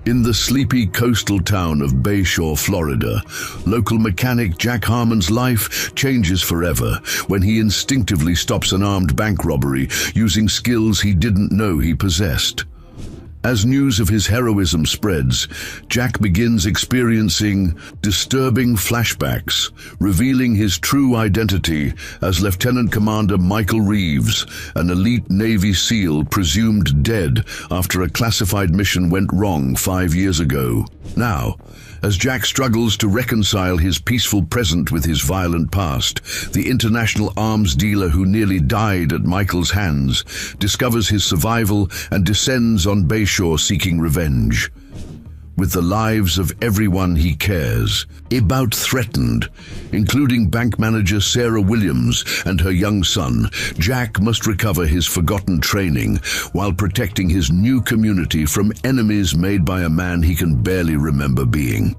In the sleepy coastal town of Bayshore, Florida, local mechanic Jack Harmon's life changes forever when he instinctively stops an armed bank robbery using skills he didn't know he possessed. As news of his heroism spreads, Jack begins experiencing disturbing flashbacks, revealing his true identity as Lieutenant Commander Michael Reeves, an elite Navy SEAL presumed dead after a classified mission went wrong 5 years ago. Now, as Jack struggles to reconcile his peaceful present with his violent past, the international arms dealer who nearly died at Michael's hands discovers his survival and descends on Bayshore seeking revenge. With the lives of everyone he cares about threatened, including bank manager Sarah Williams and her young son, Jack must recover his forgotten training while protecting his new community from enemies made by a man he can barely remember being.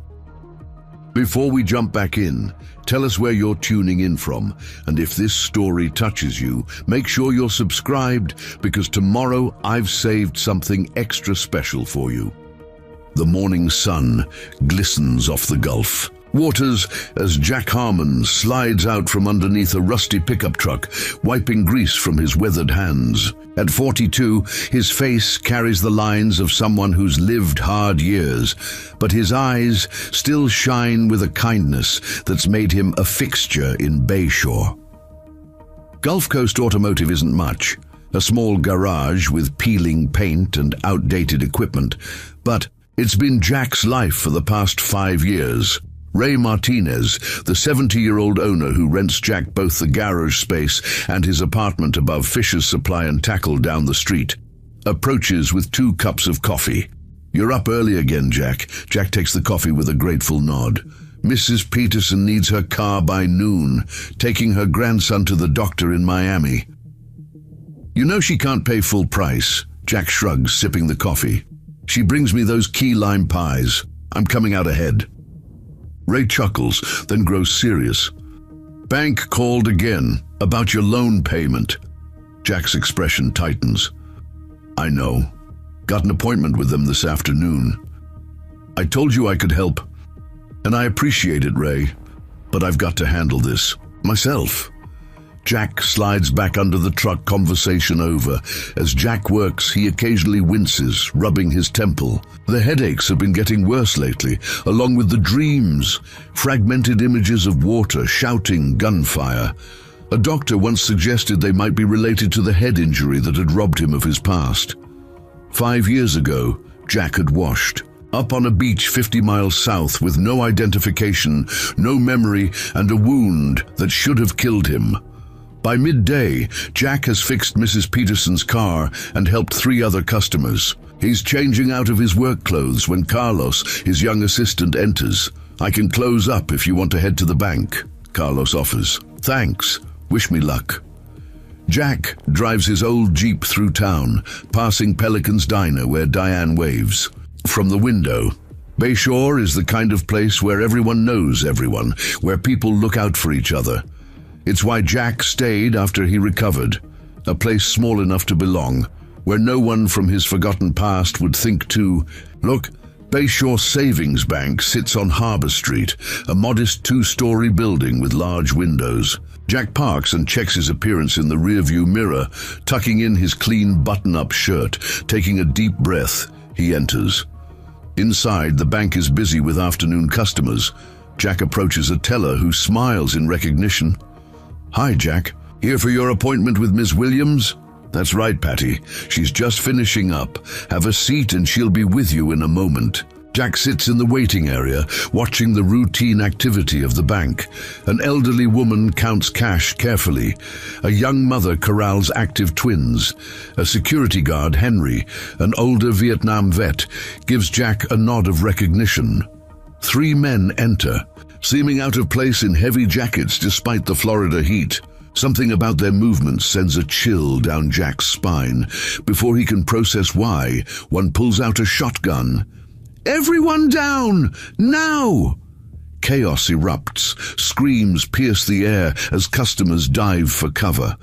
Before we jump back in, tell us where you're tuning in from, and if this story touches you, make sure you're subscribed, because tomorrow I've saved something extra special for you. The morning sun glistens off the Gulf waters as Jack Harmon slides out from underneath a rusty pickup truck, wiping grease from his weathered hands. At 42, his face carries the lines of someone who's lived hard years, but his eyes still shine with a kindness that's made him a fixture in Bayshore. Gulf Coast Automotive isn't much, a small garage with peeling paint and outdated equipment, but it's been Jack's life for the past 5 years. Ray Martinez, the 70-year-old owner who rents Jack both the garage space and his apartment above Fisher's Supply and Tackle down the street, approaches with 2 cups of coffee. "You're up early again, Jack." Jack takes the coffee with a grateful nod. "Mrs. Peterson needs her car by noon, taking her grandson to the doctor in Miami." "You know she can't pay full price." Jack shrugs, sipping the coffee. "She brings me those key lime pies. I'm coming out ahead." Ray chuckles, then grows serious. "Bank called again about your loan payment." Jack's expression tightens. "I know. Got an appointment with them this afternoon. I told you I could help, and I appreciate it, Ray, but I've got to handle this myself." Jack slides back under the truck, conversation over. As Jack works, he occasionally winces, rubbing his temple. The headaches have been getting worse lately, along with the dreams, fragmented images of water, shouting, gunfire. A doctor once suggested they might be related to the head injury that had robbed him of his past. 5 years ago, Jack had washed up on a beach 50 miles south with no identification, no memory, and a wound that should have killed him. By midday, Jack has fixed Mrs. Peterson's car and helped 3 other customers. He's changing out of his work clothes when Carlos, his young assistant, enters. "I can close up if you want to head to the bank," Carlos offers. "Thanks. Wish me luck." Jack drives his old Jeep through town, passing Pelican's Diner where Diane waves. From the window, Bayshore is the kind of place where everyone knows everyone, where people look out for each other. It's why Jack stayed after he recovered, a place small enough to belong, where no one from his forgotten past would think to look. Bayshore Savings Bank sits on Harbor Street, a modest 2-story building with large windows. Jack parks and checks his appearance in the rearview mirror, tucking in his clean button-up shirt. Taking a deep breath, he enters. Inside, the bank is busy with afternoon customers. Jack approaches a teller who smiles in recognition. "Hi, Jack. Here for your appointment with Miss Williams?" "That's right, Patty. She's just finishing up. Have a seat and she'll be with you in a moment." Jack sits in the waiting area, watching the routine activity of the bank. An elderly woman counts cash carefully. A young mother corrals active twins. A security guard, Henry, an older Vietnam vet, gives Jack a nod of recognition. 3 men enter, seeming out of place in heavy jackets despite the Florida heat. Something about their movements sends a chill down Jack's spine. Before he can process why, one pulls out a shotgun. "Everyone down! Now!" Chaos erupts. Screams pierce the air as customers dive for cover.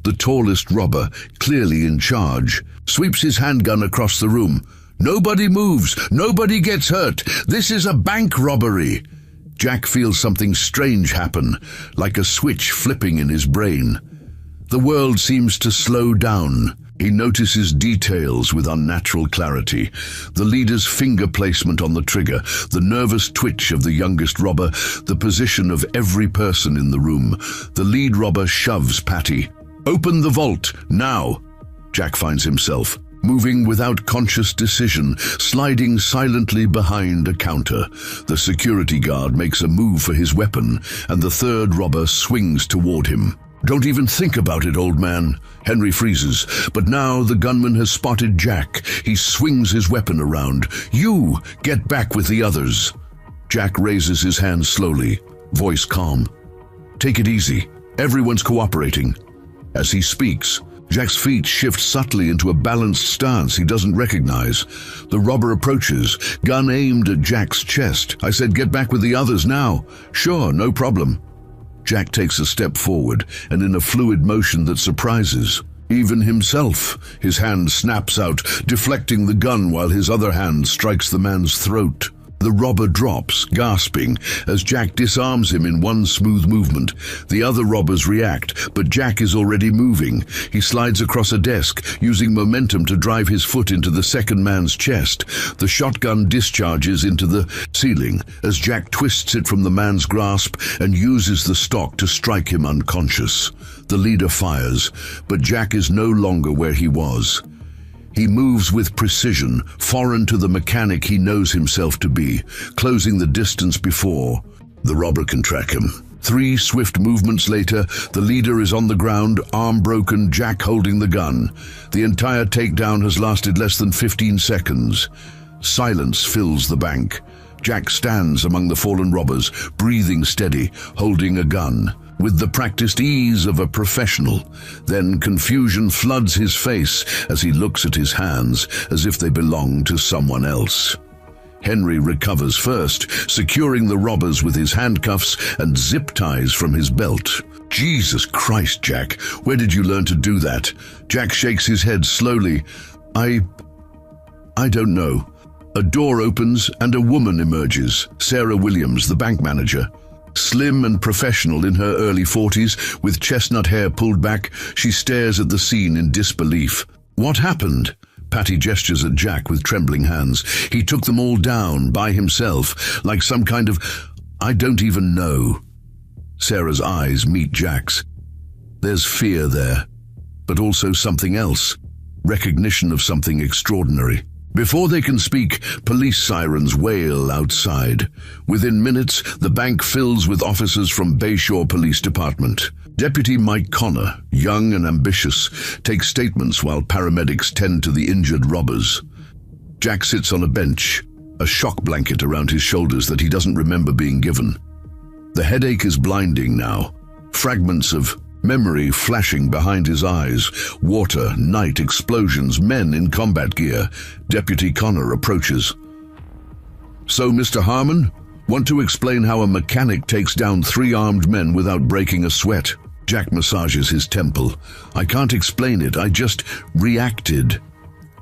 The tallest robber, clearly in charge, sweeps his handgun across the room. Nobody moves. Nobody gets hurt. This is a bank robbery. Jack feels something strange happen, like a switch flipping in his brain. The world seems to slow down. He notices details with unnatural clarity. The leader's finger placement on the trigger, the nervous twitch of the youngest robber, the position of every person in the room. The lead robber shoves Patty. "Open the vault, now!" Jack finds himself moving without conscious decision, sliding silently behind a counter. The security guard makes a move for his weapon, and the third robber swings toward him. "Don't even think about it, old man." Henry freezes, but now the gunman has spotted Jack. He swings his weapon around. "You, get back with the others." Jack raises his hand slowly, voice calm. "Take it easy. Everyone's cooperating." As he speaks, Jack's feet shift subtly into a balanced stance he doesn't recognize. The robber approaches, gun aimed at Jack's chest. "I said get back with the others now." "Sure, no problem." Jack takes a step forward, and in a fluid motion that surprises even himself, his hand snaps out, deflecting the gun while his other hand strikes the man's throat. The robber drops, gasping, as Jack disarms him in one smooth movement. The other robbers react, but Jack is already moving. He slides across a desk, using momentum to drive his foot into the second man's chest. The shotgun discharges into the ceiling as Jack twists it from the man's grasp and uses the stock to strike him unconscious. The leader fires, but Jack is no longer where he was. He moves with precision, foreign to the mechanic he knows himself to be, closing the distance before the robber can track him. 3 swift movements later, the leader is on the ground, arm broken, Jack holding the gun. The entire takedown has lasted less than 15 seconds. Silence fills the bank. Jack stands among the fallen robbers, breathing steady, holding a gun, with the practiced ease of a professional. Then confusion floods his face as he looks at his hands as if they belong to someone else. Henry recovers first, securing the robbers with his handcuffs and zip ties from his belt. "Jesus Christ, Jack, where did you learn to do that?" Jack shakes his head slowly. I don't know." A door opens and a woman emerges, Sarah Williams, the bank manager. Slim and professional in her early 40s, with chestnut hair pulled back, she stares at the scene in disbelief. "What happened?" Patty gestures at Jack with trembling hands. "He took them all down by himself, like some kind of... I don't even know." Sarah's eyes meet Jack's. There's fear there, but also something else. Recognition of something extraordinary. Before they can speak, police sirens wail outside. Within minutes, the bank fills with officers from Bayshore Police Department. Deputy Mike Connor, young and ambitious, takes statements while paramedics tend to the injured robbers. Jack sits on a bench, a shock blanket around his shoulders that he doesn't remember being given. The headache is blinding now. Fragments of memory flashing behind his eyes. Water, night, explosions, men in combat gear. Deputy Connor approaches. "So, Mr. Harmon, want to explain how a mechanic takes down 3 armed men without breaking a sweat?" Jack massages his temple. "I can't explain it, I just reacted."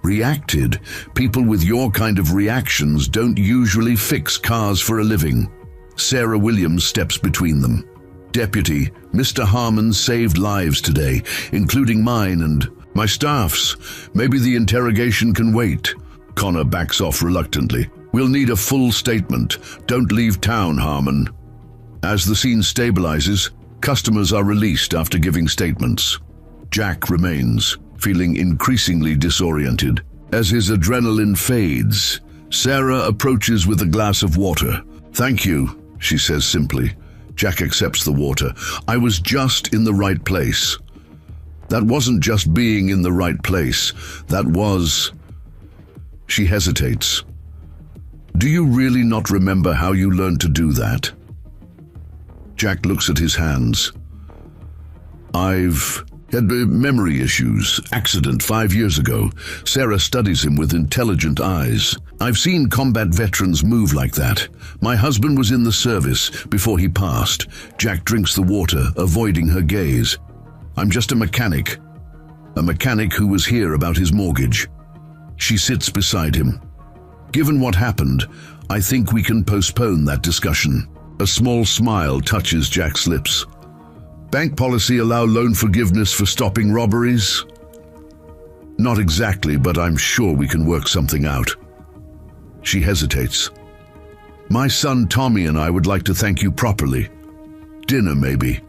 "Reacted? People with your kind of reactions don't usually fix cars for a living." Sarah Williams steps between them. "Deputy, Mr. Harmon saved lives today, including mine and my staff's. Maybe the interrogation can wait." Connor backs off reluctantly. "We'll need a full statement. Don't leave town, Harmon." As the scene stabilizes, customers are released after giving statements. Jack remains, feeling increasingly disoriented. As his adrenaline fades, Sarah approaches with a glass of water. "Thank you," she says simply. Jack accepts the water. "I was just in the right place." That wasn't just being in the right place. That was... She hesitates. "Do you really not remember how you learned to do that?" Jack looks at his hands. "I've had memory issues. Accident 5 years ago." Sarah studies him with intelligent eyes. "I've seen combat veterans move like that. My husband was in the service before he passed." Jack drinks the water, avoiding her gaze. "I'm just a mechanic. A mechanic who was here about his mortgage." She sits beside him. Given what happened, I think we can postpone that discussion. A small smile touches Jack's lips. Bank policy allow loan forgiveness for stopping robberies? Not exactly, but I'm sure we can work something out. She hesitates. My son Tommy and I would like to thank you properly. Dinner, maybe.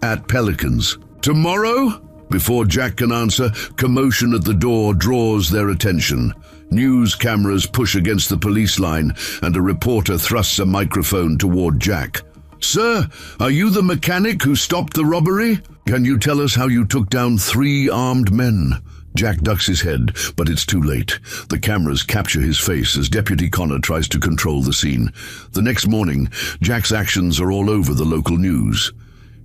At Pelican's. Tomorrow? Before Jack can answer, commotion at the door draws their attention. News cameras push against the police line, and a reporter thrusts a microphone toward Jack. Sir, are you the mechanic who stopped the robbery? Can you tell us how you took down 3 armed men? Jack ducks his head, but it's too late. The cameras capture his face as Deputy Connor tries to control the scene. The next morning, Jack's actions are all over the local news.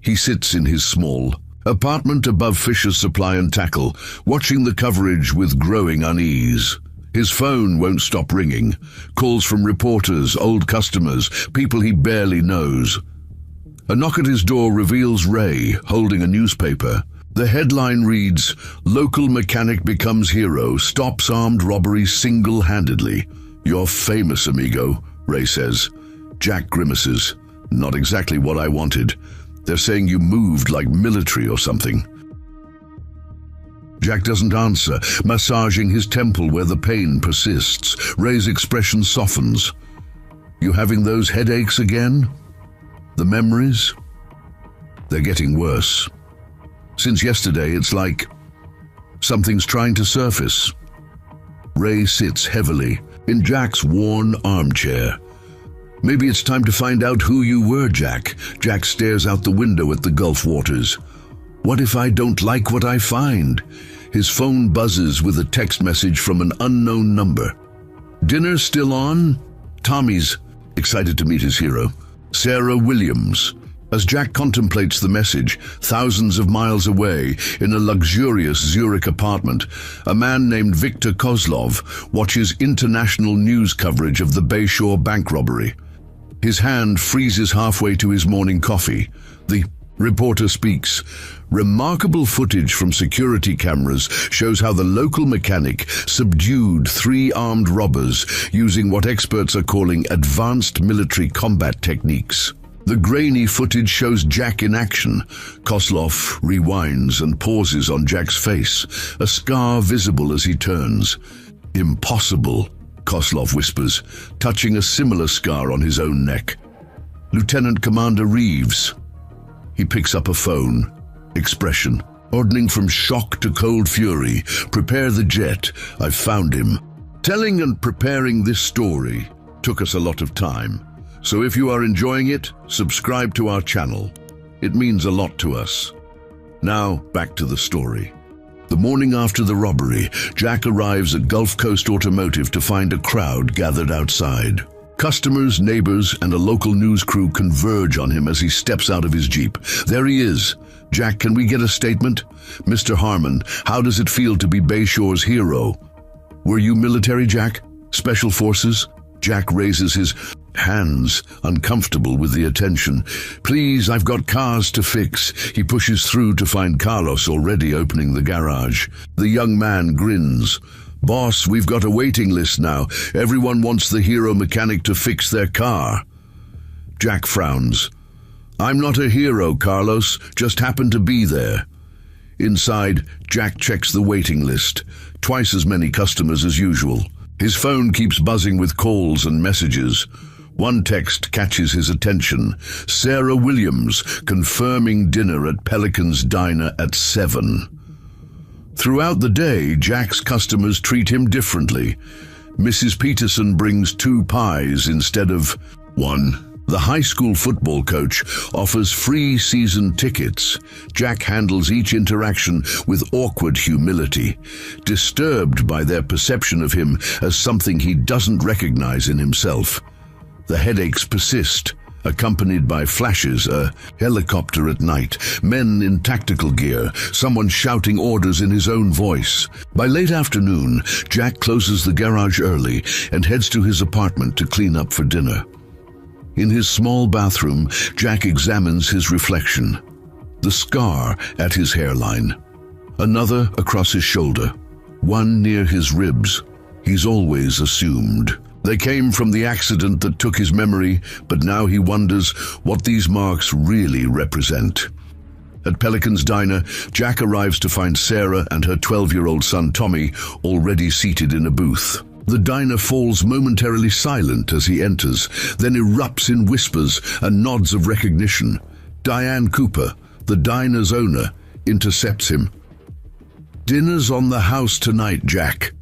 He sits in his small apartment above Fisher's Supply and Tackle, watching the coverage with growing unease. His phone won't stop ringing. Calls from reporters, old customers, people he barely knows. A knock at his door reveals Ray, holding a newspaper. The headline reads, Local mechanic becomes hero, stops armed robbery single-handedly. You're famous, amigo, Ray says. Jack grimaces. Not exactly what I wanted. They're saying you moved like military or something. Jack doesn't answer, massaging his temple where the pain persists. Ray's expression softens. You having those headaches again? The memories? They're getting worse. Since yesterday, it's like something's trying to surface. Ray sits heavily in Jack's worn armchair. Maybe it's time to find out who you were, Jack. Jack stares out the window at the Gulf waters. What if I don't like what I find? His phone buzzes with a text message from an unknown number. Dinner still on? Tommy's excited to meet his hero. Sarah Williams. As Jack contemplates the message, thousands of miles away, in a luxurious Zurich apartment, a man named Viktor Kozlov watches international news coverage of the Bayshore bank robbery. His hand freezes halfway to his morning coffee. The reporter speaks. Remarkable footage from security cameras shows how the local mechanic subdued 3 armed robbers using what experts are calling advanced military combat techniques. The grainy footage shows Jack in action. Kozlov rewinds and pauses on Jack's face, a scar visible as he turns. Impossible, Kozlov whispers, touching a similar scar on his own neck. Lieutenant Commander Reeves. He picks up a phone. Expression. Ordering from shock to cold fury. Prepare the jet. I've found him. Telling and preparing this story took us a lot of time. So if you are enjoying it, subscribe to our channel. It means a lot to us. Now, back to the story. The morning after the robbery, Jack arrives at Gulf Coast Automotive to find a crowd gathered outside. Customers, neighbors, and a local news crew converge on him as he steps out of his Jeep. There he is. Jack, can we get a statement? Mr. Harmon, how does it feel to be Bayshore's hero? Were you military, Jack? Special forces? Jack raises his hands, uncomfortable with the attention. Please, I've got cars to fix. He pushes through to find Carlos already opening the garage. The young man grins. Boss, we've got a waiting list now. Everyone wants the hero mechanic to fix their car. Jack frowns. I'm not a hero, Carlos. Just happened to be there. Inside, Jack checks the waiting list. Twice as many customers as usual. His phone keeps buzzing with calls and messages. One text catches his attention. Sarah Williams, confirming dinner at Pelican's Diner at 7. Throughout the day, Jack's customers treat him differently. Mrs. Peterson brings 2 pies instead of 1. The high school football coach offers free season tickets. Jack handles each interaction with awkward humility, disturbed by their perception of him as something he doesn't recognize in himself. The headaches persist, accompanied by flashes, a helicopter at night, men in tactical gear, someone shouting orders in his own voice. By late afternoon, Jack closes the garage early and heads to his apartment to clean up for dinner. In his small bathroom, Jack examines his reflection. The scar at his hairline. Another across his shoulder. one near his ribs. He's always assumed they came from the accident that took his memory, but now he wonders what these marks really represent. At Pelican's Diner, Jack arrives to find Sarah and her 12-year-old son Tommy already seated in a booth. The diner falls momentarily silent as he enters, then erupts in whispers and nods of recognition. Diane Cooper, the diner's owner, intercepts him. "Dinner's on the house tonight, Jack."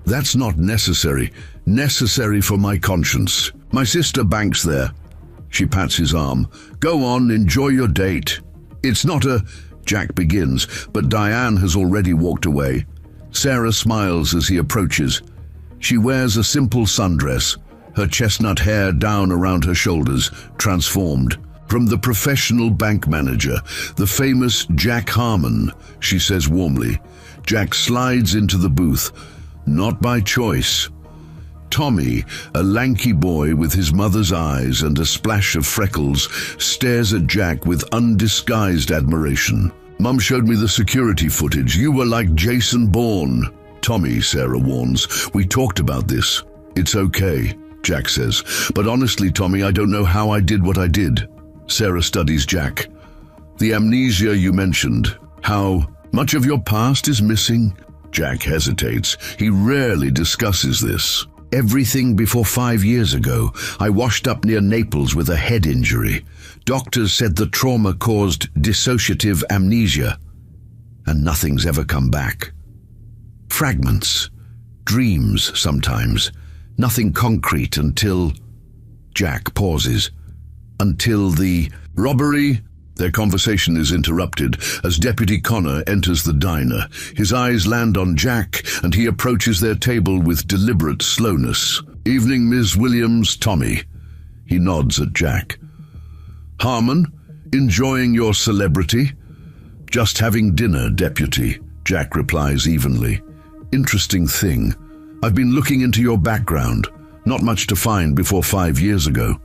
"That's not necessary. Necessary for my conscience. My sister banks there." She pats his arm. "Go on, enjoy your date." "It's not a—" Jack begins, but Diane has already walked away. Sarah smiles as he approaches. She wears a simple sundress, her chestnut hair down around her shoulders, transformed. "From the professional bank manager, the famous Jack Harmon," she says warmly. Jack slides into the booth. Not by choice. Tommy, a lanky boy with his mother's eyes and a splash of freckles, stares at Jack with undisguised admiration. "Mum showed me the security footage. You were like Jason Bourne." "Tommy," Sarah warns, "we talked about this." "It's okay," Jack says. "But honestly, Tommy, I don't know how I did what I did." Sarah studies Jack. "The amnesia you mentioned. How much of your past is missing?" Jack hesitates. He rarely discusses this. "Everything before 5 years ago. I washed up near Naples with a head injury. Doctors said the trauma caused dissociative amnesia. And nothing's ever come back. Fragments. Dreams sometimes. Nothing concrete until—" Jack pauses. "Until the robbery?" Their conversation is interrupted as Deputy Connor enters the diner. His eyes land on Jack, and he approaches their table with deliberate slowness. "Evening, Ms. Williams, Tommy." He nods at Jack. "Harmon, enjoying your celebrity?" "Just having dinner, Deputy," Jack replies evenly. "Interesting thing. I've been looking into your background. Not much to find before 5 years ago."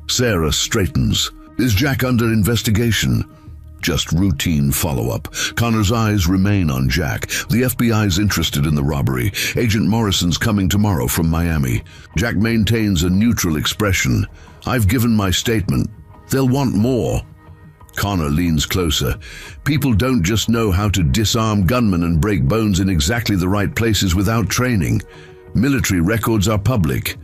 Sarah straightens. "Is Jack under investigation?" "Just routine follow-up." Connor's eyes remain on Jack. "The FBI's interested in the robbery. Agent Morrison's coming tomorrow from Miami." Jack maintains a neutral expression. "I've given my statement. They'll want more." Connor leans closer. "People don't just know how to disarm gunmen and break bones in exactly the right places without training. Military records are public.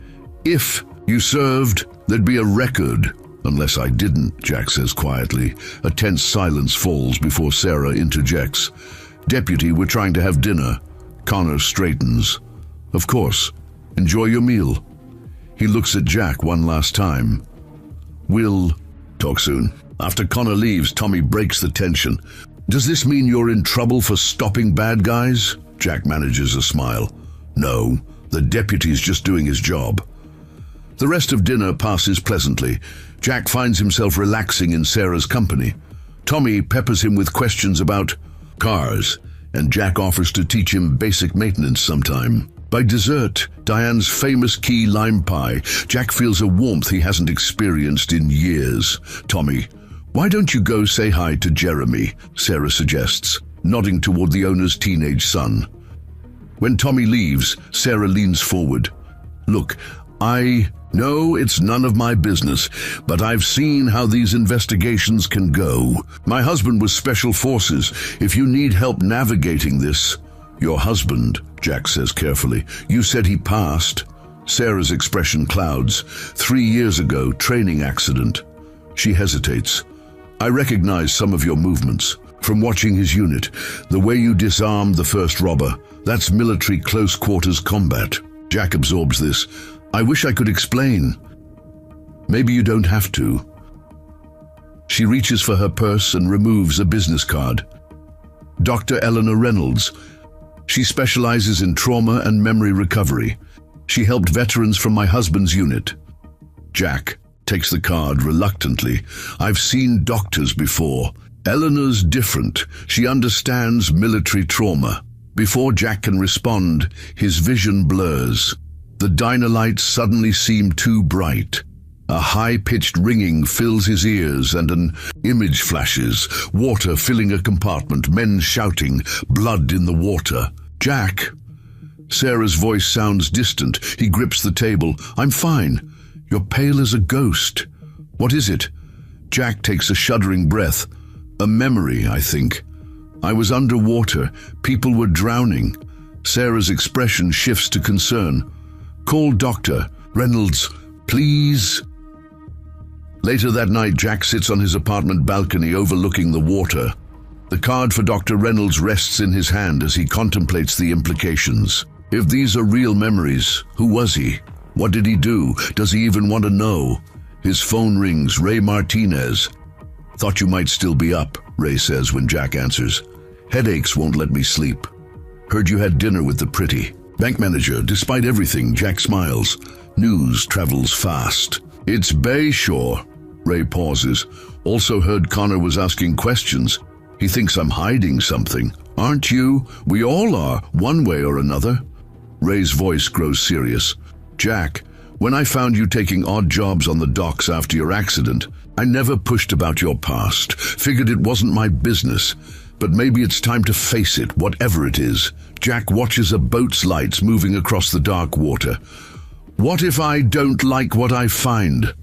If you served, there'd be a record." "Unless I didn't," Jack says quietly. A tense silence falls before Sarah interjects. "Deputy, we're trying to have dinner." Connor straightens. "Of course. Enjoy your meal." He looks at Jack one last time. "We'll talk soon." After Connor leaves, Tommy breaks the tension. "Does this mean you're in trouble for stopping bad guys?" Jack manages a smile. "No, the deputy's just doing his job." The rest of dinner passes pleasantly. Jack finds himself relaxing in Sarah's company. Tommy peppers him with questions about cars, and Jack offers to teach him basic maintenance sometime. By dessert, Diane's famous key lime pie, Jack feels a warmth he hasn't experienced in years. "Tommy, why don't you go say hi to Jeremy?" Sarah suggests, nodding toward the owner's teenage son. When Tommy leaves, Sarah leans forward. "Look, I know it's none of my business, but I've seen how these investigations can go. My husband was Special Forces. If you need help navigating this—" "Your husband," Jack says carefully. "You said he passed." Sarah's expression clouds. 3 years ago, training accident." She hesitates. "I recognize some of your movements. From watching his unit, the way you disarmed the first robber, that's military close-quarters combat." Jack absorbs this. "I wish I could explain." "Maybe you don't have to." She reaches for her purse and removes a business card. "Dr. Eleanor Reynolds. She specializes in trauma and memory recovery. She helped veterans from my husband's unit." Jack takes the card reluctantly. "I've seen doctors before. Eleanor's different. She understands military trauma." Before Jack can respond, his vision blurs. The diner lights suddenly seem too bright. A high-pitched ringing fills his ears and an image flashes, water filling a compartment, men shouting, blood in the water. Jack? Sarah's voice sounds distant. He grips the table. I'm fine. You're pale as a ghost. What is it? Jack takes a shuddering breath. A memory, I think. I was underwater. People were drowning. Sarah's expression shifts to concern. Call Dr. Reynolds, please. Later that night, Jack sits on his apartment balcony overlooking the water. The card for Dr. Reynolds rests in his hand as he contemplates the implications. If these are real memories, who was he? What did he do? Does he even want to know? His phone rings. Ray Martinez. Thought you might still be up, Ray says when Jack answers. Headaches won't let me sleep. Heard you had dinner with the pretty. Bank manager, despite everything, Jack smiles. News travels fast. It's Bayshore. Ray pauses. Also heard Connor was asking questions. He thinks I'm hiding something. Aren't you? We all are, one way or another. Ray's voice grows serious. Jack, when I found you taking odd jobs on the docks after your accident, I never pushed about your past. Figured it wasn't my business. But maybe it's time to face it, whatever it is. Jack watches a boat's lights moving across the dark water. What if I don't like what I find?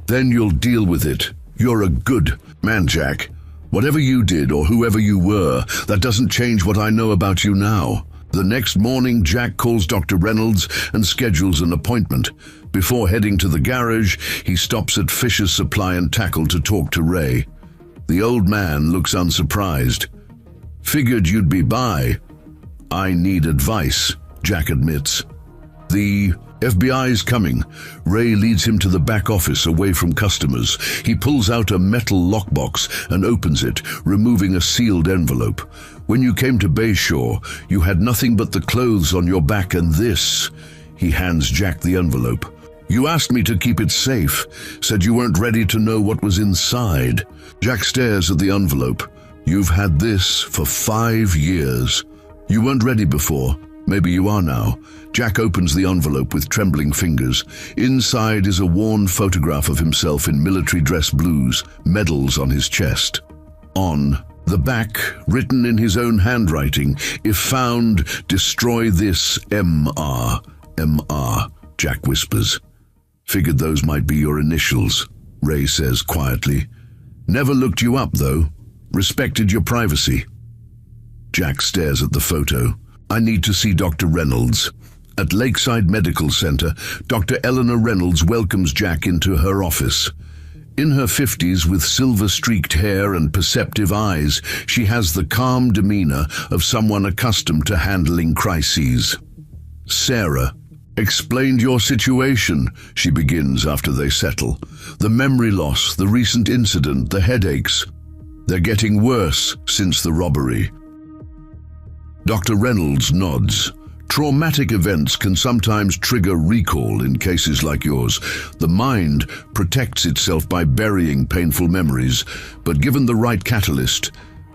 Then you'll deal with it. You're a good man, Jack. Whatever you did or whoever you were, that doesn't change what I know about you now. The next morning, Jack calls Dr. Reynolds and schedules an appointment. Before heading to the garage, he stops at Fisher's Supply and Tackle to talk to Ray. The old man looks unsurprised. Figured you'd be by. I need advice, Jack admits. The FBI's coming. Ray leads him to the back office away from customers. He pulls out a metal lockbox and opens it, removing a sealed envelope. When you came to Bayshore, you had nothing but the clothes on your back and this. He hands Jack the envelope. You asked me to keep it safe, said you weren't ready to know what was inside. Jack stares at the envelope. You've had this for 5 years. You weren't ready before. Maybe you are now. Jack opens the envelope with trembling fingers. Inside is a worn photograph of himself in military dress blues, medals on his chest. On the back, written in his own handwriting, if found, destroy this MR. MR, Jack whispers. Figured those might be your initials, Ray says quietly. Never looked you up, though. Respected your privacy. Jack stares at the photo. I need to see Dr. Reynolds. At Lakeside Medical Center, Dr. Eleanor Reynolds welcomes Jack into her office. In her 50s, with silver-streaked hair and perceptive eyes, she has the calm demeanor of someone accustomed to handling crises. Sarah, explained your situation, she begins after they settle. The memory loss, the recent incident, the headaches. They're getting worse since the robbery. Dr. Reynolds nods. Traumatic events can sometimes trigger recall in cases like yours. The mind protects itself by burying painful memories, but given the right catalyst,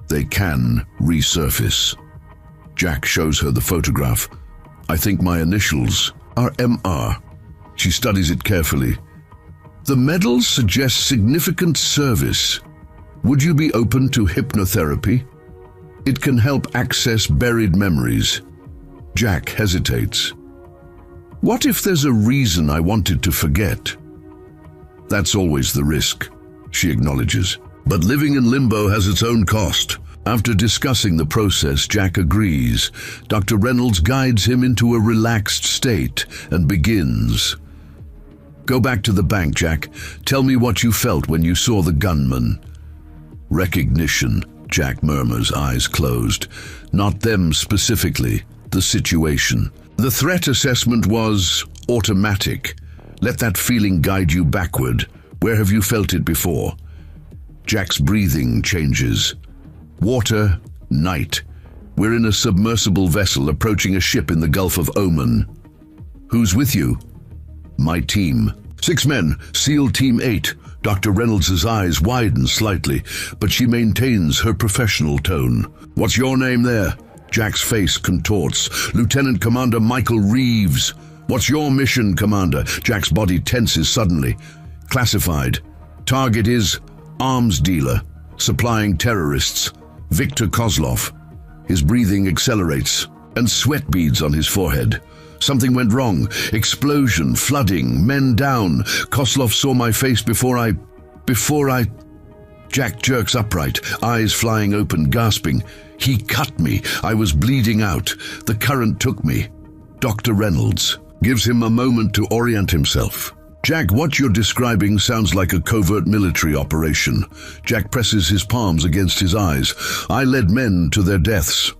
they can resurface. Jack shows her the photograph. I think my initials are MR. She studies it carefully. The medals suggest significant service. Would you be open to hypnotherapy? It can help access buried memories. Jack hesitates. What if there's a reason I wanted to forget? That's always the risk, she acknowledges. But living in limbo has its own cost. After discussing the process, Jack agrees. Dr. Reynolds guides him into a relaxed state and begins. Go back to the bank, Jack. Tell me what you felt when you saw the gunman. Recognition, Jack murmurs, eyes closed. Not them specifically, the situation. The threat assessment was automatic. Let that feeling guide you backward. Where have you felt it before? Jack's breathing changes. Water, night. We're in a submersible vessel approaching a ship in the Gulf of Oman. Who's with you? My team. 6 men, SEAL Team 8. Dr. Reynolds' eyes widen slightly, but she maintains her professional tone. What's your name there? Jack's face contorts. Lieutenant Commander Michael Reeves. What's your mission, Commander? Jack's body tenses suddenly. Classified. Target is arms dealer, supplying terrorists. Victor Kozlov. His breathing accelerates. and sweat beads on his forehead. Something went wrong. Explosion, flooding, men down. Koslov saw my face before I... Jack jerks upright, eyes flying open, gasping. He cut me. I was bleeding out. The current took me. Dr. Reynolds gives him a moment to orient himself. Jack, what you're describing sounds like a covert military operation. Jack presses his palms against his eyes. I led men to their deaths.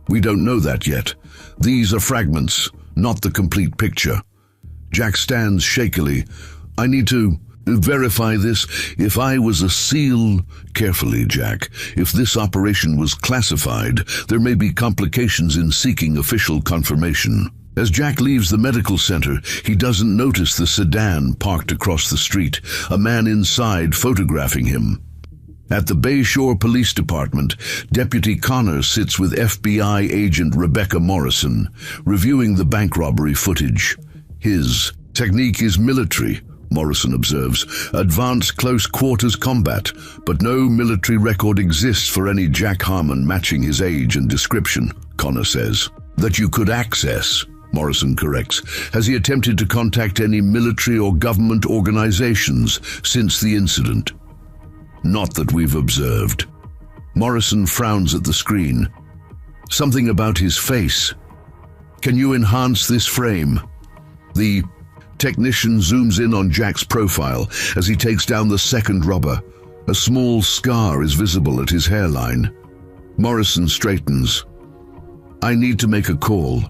We don't know that yet. These are fragments, not the complete picture. Jack stands shakily. I need to verify this. If I was a SEAL... Carefully, Jack. If this operation was classified, there may be complications in seeking official confirmation. As Jack leaves the medical center, he doesn't notice the sedan parked across the street, a man inside photographing him. At the Bayshore Police Department, Deputy Connor sits with FBI agent Rebecca Morrison, reviewing the bank robbery footage. His technique is military, Morrison observes, advanced close-quarters combat, but no military record exists for any Jack Harmon matching his age and description, Connor says. That you could access, Morrison corrects. Has he attempted to contact any military or government organizations since the incident? Not that we've observed. Morrison frowns at the screen. Something about his face. Can you enhance this frame? The technician zooms in on Jack's profile as he takes down the second robber. A small scar is visible at his hairline. Morrison straightens. I need to make a call.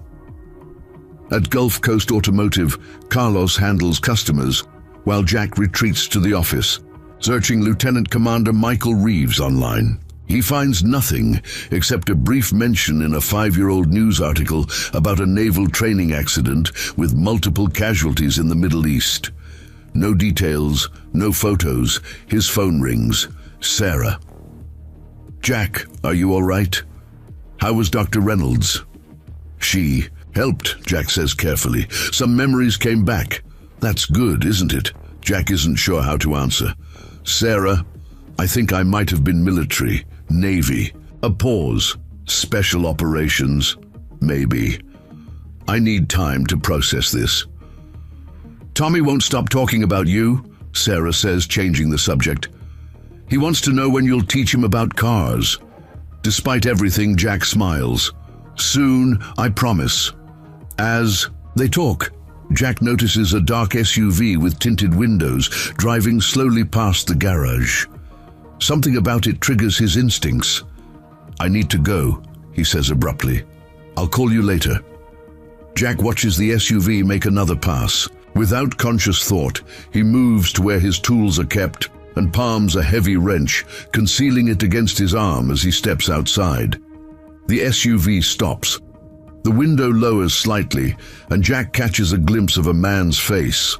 At Gulf Coast Automotive, Carlos handles customers, while Jack retreats to the office, searching Lieutenant Commander Michael Reeves online. He finds nothing except a brief mention in a 5-year-old news article about a naval training accident with multiple casualties in the Middle East. No details, no photos. His phone rings. Sarah. Jack, are you all right? How was Dr. Reynolds? She helped, Jack says carefully. Some memories came back. That's good, isn't it? Jack isn't sure how to answer. Sarah, I think I might have been military, Navy. A pause. Special operations, maybe. I need time to process this. Tommy won't stop talking about you, Sarah says, changing the subject. He wants to know when you'll teach him about cars. Despite everything, Jack smiles. Soon, I promise. As they talk, Jack notices a dark SUV with tinted windows driving slowly past the garage. Something about it triggers his instincts. I need to go, he says abruptly. I'll call you later. Jack watches the SUV make another pass. Without conscious thought, he moves to where his tools are kept and palms a heavy wrench, concealing it against his arm as he steps outside. The SUV stops. The window lowers slightly, and Jack catches a glimpse of a man's face.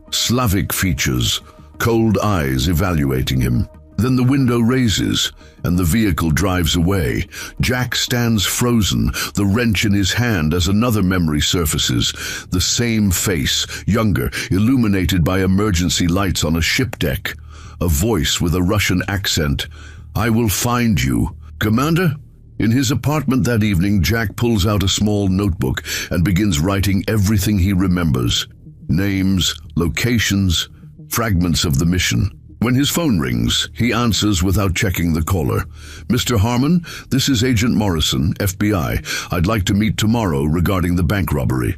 Slavic features, cold eyes evaluating him. Then the window raises, and the vehicle drives away. Jack stands frozen, the wrench in his hand as another memory surfaces. The same face, younger, illuminated by emergency lights on a ship deck. A voice with a Russian accent. I will find you. Commander? In his apartment that evening, Jack pulls out a small notebook and begins writing everything he remembers. Names, locations, fragments of the mission. When his phone rings, he answers without checking the caller. Mr. Harmon, this is Agent Morrison, FBI. I'd like to meet tomorrow regarding the bank robbery.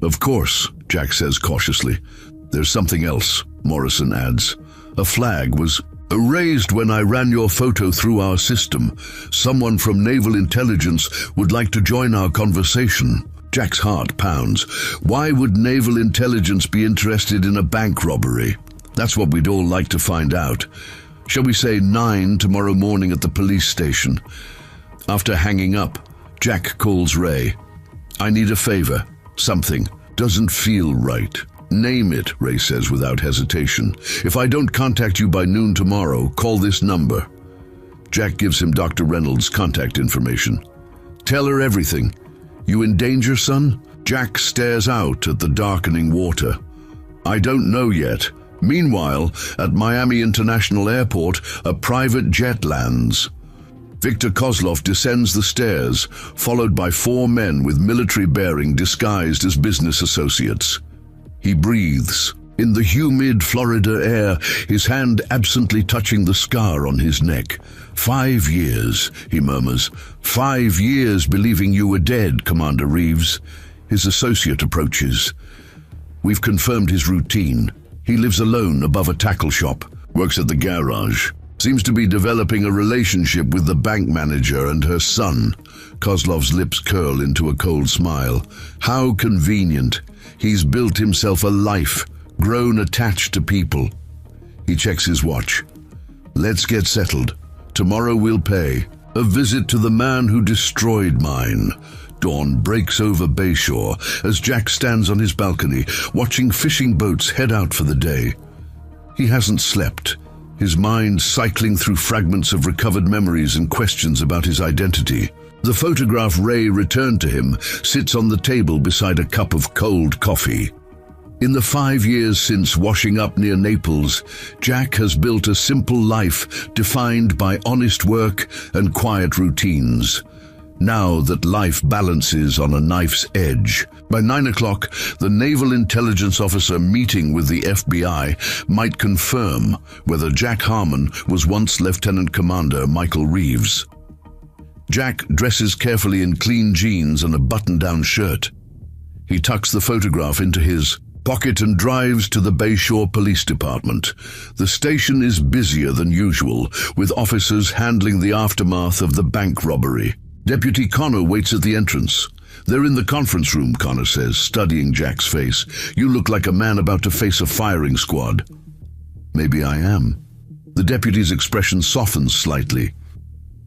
Of course, Jack says cautiously. There's something else, Morrison adds. A flag was raised when I ran your photo through our system. Someone from Naval Intelligence would like to join our conversation. Jack's heart pounds. Why would Naval Intelligence be interested in a bank robbery? That's what we'd all like to find out. Shall we say 9 tomorrow morning at the police station? After hanging up, Jack calls Ray. I need a favor. Something. Doesn't feel right. Name it, Ray says without hesitation. If I don't contact you by noon tomorrow, call this number. Jack gives him Dr. Reynolds' contact information. Tell her everything. You in danger, son? Jack stares out at the darkening water. I don't know yet. Meanwhile, at Miami International Airport, a private jet lands. Viktor Kozlov descends the stairs, followed by 4 men with military bearing disguised as business associates. He breathes. In the humid Florida air, his hand absently touching the scar on his neck. 5 years, he murmurs. 5 years believing you were dead, Commander Reeves. His associate approaches. We've confirmed his routine. He lives alone above a tackle shop, works at the garage. Seems to be developing a relationship with the bank manager and her son. Kozlov's lips curl into a cold smile. How convenient. He's built himself a life, grown attached to people. He checks his watch. Let's get settled. Tomorrow we'll pay. A visit to the man who destroyed mine. Dawn breaks over Bayshore as Jack stands on his balcony, watching fishing boats head out for the day. He hasn't slept, his mind cycling through fragments of recovered memories and questions about his identity. The photograph Ray returned to him sits on the table beside a cup of cold coffee. In the 5 years since washing up near Naples, Jack has built a simple life defined by honest work and quiet routines. Now that life balances on a knife's edge. By 9 o'clock, the Naval Intelligence Officer meeting with the FBI might confirm whether Jack Harmon was once Lieutenant Commander Michael Reeves. Jack dresses carefully in clean jeans and a button-down shirt. He tucks the photograph into his pocket and drives to the Bayshore Police Department. The station is busier than usual, with officers handling the aftermath of the bank robbery. Deputy Connor waits at the entrance. They're in the conference room, Connor says, studying Jack's face. You look like a man about to face a firing squad. Maybe I am. The deputy's expression softens slightly.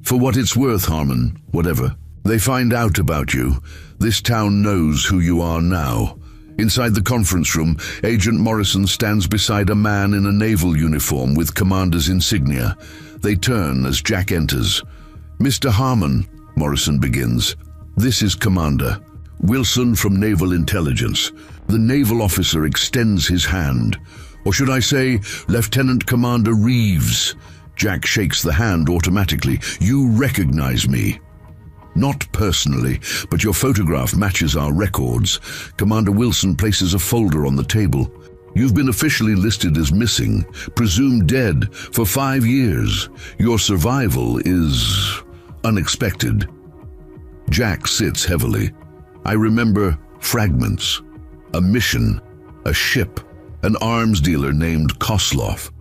For what it's worth, Harmon, whatever. They find out about you. This town knows who you are now. Inside the conference room, Agent Morrison stands beside a man in a naval uniform with commander's insignia. They turn as Jack enters. Mr. Harmon, Morrison begins. This is Commander Wilson from Naval Intelligence. The naval officer extends his hand. Or should I say, Lieutenant Commander Reeves. Jack shakes the hand automatically. You recognize me. Not personally, but your photograph matches our records. Commander Wilson places a folder on the table. You've been officially listed as missing, presumed dead, for 5 years. Your survival is unexpected. Jack sits heavily. I remember fragments, a mission, a ship, an arms dealer named Kozlov.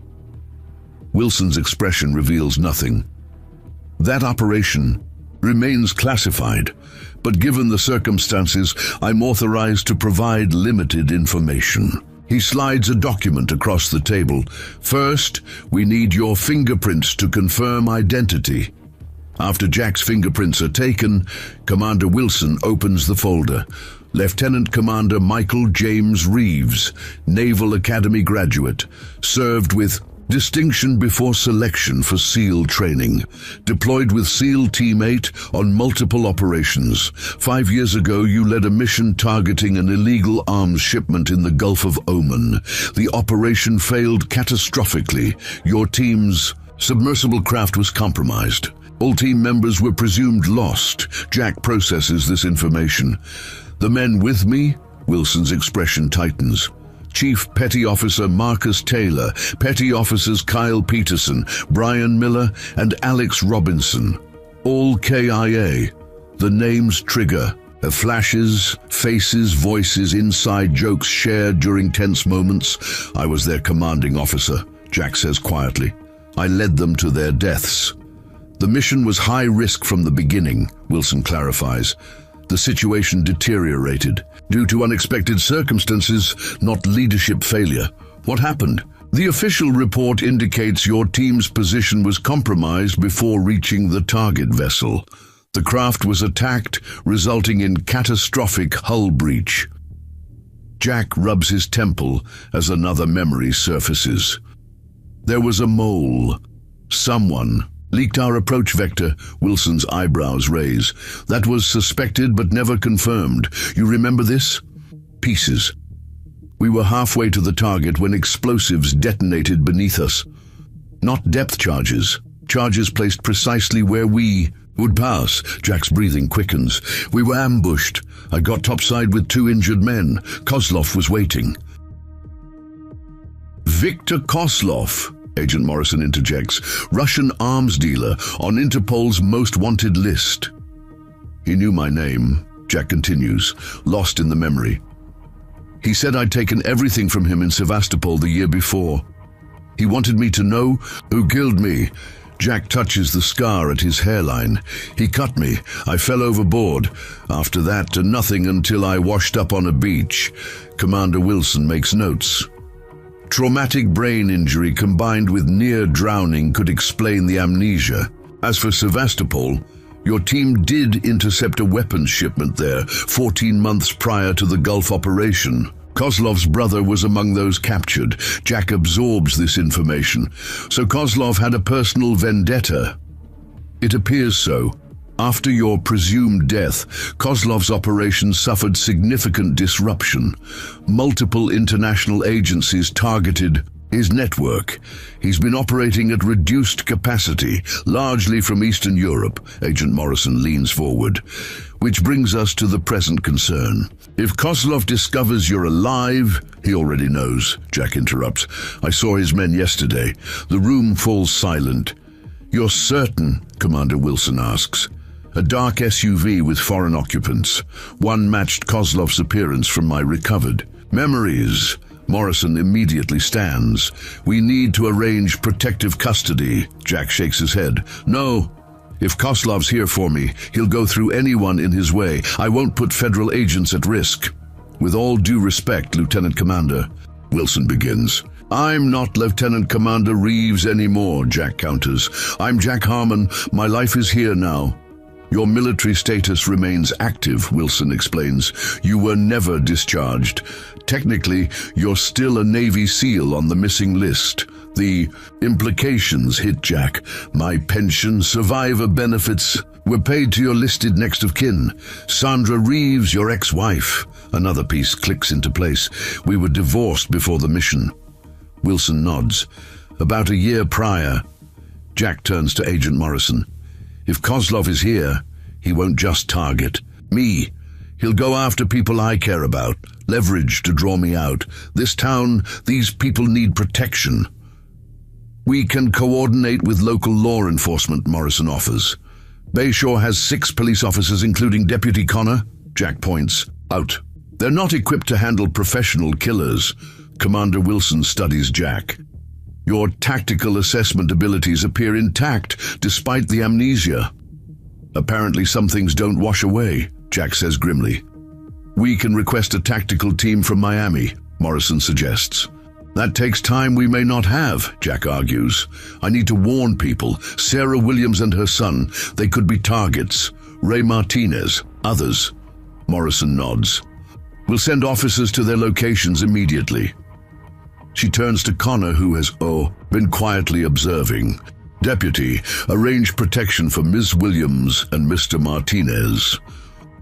Wilson's expression reveals nothing. That operation remains classified, but given the circumstances, I'm authorized to provide limited information. He slides a document across the table. First, we need your fingerprints to confirm identity. After Jack's fingerprints are taken, Commander Wilson opens the folder. Lieutenant Commander Michael James Reeves, Naval Academy graduate, served with distinction before selection for SEAL training, deployed with SEAL Team 8 on multiple operations. 5 years ago, you led a mission targeting an illegal arms shipment in the Gulf of Oman. The operation failed catastrophically. Your team's submersible craft was compromised. All team members were presumed lost. Jack processes this information. The men with me? Wilson's expression tightens. Chief Petty Officer Marcus Taylor, Petty Officers Kyle Peterson, Brian Miller, and Alex Robinson. All KIA. The names trigger. Flashes, faces, voices, inside jokes shared during tense moments. I was their commanding officer, Jack says quietly. I led them to their deaths. The mission was high risk from the beginning, Wilson clarifies. The situation deteriorated due to unexpected circumstances, not leadership failure. What happened? The official report indicates your team's position was compromised before reaching the target vessel. The craft was attacked, resulting in catastrophic hull breach. Jack rubs his temple as another memory surfaces. There was a mole. Someone leaked our approach vector. Wilson's eyebrows raise. That was suspected but never confirmed. You remember this? Pieces. We were halfway to the target when explosives detonated beneath us. Not depth charges, Charges placed precisely where we would pass. Jack's breathing quickens. We were ambushed. I got topside with 2 injured men. Kozlov was waiting. Viktor Kozlov, Agent Morrison interjects, Russian arms dealer on Interpol's most wanted list. He knew my name, Jack continues, lost in the memory. He said I'd taken everything from him in Sevastopol the year before. He wanted me to know who killed me. Jack touches the scar at his hairline. He cut me. I fell overboard. After that, to nothing until I washed up on a beach. Commander Wilson makes notes. Traumatic brain injury combined with near drowning could explain the amnesia. As for Sevastopol, your team did intercept a weapons shipment there 14 months prior to the Gulf operation. Kozlov's brother was among those captured. Jack absorbs this information. So Kozlov had a personal vendetta. It appears so. After your presumed death, Kozlov's operation suffered significant disruption. Multiple international agencies targeted his network. He's been operating at reduced capacity, largely from Eastern Europe. Agent Morrison leans forward. Which brings us to the present concern. If Kozlov discovers you're alive, he already knows, Jack interrupts. I saw his men yesterday. The room falls silent. You're certain? Commander Wilson asks. A dark SUV with foreign occupants. One matched Kozlov's appearance from my recovered memories. Morrison immediately stands. We need to arrange protective custody. Jack shakes his head. No. If Kozlov's here for me, he'll go through anyone in his way. I won't put federal agents at risk. With all due respect, Lieutenant Commander. Wilson begins. I'm not Lieutenant Commander Reeves anymore, Jack counters. I'm Jack Harmon. My life is here now. Your military status remains active, Wilson explains. You were never discharged. Technically, you're still a Navy SEAL on the missing list. The implications hit Jack. My pension, survivor benefits were paid to your listed next of kin. Sandra Reeves, your ex-wife. Another piece clicks into place. We were divorced before the mission. Wilson nods. About a year prior. Jack turns to Agent Morrison. If Kozlov is here, he won't just target me. He'll go after people I care about, leverage to draw me out. This town, these people need protection. We can coordinate with local law enforcement, Morrison offers. Bayshore has 6 police officers, including Deputy Connor. Jack points out. They're not equipped to handle professional killers. Commander Wilson studies Jack. Your tactical assessment abilities appear intact despite the amnesia. Apparently some things don't wash away, Jack says grimly. We can request a tactical team from Miami, Morrison suggests. That takes time we may not have, Jack argues. I need to warn people. Sarah Williams and her son, they could be targets. Ray Martinez, others. Morrison nods. We'll send officers to their locations immediately. She turns to Connor, who has, been quietly observing. Deputy, arrange protection for Ms. Williams and Mr. Martinez.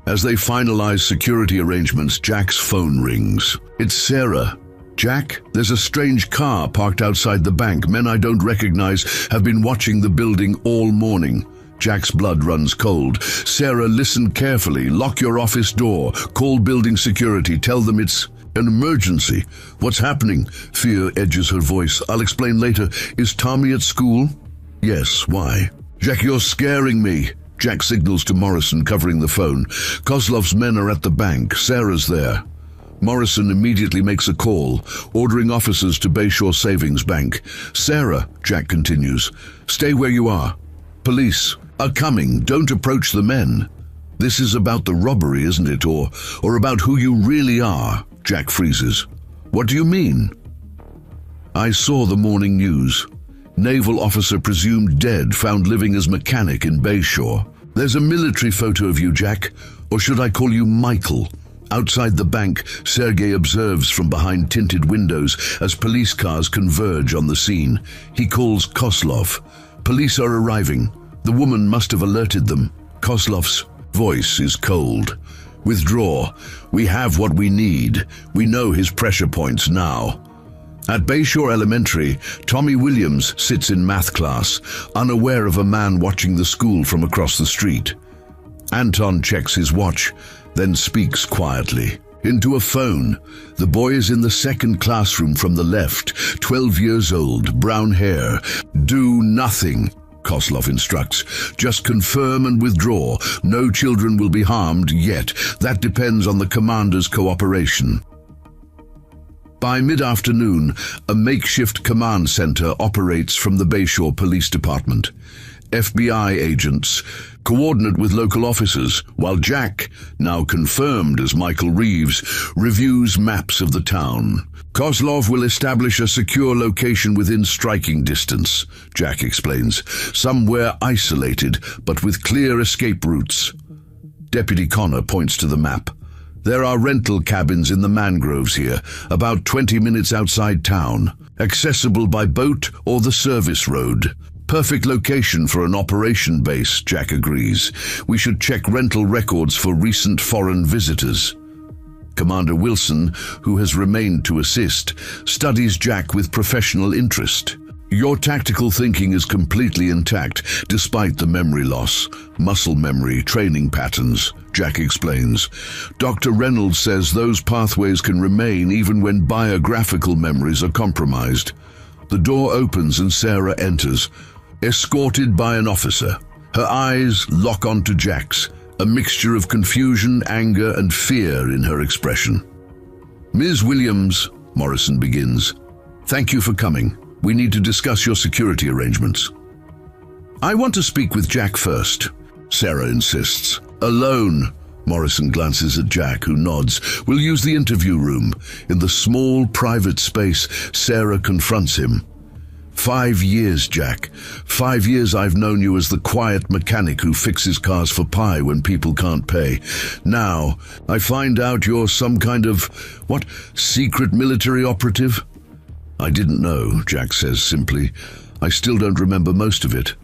As they finalize security arrangements, Jack's phone rings. It's Sarah. Jack, there's a strange car parked outside the bank. Men I don't recognize have been watching the building all morning. Jack's blood runs cold. Sarah, listen carefully. Lock your office door. Call building security. Tell them it's an emergency. What's happening? Fear edges her voice. I'll explain later. Is Tommy at school? Yes, why? Jack, you're scaring me. Jack signals to Morrison, covering the phone. Kozlov's men are at the bank. Sarah's there. Morrison immediately makes a call, ordering officers to Bayshore Savings Bank. Sarah, Jack continues, stay where you are. Police are coming. Don't approach the men. This is about the robbery, isn't it? Or about who you really are. Jack freezes. What do you mean? I saw the morning news. Naval officer presumed dead, found living as mechanic in Bayshore. There's a military photo of you, Jack. Or should I call you Michael? Outside the bank, Sergei observes from behind tinted windows as police cars converge on the scene. He calls Kozlov. Police are arriving. The woman must have alerted them. Kozlov's voice is cold. Withdraw. We have what we need. We know his pressure points now. At Bayshore Elementary, Tommy Williams sits in math class, unaware of a man watching the school from across the street. Anton checks his watch, then speaks quietly into a phone. The boy is in the second classroom from the left, 12 years old, brown hair. Do nothing, Kozlov instructs. Just confirm and withdraw. No children will be harmed yet. That depends on the commander's cooperation. By mid-afternoon, a makeshift command center operates from the Bayshore Police Department. FBI agents coordinate with local officers, while Jack, now confirmed as Michael Reeves, reviews maps of the town. Kozlov will establish a secure location within striking distance, Jack explains, somewhere isolated but with clear escape routes. Deputy Connor points to the map. There are rental cabins in the mangroves here, about 20 minutes outside town, accessible by boat or the service road. Perfect location for an operation base, Jack agrees. We should check rental records for recent foreign visitors. Commander Wilson, who has remained to assist, studies Jack with professional interest. Your tactical thinking is completely intact, despite the memory loss, muscle memory, training patterns, Jack explains. Dr. Reynolds says those pathways can remain even when biographical memories are compromised. The door opens and Sarah enters, escorted by an officer. Her eyes lock onto Jack's, a mixture of confusion, anger, and fear in her expression. Ms. Williams, Morrison begins. Thank you for coming. We need to discuss your security arrangements. I want to speak with Jack first, Sarah insists. Alone, Morrison glances at Jack, who nods. We'll use the interview room. In the small, private space, Sarah confronts him. 5 years, Jack. 5 years I've known you as the quiet mechanic who fixes cars for pie when people can't pay. Now, I find out you're some kind of, secret military operative? I didn't know, Jack says simply. I still don't remember most of it.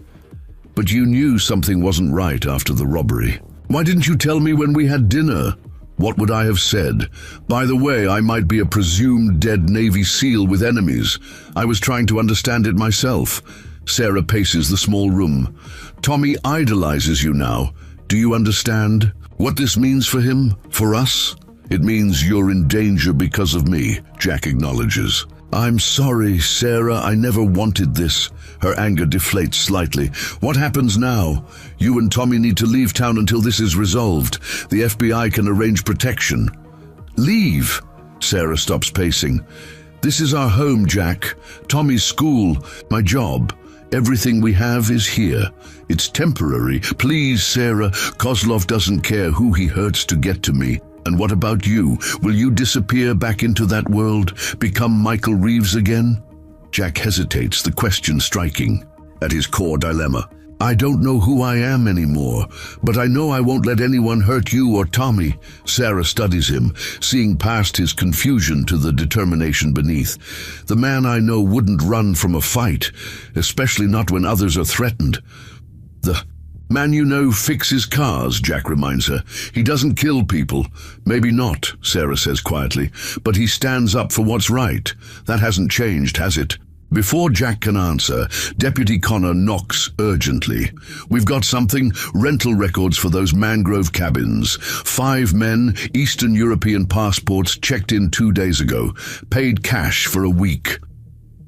But you knew something wasn't right after the robbery. Why didn't you tell me when we had dinner? What would I have said? By the way, I might be a presumed dead Navy SEAL with enemies. I was trying to understand it myself. Sarah paces the small room. Tommy idolizes you now. Do you understand what this means for him, for us? It means you're in danger because of me, Jack acknowledges. I'm sorry, Sarah, I never wanted this. Her anger deflates slightly. What happens now? You and Tommy need to leave town until this is resolved. The FBI can arrange protection. Leave? Sarah stops pacing. This is our home, Jack. Tommy's school, my job. Everything we have is here. It's temporary. Please, Sarah, Kozlov doesn't care who he hurts to get to me. And what about you? Will you disappear back into that world, become Michael Reeves again? Jack hesitates, the question striking at his core dilemma. I don't know who I am anymore, but I know I won't let anyone hurt you or Tommy. Sarah studies him, seeing past his confusion to the determination beneath. The man I know wouldn't run from a fight, especially not when others are threatened. The man you know fixes cars, Jack reminds her. He doesn't kill people. Maybe not, Sarah says quietly, but he stands up for what's right. That hasn't changed, has it? Before Jack can answer, Deputy Connor knocks urgently. We've got something, rental records for those mangrove cabins. 5 men, Eastern European passports, checked in 2 days ago, paid cash for a week.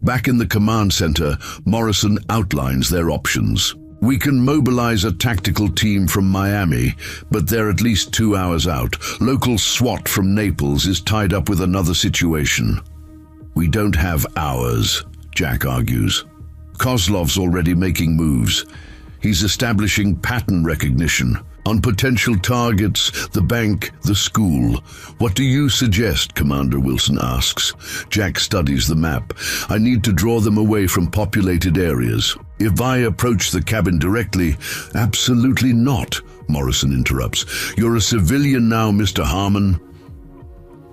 Back in the command center, Morrison outlines their options. We can mobilize a tactical team from Miami, but they're at least 2 hours out. Local SWAT from Naples is tied up with another situation. We don't have hours, Jack argues. Kozlov's already making moves. He's establishing pattern recognition on potential targets, the bank, the school. What do you suggest, Commander Wilson asks. Jack studies the map. I need to draw them away from populated areas. If I approach the cabin directly, absolutely not, Morrison interrupts. You're a civilian now, Mr. Harmon.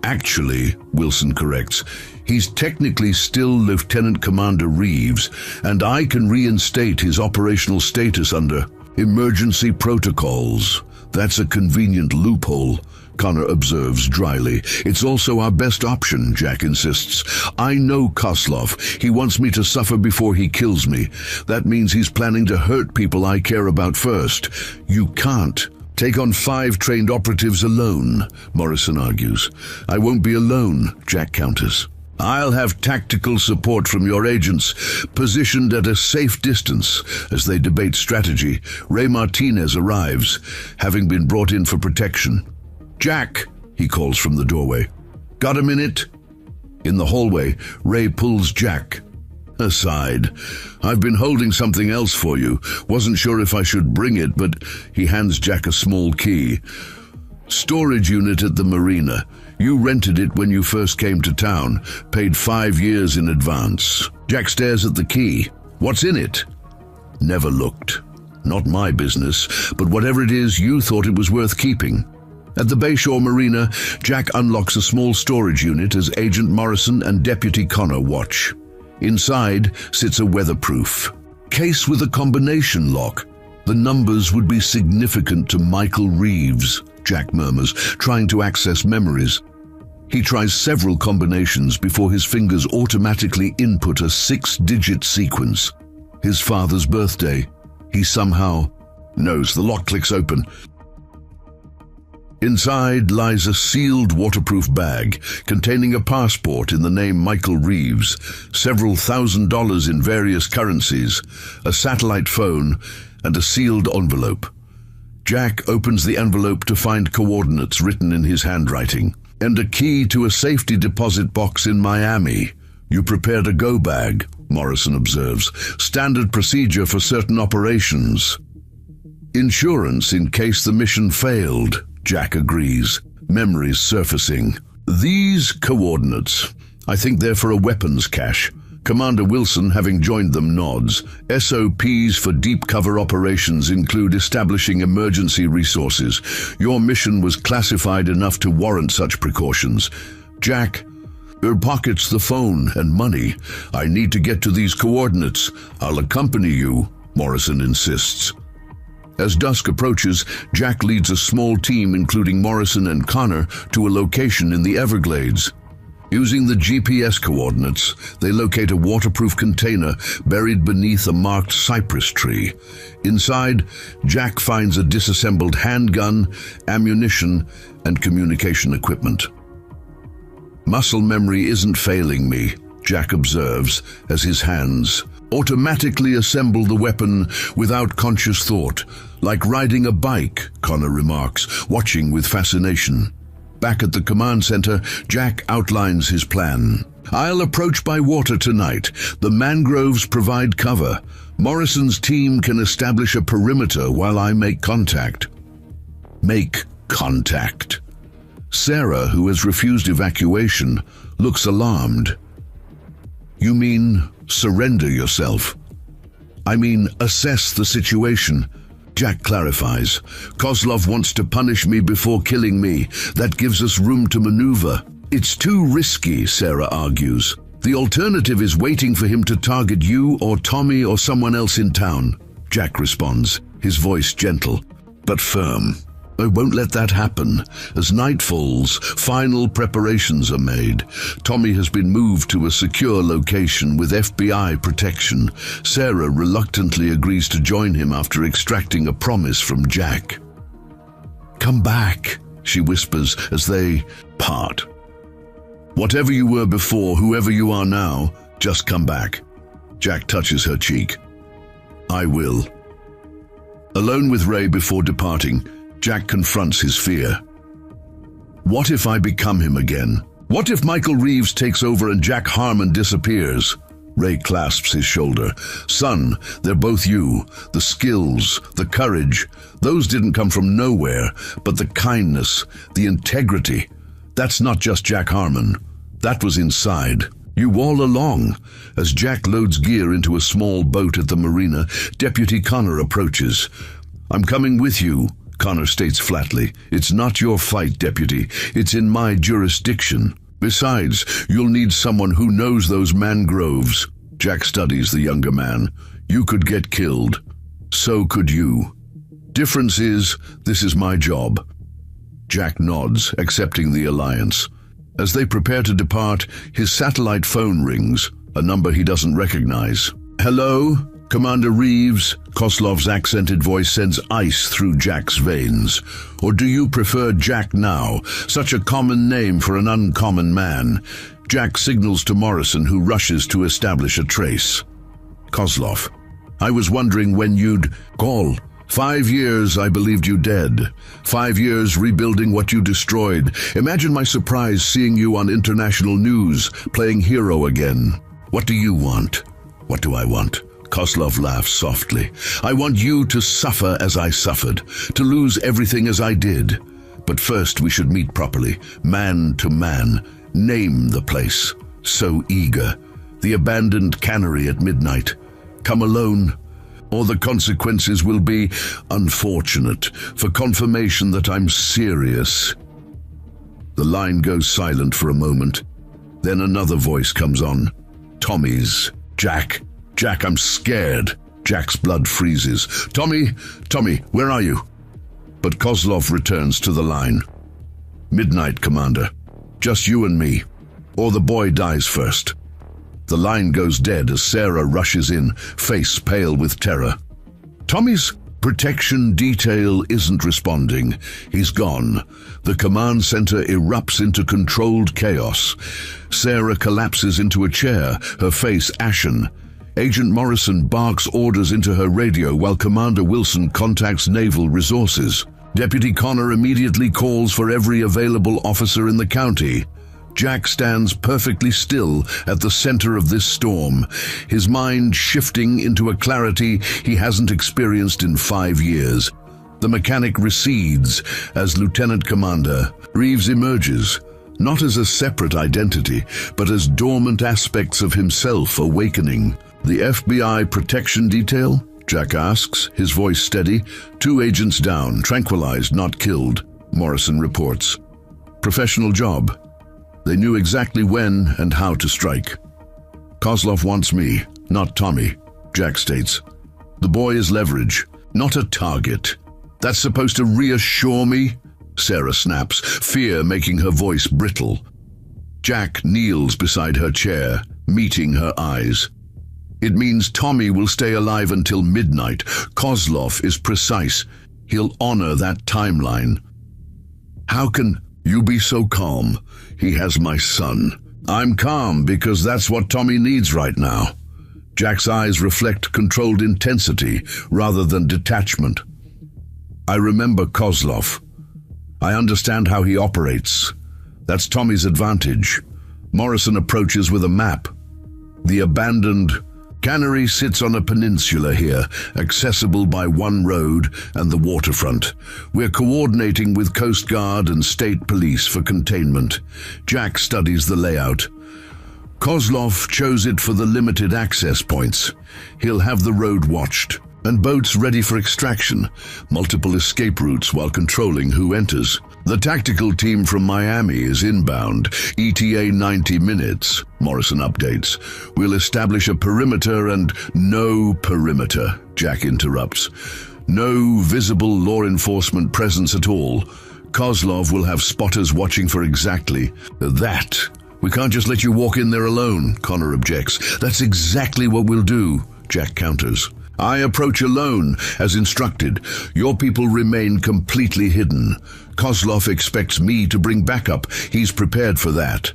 Actually, Wilson corrects, he's technically still Lieutenant Commander Reeves, and I can reinstate his operational status under emergency protocols. That's a convenient loophole, Connor observes dryly. It's also our best option, Jack insists. I know Kozlov. He wants me to suffer before he kills me. That means he's planning to hurt people I care about first. You can't take on 5 trained operatives alone, Morrison argues. I won't be alone, Jack counters. I'll have tactical support from your agents, positioned at a safe distance. As they debate strategy, Ray Martinez arrives, having been brought in for protection. Jack, he calls from the doorway. Got a minute? In the hallway, Ray pulls Jack aside. I've been holding something else for you. Wasn't sure if I should bring it, but he hands Jack a small key. Storage unit at the marina. You rented it when you first came to town, paid 5 years in advance. Jack stares at the key. What's in it? Never looked. Not my business, but whatever it is, you thought it was worth keeping. At the Bayshore Marina, Jack unlocks a small storage unit as Agent Morrison and Deputy Connor watch. Inside sits a weatherproof case with a combination lock. The numbers would be significant to Michael Reeves, Jack murmurs, trying to access memories. He tries several combinations before his fingers automatically input a 6-digit sequence. His father's birthday. He somehow knows. The lock clicks open. Inside lies a sealed waterproof bag containing a passport in the name Michael Reeves, several $1,000s in various currencies, a satellite phone, and a sealed envelope. Jack opens the envelope to find coordinates written in his handwriting, and a key to a safety deposit box in Miami. You prepared a go bag, Morrison observes, standard procedure for certain operations. Insurance in case the mission failed, Jack agrees, memories surfacing. These coordinates, I think they're for a weapons cache. Commander Wilson, having joined them, nods. SOPs for deep cover operations include establishing emergency resources. Your mission was classified enough to warrant such precautions. Jack pockets the phone and money. I need to get to these coordinates. I'll accompany you, Morrison insists. As dusk approaches, Jack leads a small team including Morrison and Connor to a location in the Everglades. Using the GPS coordinates, they locate a waterproof container buried beneath a marked cypress tree. Inside, Jack finds a disassembled handgun, ammunition, and communication equipment. Muscle memory isn't failing me, Jack observes as his hands automatically assemble the weapon without conscious thought. Like riding a bike, Connor remarks, watching with fascination. Back at the command center, Jack outlines his plan. I'll approach by water tonight. The mangroves provide cover. Morrison's team can establish a perimeter while I make contact. Make contact. Sarah, who has refused evacuation, looks alarmed. You mean surrender yourself? I mean assess the situation. Jack clarifies. Kozlov wants to punish me before killing me. That gives us room to maneuver. It's too risky, Sarah argues. The alternative is waiting for him to target you or Tommy or someone else in town. Jack responds, his voice gentle, but firm. I won't let that happen. As night falls, final preparations are made. Tommy has been moved to a secure location with FBI protection. Sarah reluctantly agrees to join him after extracting a promise from Jack. Come back, she whispers as they part. Whatever you were before, whoever you are now, just come back. Jack touches her cheek. I will. Alone with Ray before departing, Jack confronts his fear. What if I become him again? What if Michael Reeves takes over and Jack Harmon disappears? Ray clasps his shoulder. Son, they're both you. The skills, the courage, those didn't come from nowhere, but the kindness, the integrity. That's not just Jack Harmon. That was inside. You all along. As Jack loads gear into a small boat at the marina, Deputy Connor approaches. I'm coming with you, Connor states flatly. It's not your fight, Deputy. It's in my jurisdiction. Besides, you'll need someone who knows those mangroves. Jack studies the younger man. You could get killed. So could you. Difference is, this is my job. Jack nods, accepting the alliance. As they prepare to depart, his satellite phone rings, a number he doesn't recognize. "Hello? Commander Reeves?" Koslov's accented voice sends ice through Jack's veins. "Or do you prefer Jack now? Such a common name for an uncommon man." Jack signals to Morrison, who rushes to establish a trace. Koslov, "I was wondering when you'd call. 5 years I believed you dead. 5 years rebuilding what you destroyed. Imagine my surprise seeing you on international news, playing hero again. What do you want?" "What do I want?" Koslov laughs softly. "I want you to suffer as I suffered, to lose everything as I did. But first we should meet properly, man to man. Name the place. So eager. The abandoned cannery at midnight. Come alone, or the consequences will be unfortunate, for confirmation that I'm serious." The line goes silent for a moment. Then another voice comes on. Tommy's. "Jack, I'm scared." Jack's blood freezes. Tommy, where are you?" But Koslov returns to the line. "Midnight, Commander. Just you and me. Or the boy dies first." The line goes dead as Sarah rushes in, face pale with terror. Tommy's protection detail isn't responding. He's gone. The command center erupts into controlled chaos. Sarah collapses into a chair, her face ashen. Agent Morrison barks orders into her radio while Commander Wilson contacts Naval Resources. Deputy Connor immediately calls for every available officer in the county. Jack stands perfectly still at the center of this storm, his mind shifting into a clarity he hasn't experienced in 5 years. The mechanic recedes as Lieutenant Commander. Reeves emerges, not as a separate identity, but as dormant aspects of himself awakening. "The FBI protection detail?" Jack asks, his voice steady. "2 agents down, tranquilized, not killed," Morrison reports. "Professional job. They knew exactly when and how to strike." "Koslov wants me, not Tommy," Jack states. "The boy is leverage, not a target." "That's supposed to reassure me?" Sarah snaps, fear making her voice brittle. Jack kneels beside her chair, meeting her eyes. "It means Tommy will stay alive until midnight. Koslov is precise. He'll honor that timeline." "How can you be so calm? He has my son." "I'm calm because that's what Tommy needs right now." Jack's eyes reflect controlled intensity rather than detachment. "I remember Koslov. I understand how he operates. That's Tommy's advantage." Morrison approaches with a map. "The abandoned cannery sits on a peninsula here, accessible by one road and the waterfront. We're coordinating with Coast Guard and State Police for containment." Jack studies the layout. "Koslov chose it for the limited access points. He'll have the road watched and boats ready for extraction, multiple escape routes while controlling who enters. The tactical team from Miami is inbound, ETA 90 minutes, Morrison updates. We'll establish a perimeter and no perimeter, Jack interrupts. No visible law enforcement presence at all. Koslov will have spotters watching for exactly that. We can't just let you walk in there alone, Connor objects. That's exactly what we'll do, Jack counters. I approach alone, as instructed. Your people remain completely hidden. Koslov expects me to bring backup. He's prepared for that.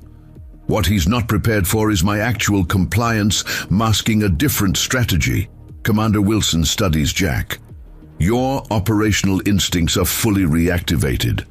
What he's not prepared for is my actual compliance, masking a different strategy. Commander Wilson studies Jack. Your operational instincts are fully reactivated.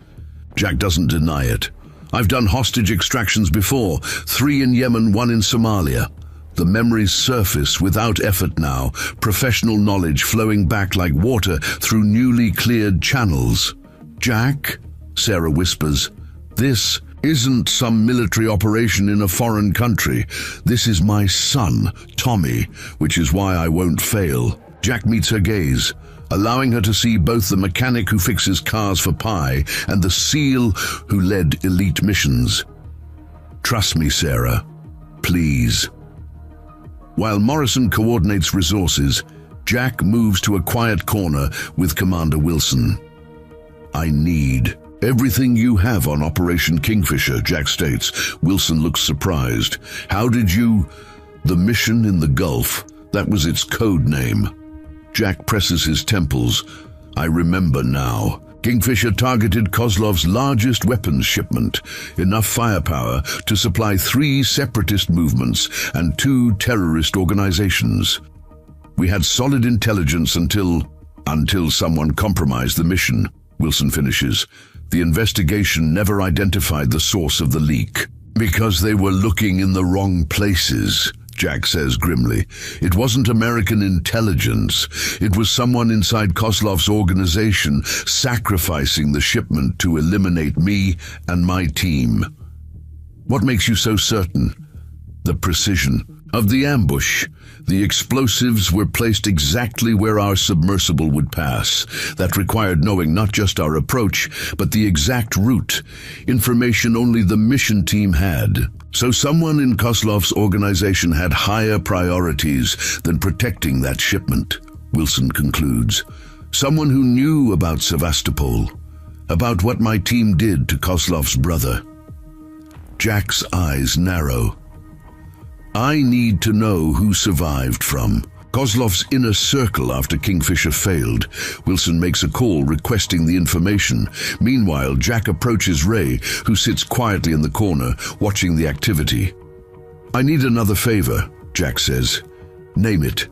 Jack doesn't deny it. I've done hostage extractions before, 3 in Yemen, 1 in Somalia. The memories surface without effort now, professional knowledge flowing back like water through newly cleared channels. Jack, Sarah whispers, this isn't some military operation in a foreign country. This is my son, Tommy, which is why I won't fail. Jack meets her gaze, allowing her to see both the mechanic who fixes cars for Pi and the SEAL who led elite missions. Trust me, Sarah. Please. While Morrison coordinates resources, Jack moves to a quiet corner with Commander Wilson. I need Everything you have on Operation Kingfisher, Jack states. Wilson looks surprised. How did you... The mission in the Gulf, that was its code name. Jack presses his temples. I remember now. Kingfisher targeted Kozlov's largest weapons shipment, enough firepower to supply 3 separatist movements and 2 terrorist organizations. We had solid intelligence until someone compromised the mission, Wilson finishes. The investigation never identified the source of the leak. Because they were looking in the wrong places, Jack says grimly. It wasn't American intelligence. It was someone inside Kozlov's organization sacrificing the shipment to eliminate me and my team. What makes you so certain? The precision of the ambush. The explosives were placed exactly where our submersible would pass. That required knowing not just our approach, but the exact route, information only the mission team had. So someone in Kozlov's organization had higher priorities than protecting that shipment, Wilson concludes. Someone who knew about Sevastopol, about what my team did to Kozlov's brother. Jack's eyes narrow. I need to know who survived from Kozlov's inner circle after Kingfisher failed. Wilson makes a call requesting the information. Meanwhile, Jack approaches Ray, who sits quietly in the corner, watching the activity. I need another favor, Jack says. Name it.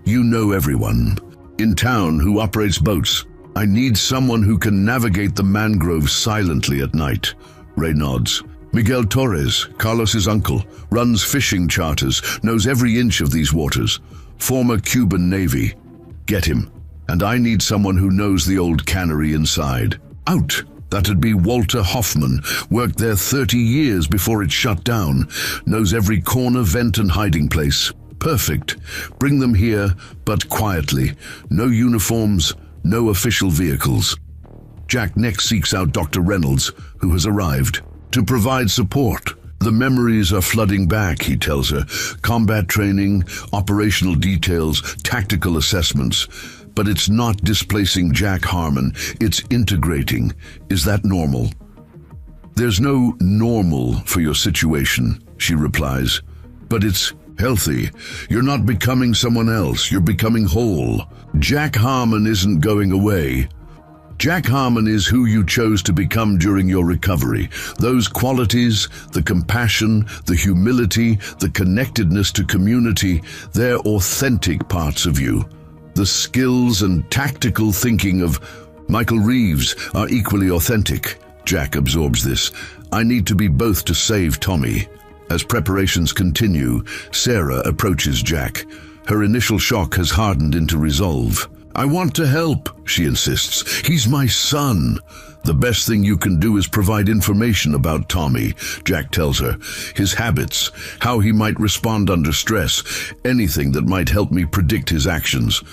You know everyone in town who operates boats. I need someone who can navigate the mangroves silently at night. Ray nods. Miguel Torres, Carlos's uncle, runs fishing charters, knows every inch of these waters. Former Cuban Navy. Get him. And I need someone who knows the old cannery inside. Out. That'd be Walter Hoffman. Worked there 30 years before it shut down. Knows every corner, vent and hiding place. Perfect. Bring them here, but quietly. No uniforms, no official vehicles. Jack next seeks out Dr. Reynolds, who has arrived. To provide support. The memories are flooding back, he tells her. Combat training, operational details, tactical assessments. But it's not displacing Jack Harmon, it's integrating. Is that normal? There's no normal for your situation, she replies. But it's healthy. You're not becoming someone else, you're becoming whole. Jack Harmon isn't going away. Jack Harmon is who you chose to become during your recovery. Those qualities, the compassion, the humility, the connectedness to community, they're authentic parts of you. The skills and tactical thinking of Michael Reeves are equally authentic. Jack absorbs this. I need to be both to save Tommy. As preparations continue, Sarah approaches Jack. Her initial shock has hardened into resolve. I want to help, she insists. He's my son. The best thing you can do is provide information about Tommy, Jack tells her. His habits, how he might respond under stress, anything that might help me predict his actions.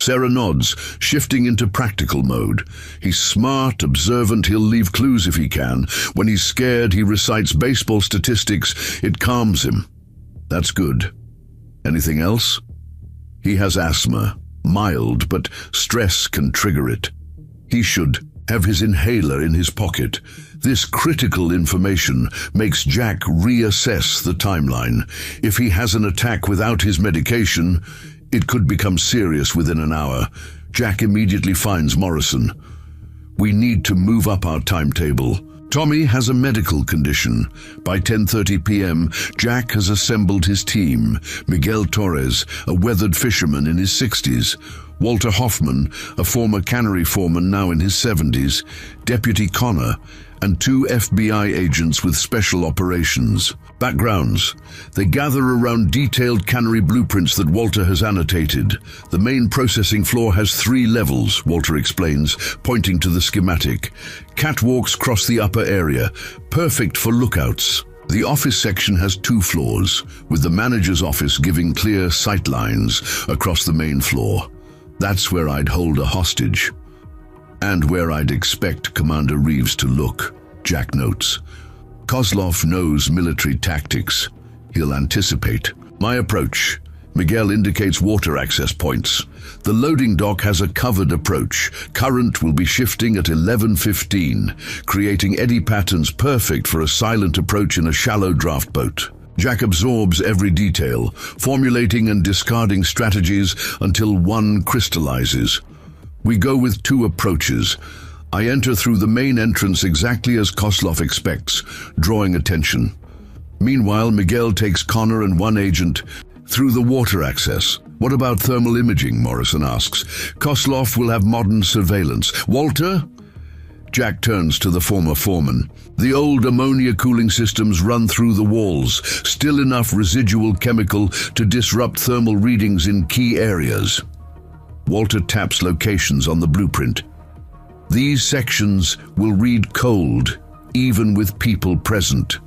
Sarah nods, shifting into practical mode. He's smart, observant, he'll leave clues if he can. When he's scared, he recites baseball statistics. It calms him. That's good. Anything else? He has asthma, mild, but stress can trigger it. He should have his inhaler in his pocket. This critical information makes Jack reassess the timeline. If he has an attack without his medication, it could become serious within an hour. Jack immediately finds Morrison. We need to move up our timetable. Tommy has a medical condition. By 10:30 p.m., Jack has assembled his team. Miguel Torres, a weathered fisherman in his 60s. Walter Hoffman, a former cannery foreman now in his 70s. Deputy Connor, and 2 FBI agents with special operations. Backgrounds. They gather around detailed cannery blueprints that Walter has annotated. The main processing floor has 3 levels, Walter explains, pointing to the schematic. Catwalks cross the upper area, perfect for lookouts. The office section has 2 floors, with the manager's office giving clear sight lines across the main floor. That's where I'd hold a hostage. And where I'd expect Commander Reeves to look, Jack notes. Kozlov knows military tactics. He'll anticipate. My approach: Miguel indicates water access points. The loading dock has a covered approach. Current will be shifting at 11:15, creating eddy patterns perfect for a silent approach in a shallow draft boat. Jack absorbs every detail, formulating and discarding strategies until one crystallizes. We go with two approaches. I enter through the main entrance exactly as Kozlov expects, drawing attention. Meanwhile, Miguel takes Connor and one agent through the water access. What about thermal imaging, Morrison asks. Kozlov will have modern surveillance. Walter? Jack turns to the former foreman. The old ammonia cooling systems run through the walls, still enough residual chemical to disrupt thermal readings in key areas. Walter taps locations on the blueprint. These sections will read cold, even with people present.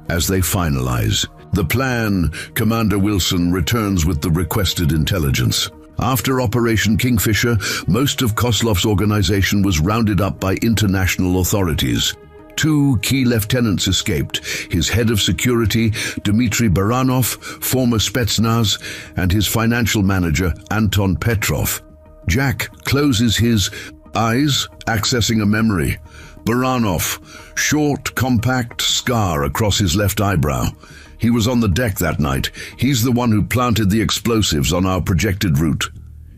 As they finalize the plan, Commander Wilson returns with the requested intelligence. After Operation Kingfisher, most of Kozlov's organization was rounded up by international authorities. 2 key lieutenants escaped, his head of security, Dmitry Baranov, former Spetsnaz, and his financial manager, Anton Petrov. Jack closes his eyes, accessing a memory. Baranov, short, compact scar across his left eyebrow. He was on the deck that night. He's the one who planted the explosives on our projected route.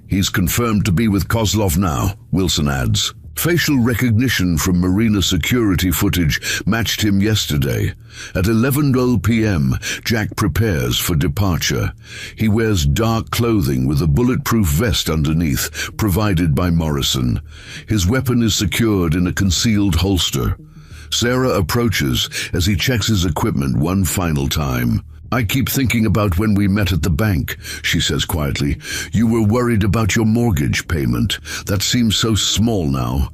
He's confirmed to be with Kozlov now, Wilson adds. Facial recognition from Marina security footage matched him yesterday. At 11:00 p.m., Jack prepares for departure. He wears dark clothing with a bulletproof vest underneath, provided by Morrison. His weapon is secured in a concealed holster. Sarah approaches as he checks his equipment one final time. I keep thinking about when we met at the bank, she says quietly. You were worried about your mortgage payment. That seems so small now.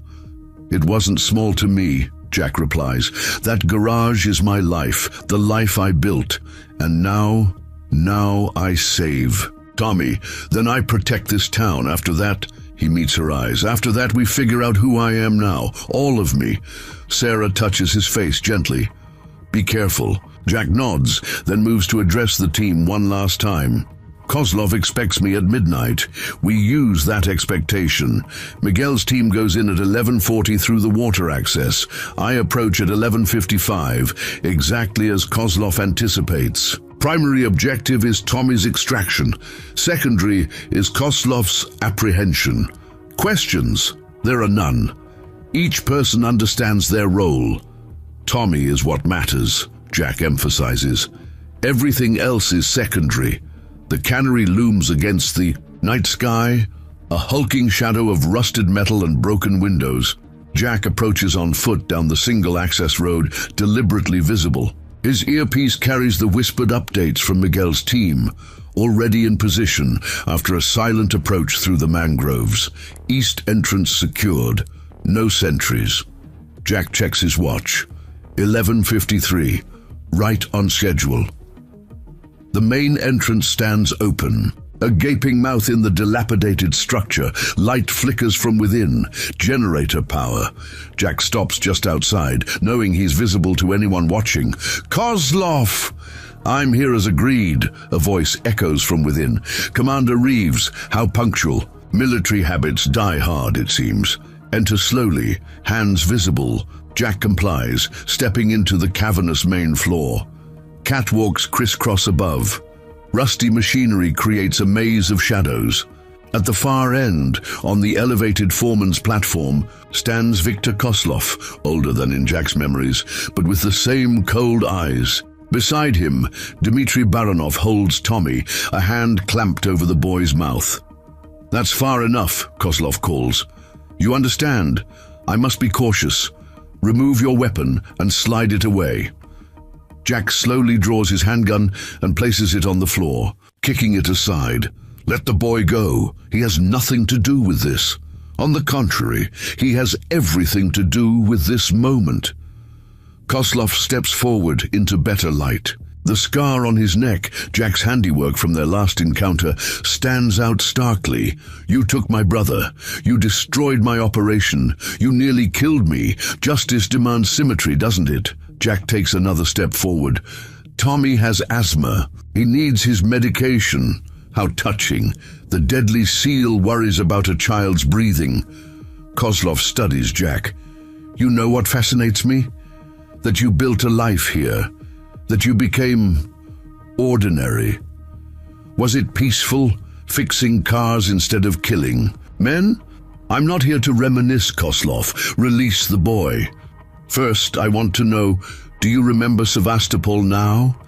It wasn't small to me, Jack replies. That garage is my life, the life I built. And now I save. Tommy, then I protect this town. After that, he meets her eyes. After that, we figure out who I am now, all of me. Sarah touches his face gently. Be careful. Jack nods, then moves to address the team one last time. Kozlov expects me at midnight. We use that expectation. Miguel's team goes in at 11:40 through the water access. I approach at 11:55, exactly as Kozlov anticipates. Primary objective is Tommy's extraction. Secondary is Kozlov's apprehension. Questions? There are none. Each person understands their role. Tommy is what matters, Jack emphasizes. Everything else is secondary. The cannery looms against the night sky, a hulking shadow of rusted metal and broken windows. Jack approaches on foot down the single-access road, deliberately visible. His earpiece carries the whispered updates from Miguel's team, already in position after a silent approach through the mangroves. East entrance secured. No sentries. Jack checks his watch. 11:53. Right on schedule. The main entrance stands open. A gaping mouth in the dilapidated structure. Light flickers from within. Generator power. Jack stops just outside, knowing he's visible to anyone watching. Kozlov! I'm here as agreed, a voice echoes from within. Commander Reeves, how punctual. Military habits die hard, it seems. Enter slowly, hands visible. Jack complies, stepping into the cavernous main floor. Catwalks crisscross above. Rusty machinery creates a maze of shadows. At the far end, on the elevated foreman's platform, stands Viktor Kozlov, older than in Jack's memories, but with the same cold eyes. Beside him, Dmitry Baranov holds Tommy, a hand clamped over the boy's mouth. That's far enough, Kozlov calls. You understand? I must be cautious. Remove your weapon and slide it away. Jack slowly draws his handgun and places it on the floor, kicking it aside. Let the boy go. He has nothing to do with this. On the contrary, he has everything to do with this moment. Kozlov steps forward into better light. The scar on his neck, Jack's handiwork from their last encounter, stands out starkly. You took my brother. You destroyed my operation. You nearly killed me. Justice demands symmetry, doesn't it? Jack takes another step forward. Tommy has asthma. He needs his medication. How touching. The deadly seal worries about a child's breathing. Kozlov studies Jack. You know what fascinates me? That you built a life here. That you became ordinary. Was it peaceful, fixing cars instead of killing? Men? I'm not here to reminisce, Kozlov. Release the boy. First, I want to know, do you remember Sevastopol now?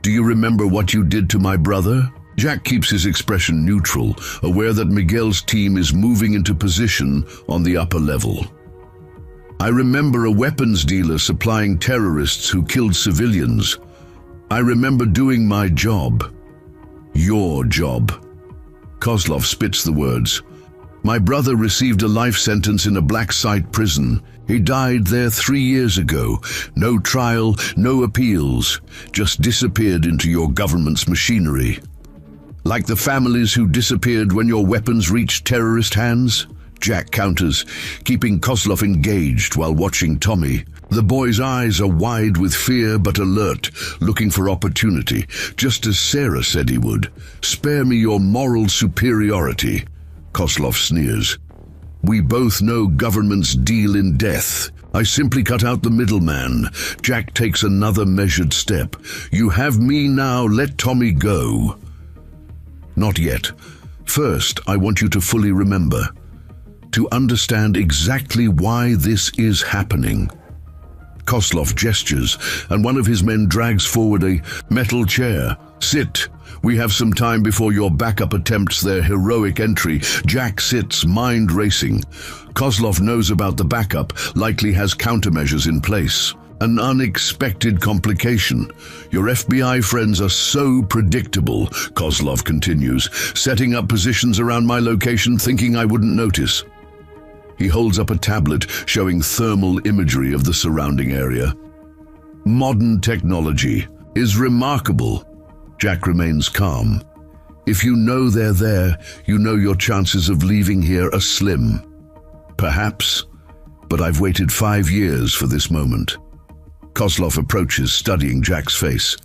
Do you remember what you did to my brother? Jack keeps his expression neutral, aware that Miguel's team is moving into position on the upper level. I remember a weapons dealer supplying terrorists who killed civilians. I remember doing my job. Your job. Kozlov spits the words. My brother received a life sentence in a black site prison. He died there 3 years ago. No trial, no appeals. Just disappeared into your government's machinery. Like the families who disappeared when your weapons reached terrorist hands? Jack counters, keeping Kozlov engaged while watching Tommy. The boy's eyes are wide with fear but alert, looking for opportunity, just as Sarah said he would. Spare me your moral superiority. Kozlov sneers. We both know governments deal in death. I simply cut out the middleman. Jack takes another measured step. You have me now, let Tommy go. Not yet. First, I want you to fully remember. To understand exactly why this is happening. Kozlov gestures, and one of his men drags forward a metal chair. Sit. We have some time before your backup attempts their heroic entry. Jack sits, mind racing. Kozlov knows about the backup, likely has countermeasures in place. An unexpected complication. Your FBI friends are so predictable, Kozlov continues, setting up positions around my location thinking I wouldn't notice. He holds up a tablet showing thermal imagery of the surrounding area. Modern technology is remarkable. Jack remains calm. If you know they're there, you know your chances of leaving here are slim. Perhaps, but I've waited 5 years for this moment. Kozlov approaches, studying Jack's face.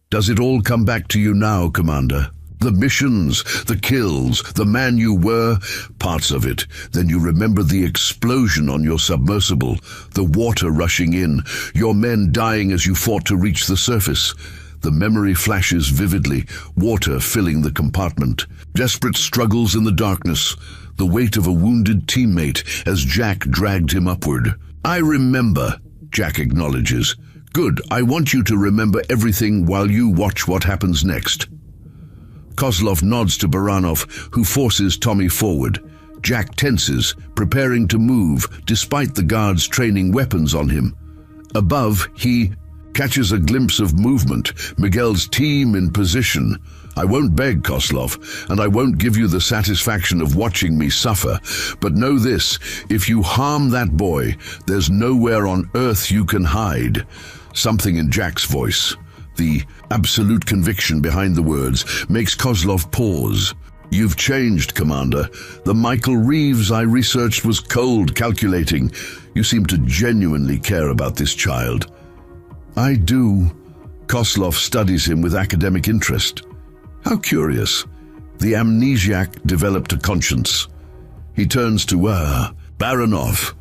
Does it all come back to you now, Commander? The missions, the kills, the man you were, parts of it. Then you remember the explosion on your submersible, the water rushing in, your men dying as you fought to reach the surface. The memory flashes vividly, water filling the compartment. Desperate struggles in the darkness, the weight of a wounded teammate as Jack dragged him upward. I remember, Jack acknowledges. Good, I want you to remember everything while you watch what happens next. Kozlov nods to Baranov, who forces Tommy forward. Jack tenses, preparing to move, despite the guards training weapons on him. Above, he catches a glimpse of movement, Miguel's team in position. I won't beg, Kozlov, and I won't give you the satisfaction of watching me suffer. But know this, if you harm that boy, there's nowhere on earth you can hide. Something in Jack's voice, the absolute conviction behind the words, makes Kozlov pause. You've changed, Commander. The Michael Reeves I researched was cold, calculating. You seem to genuinely care about this child. I do. Kozlov studies him with academic interest. How curious. The amnesiac developed a conscience. He turns to Baranov.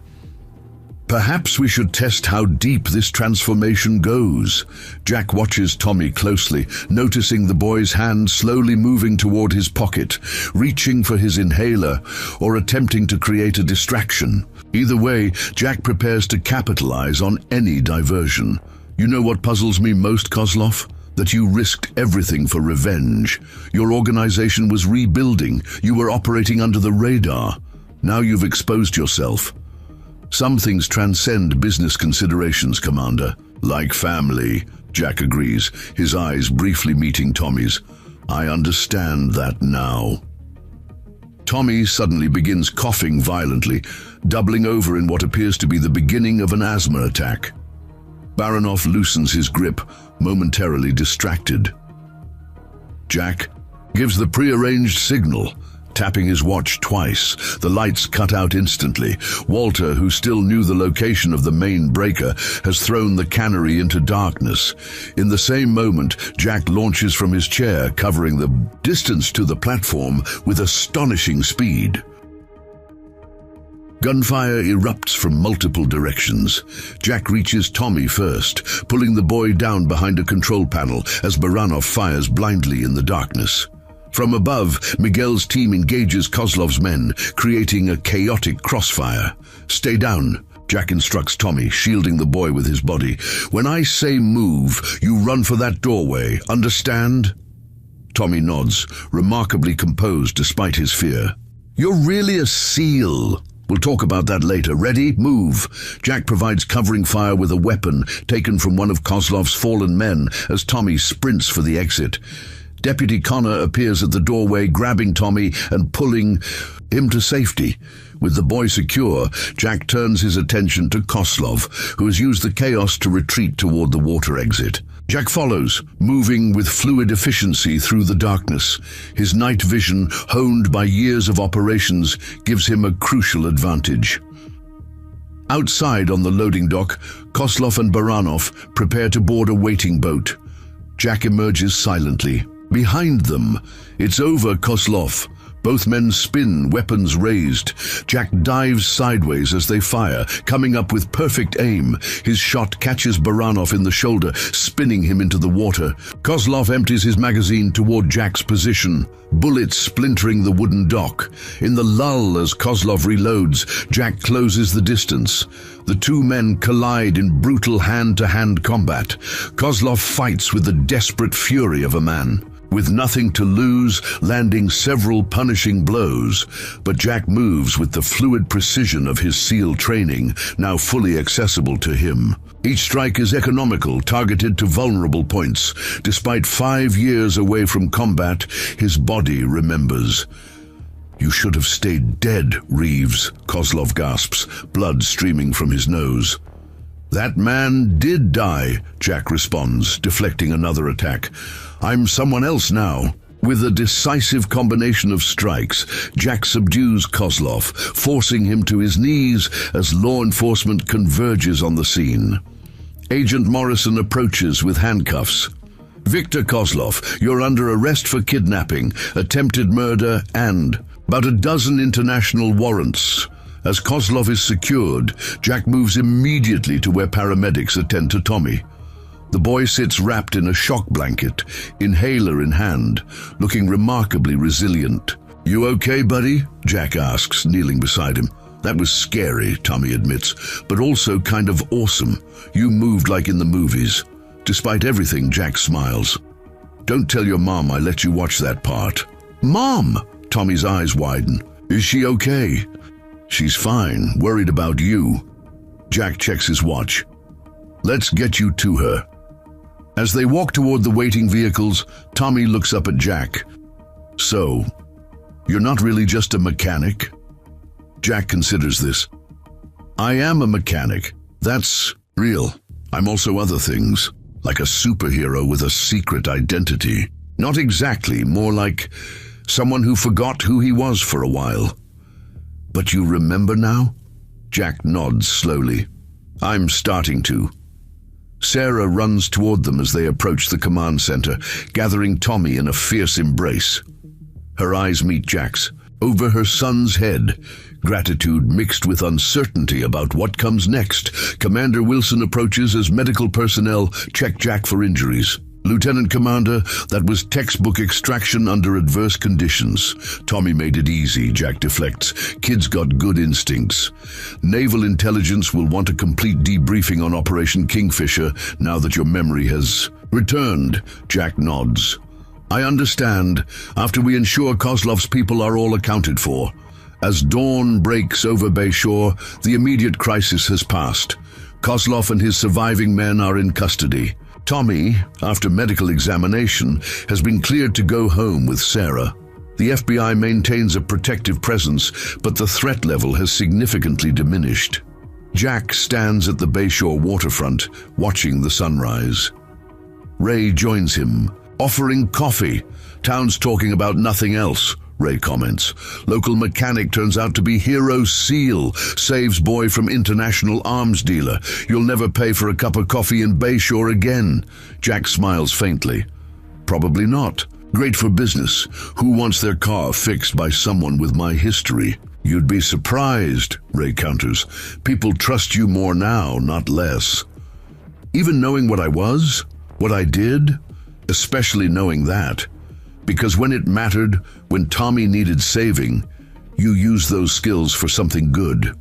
Perhaps we should test how deep this transformation goes. Jack watches Tommy closely, noticing the boy's hand slowly moving toward his pocket, reaching for his inhaler or attempting to create a distraction. Either way, Jack prepares to capitalize on any diversion. You know what puzzles me most, Kozlov? That you risked everything for revenge. Your organization was rebuilding. You were operating under the radar. Now you've exposed yourself. Some things transcend business considerations, Commander. Like family, Jack agrees, his eyes briefly meeting Tommy's. I understand that now. Tommy suddenly begins coughing violently, doubling over in what appears to be the beginning of an asthma attack. Baranov loosens his grip, momentarily distracted. Jack gives the prearranged signal. Tapping his watch twice, the lights cut out instantly. Walter, who still knew the location of the main breaker, has thrown the cannery into darkness. In the same moment, Jack launches from his chair, covering the distance to the platform with astonishing speed. Gunfire erupts from multiple directions. Jack reaches Tommy first, pulling the boy down behind a control panel as Baranov fires blindly in the darkness. From above, Miguel's team engages Kozlov's men, creating a chaotic crossfire. "Stay down," Jack instructs Tommy, shielding the boy with his body. "When I say move, you run for that doorway, understand?" Tommy nods, remarkably composed despite his fear. "You're really a SEAL. We'll talk about that later. Ready? Move." Jack provides covering fire with a weapon taken from one of Kozlov's fallen men as Tommy sprints for the exit. Deputy Connor appears at the doorway, grabbing Tommy and pulling him to safety. With the boy secure, Jack turns his attention to Kozlov, who has used the chaos to retreat toward the water exit. Jack follows, moving with fluid efficiency through the darkness. His night vision, honed by years of operations, gives him a crucial advantage. Outside on the loading dock, Kozlov and Baranov prepare to board a waiting boat. Jack emerges silently. Behind them, it's over Kozlov. Both men spin, weapons raised. Jack dives sideways as they fire, coming up with perfect aim. His shot catches Baranov in the shoulder, spinning him into the water. Kozlov empties his magazine toward Jack's position, bullets splintering the wooden dock. In the lull as Kozlov reloads, Jack closes the distance. The two men collide in brutal hand-to-hand combat. Kozlov fights with the desperate fury of a man, with nothing to lose, landing several punishing blows. But Jack moves with the fluid precision of his SEAL training, now fully accessible to him. Each strike is economical, targeted to vulnerable points. Despite 5 years away from combat, his body remembers. "You should have stayed dead, Reeves," Kozlov gasps, blood streaming from his nose. "That man did die," Jack responds, deflecting another attack. "I'm someone else now." With a decisive combination of strikes, Jack subdues Kozlov, forcing him to his knees as law enforcement converges on the scene. Agent Morrison approaches with handcuffs. "Victor Kozlov, you're under arrest for kidnapping, attempted murder, and about a dozen international warrants." As Kozlov is secured, Jack moves immediately to where paramedics attend to Tommy. The boy sits wrapped in a shock blanket, inhaler in hand, looking remarkably resilient. "You okay, buddy?" Jack asks, kneeling beside him. "That was scary," Tommy admits, "but also kind of awesome. You moved like in the movies." Despite everything, Jack smiles. "Don't tell your mom I let you watch that part." "Mom!" Tommy's eyes widen. "Is she okay?" "She's fine, worried about you." Jack checks his watch. "Let's get you to her." As they walk toward the waiting vehicles, Tommy looks up at Jack. "So, you're not really just a mechanic?" Jack considers this. "I am a mechanic. That's real. I'm also other things, like a superhero with a secret identity." "Not exactly, more like someone who forgot who he was for a while." "But you remember now?" Jack nods slowly. "I'm starting to." Sarah runs toward them as they approach the command center, gathering Tommy in a fierce embrace. Her eyes meet Jack's. Over her son's head, gratitude mixed with uncertainty about what comes next, Commander Wilson approaches as medical personnel check Jack for injuries. "Lieutenant Commander, that was textbook extraction under adverse conditions." "Tommy made it easy," Jack deflects. "Kid's got good instincts." "Naval intelligence will want a complete debriefing on Operation Kingfisher now that your memory has returned." Jack nods. "I understand, after we ensure Kozlov's people are all accounted for." As dawn breaks over Bayshore, the immediate crisis has passed. Kozlov and his surviving men are in custody. Tommy, after medical examination, has been cleared to go home with Sarah. The FBI maintains a protective presence, but the threat level has significantly diminished. Jack stands at the Bayshore waterfront, watching the sunrise. Ray joins him, offering coffee. Town's talking about nothing else. Ray comments. Local mechanic turns out to be Hero Seal, saves boy from international arms dealer. You'll never pay for a cup of coffee in Bayshore again. Jack smiles faintly. Probably not. Great for business. Who wants their car fixed by someone with my history? You'd be surprised, Ray counters. People trust you more now, not less. Even knowing what I was, what I did, especially knowing that. Because when it mattered, when Tommy needed saving, you used those skills for something good.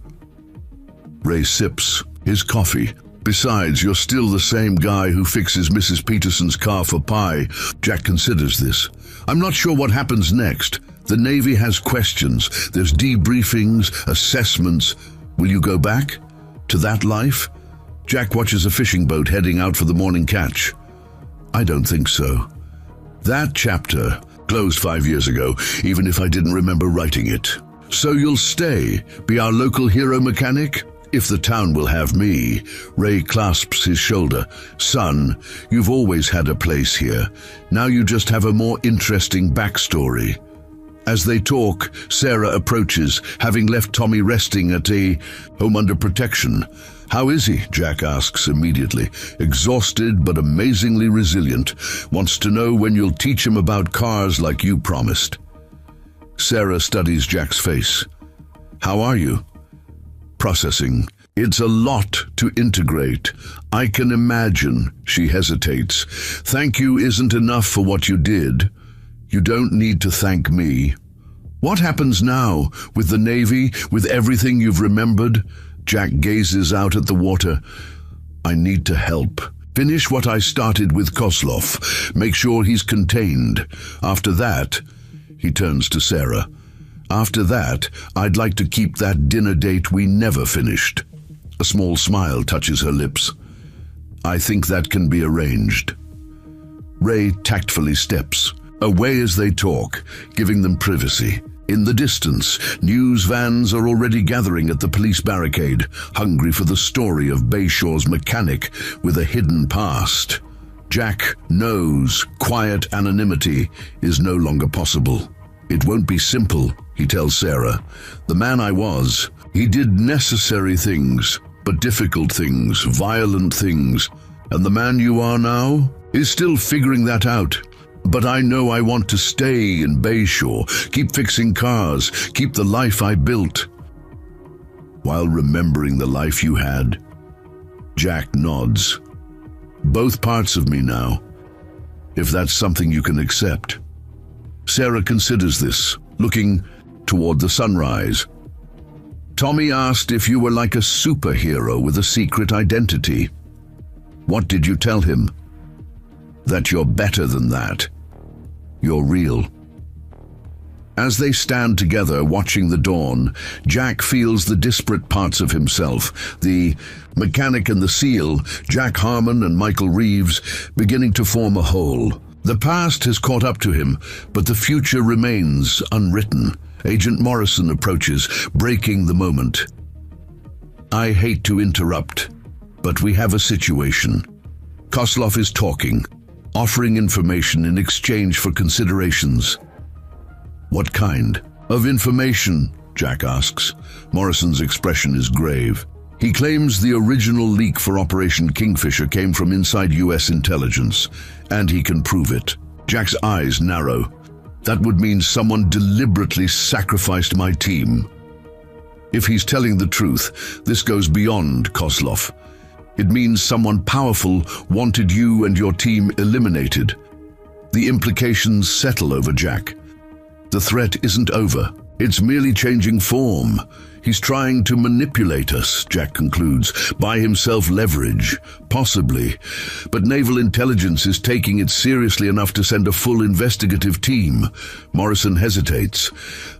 Ray sips his coffee. Besides, you're still the same guy who fixes Mrs. Peterson's car for pie. Jack considers this. I'm not sure what happens next. The Navy has questions. There's debriefings, assessments. Will you go back to that life? Jack watches a fishing boat heading out for the morning catch. I don't think so. That chapter closed 5 years ago, even if I didn't remember writing it. So you'll stay, be our local hero mechanic? If the town will have me. Ray clasps his shoulder. Son, you've always had a place here. Now you just have a more interesting backstory. As they talk, Sarah approaches, having left Tommy resting at a home under protection. How is he? Jack asks immediately. Exhausted but amazingly resilient. Wants to know when you'll teach him about cars like you promised. Sarah studies Jack's face. How are you? Processing. It's a lot to integrate. I can imagine. She hesitates. Thank you isn't enough for what you did. You don't need to thank me. What happens now with the Navy, with everything you've remembered? Jack gazes out at the water. I need to help. Finish what I started with Kozlov. Make sure he's contained. After that, he turns to Sarah. After that, I'd like to keep that dinner date we never finished. A small smile touches her lips. I think that can be arranged. Ray tactfully steps away as they talk, giving them privacy. In the distance, news vans are already gathering at the police barricade, hungry for the story of Bayshore's mechanic with a hidden past. Jack knows quiet anonymity is no longer possible. It won't be simple, he tells Sarah. The man I was, he did necessary things, but difficult things, violent things. And the man you are now is still figuring that out. But I know I want to stay in Bayshore, keep fixing cars, keep the life I built. While remembering the life you had, Jack nods. Both parts of me now, if that's something you can accept. Sarah considers this, looking toward the sunrise. Tommy asked if you were like a superhero with a secret identity. What did you tell him? That you're better than that. You're real. As they stand together watching the dawn, Jack feels the disparate parts of himself, the mechanic and the SEAL, Jack Harmon and Michael Reeves, beginning to form a whole. The past has caught up to him, but the future remains unwritten. Agent Morrison approaches, breaking the moment. I hate to interrupt, but we have a situation. Kozlov is talking, offering information in exchange for considerations. What kind of information? Jack asks. Morrison's expression is grave. He claims the original leak for Operation Kingfisher came from inside US intelligence, and he can prove it. Jack's eyes narrow. That would mean someone deliberately sacrificed my team. If he's telling the truth, this goes beyond Kozlov. It means someone powerful wanted you and your team eliminated. The implications settle over Jack. The threat isn't over. It's merely changing form. He's trying to manipulate us, Jack concludes, buy himself leverage, possibly. But naval intelligence is taking it seriously enough to send a full investigative team. Morrison hesitates.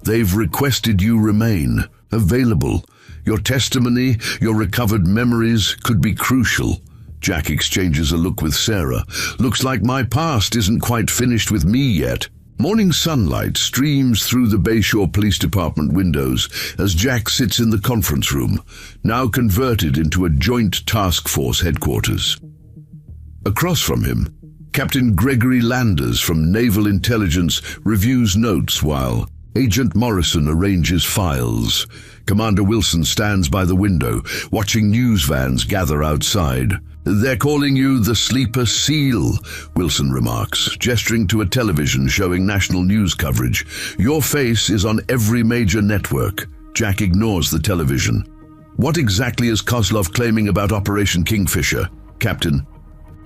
They've requested you remain available. Your testimony, your recovered memories could be crucial. Jack exchanges a look with Sarah. Looks like my past isn't quite finished with me yet. Morning sunlight streams through the Bayshore Police Department windows as Jack sits in the conference room, now converted into a joint task force headquarters. Across from him, Captain Gregory Landers from Naval Intelligence reviews notes while Agent Morrison arranges files. Commander Wilson stands by the window, watching news vans gather outside. "They're calling you the Sleeper Seal," Wilson remarks, gesturing to a television showing national news coverage. "Your face is on every major network." Jack ignores the television. "What exactly is Kozlov claiming about Operation Kingfisher, Captain?"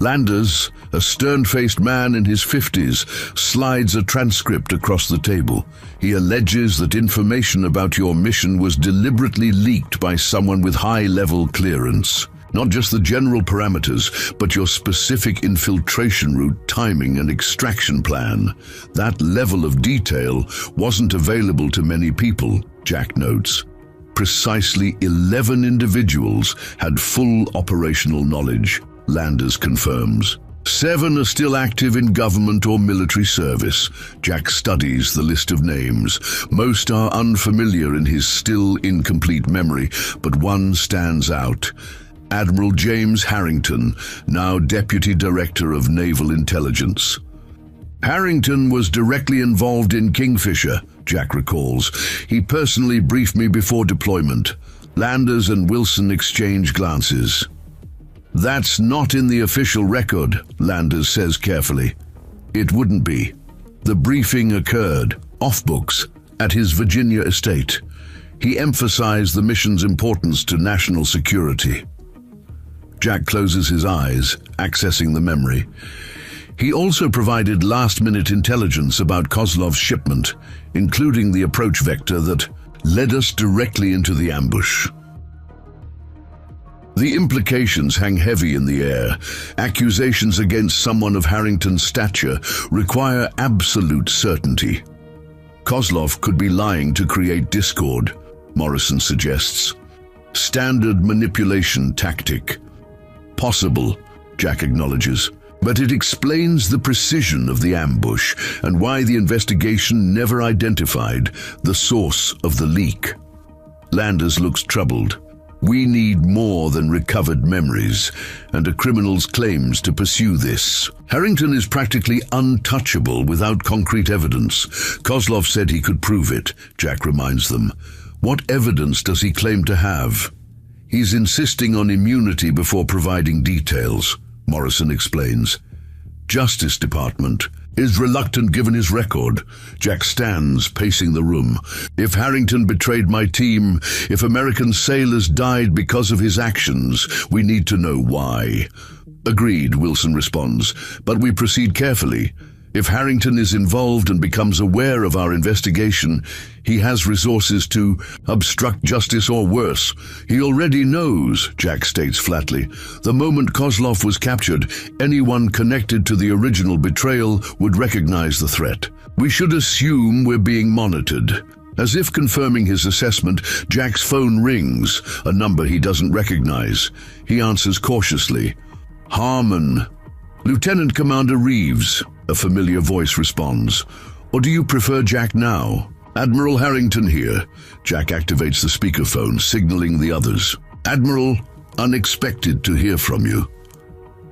Landers, a stern-faced man in his 50s, slides a transcript across the table. He alleges that information about your mission was deliberately leaked by someone with high-level clearance. Not just the general parameters, but your specific infiltration route, timing, and extraction plan. That level of detail wasn't available to many people, Jack notes. Precisely 11 individuals had full operational knowledge, Landers confirms. 7 are still active in government or military service. Jack studies the list of names. Most are unfamiliar in his still incomplete memory, but one stands out. Admiral James Harrington, now Deputy Director of Naval Intelligence. Harrington was directly involved in Kingfisher, Jack recalls. He personally briefed me before deployment. Landers and Wilson exchange glances. "That's not in the official record," Landers says carefully. "It wouldn't be. The briefing occurred, off books, at his Virginia estate. He emphasized the mission's importance to national security." Jack closes his eyes, accessing the memory. He also provided last-minute intelligence about Kozlov's shipment, including the approach vector that led us directly into the ambush. The implications hang heavy in the air. Accusations against someone of Harrington's stature require absolute certainty. Kozlov could be lying to create discord, Morrison suggests. Standard manipulation tactic. Possible, Jack acknowledges, but it explains the precision of the ambush and why the investigation never identified the source of the leak. Landers looks troubled. "We need more than recovered memories, and a criminal's claims to pursue this. Harrington is practically untouchable without concrete evidence. Kozlov said he could prove it," Jack reminds them. "What evidence does he claim to have?" "He's insisting on immunity before providing details," Morrison explains. "Justice Department is reluctant given his record." Jack stands, pacing the room. "If Harrington betrayed my team, if American sailors died because of his actions, we need to know why." "Agreed," Wilson responds, "but we proceed carefully. If Harrington is involved and becomes aware of our investigation, he has resources to obstruct justice or worse. He already knows," Jack states flatly. "The moment Kozlov was captured, anyone connected to the original betrayal would recognize the threat. We should assume we're being monitored." As if confirming his assessment, Jack's phone rings, a number he doesn't recognize. He answers cautiously. "Harmon." "Lieutenant Commander Reeves," a familiar voice responds. "Or do you prefer Jack now?" "Admiral Harrington here." Jack activates the speakerphone, signaling the others. "Admiral, unexpected to hear from you."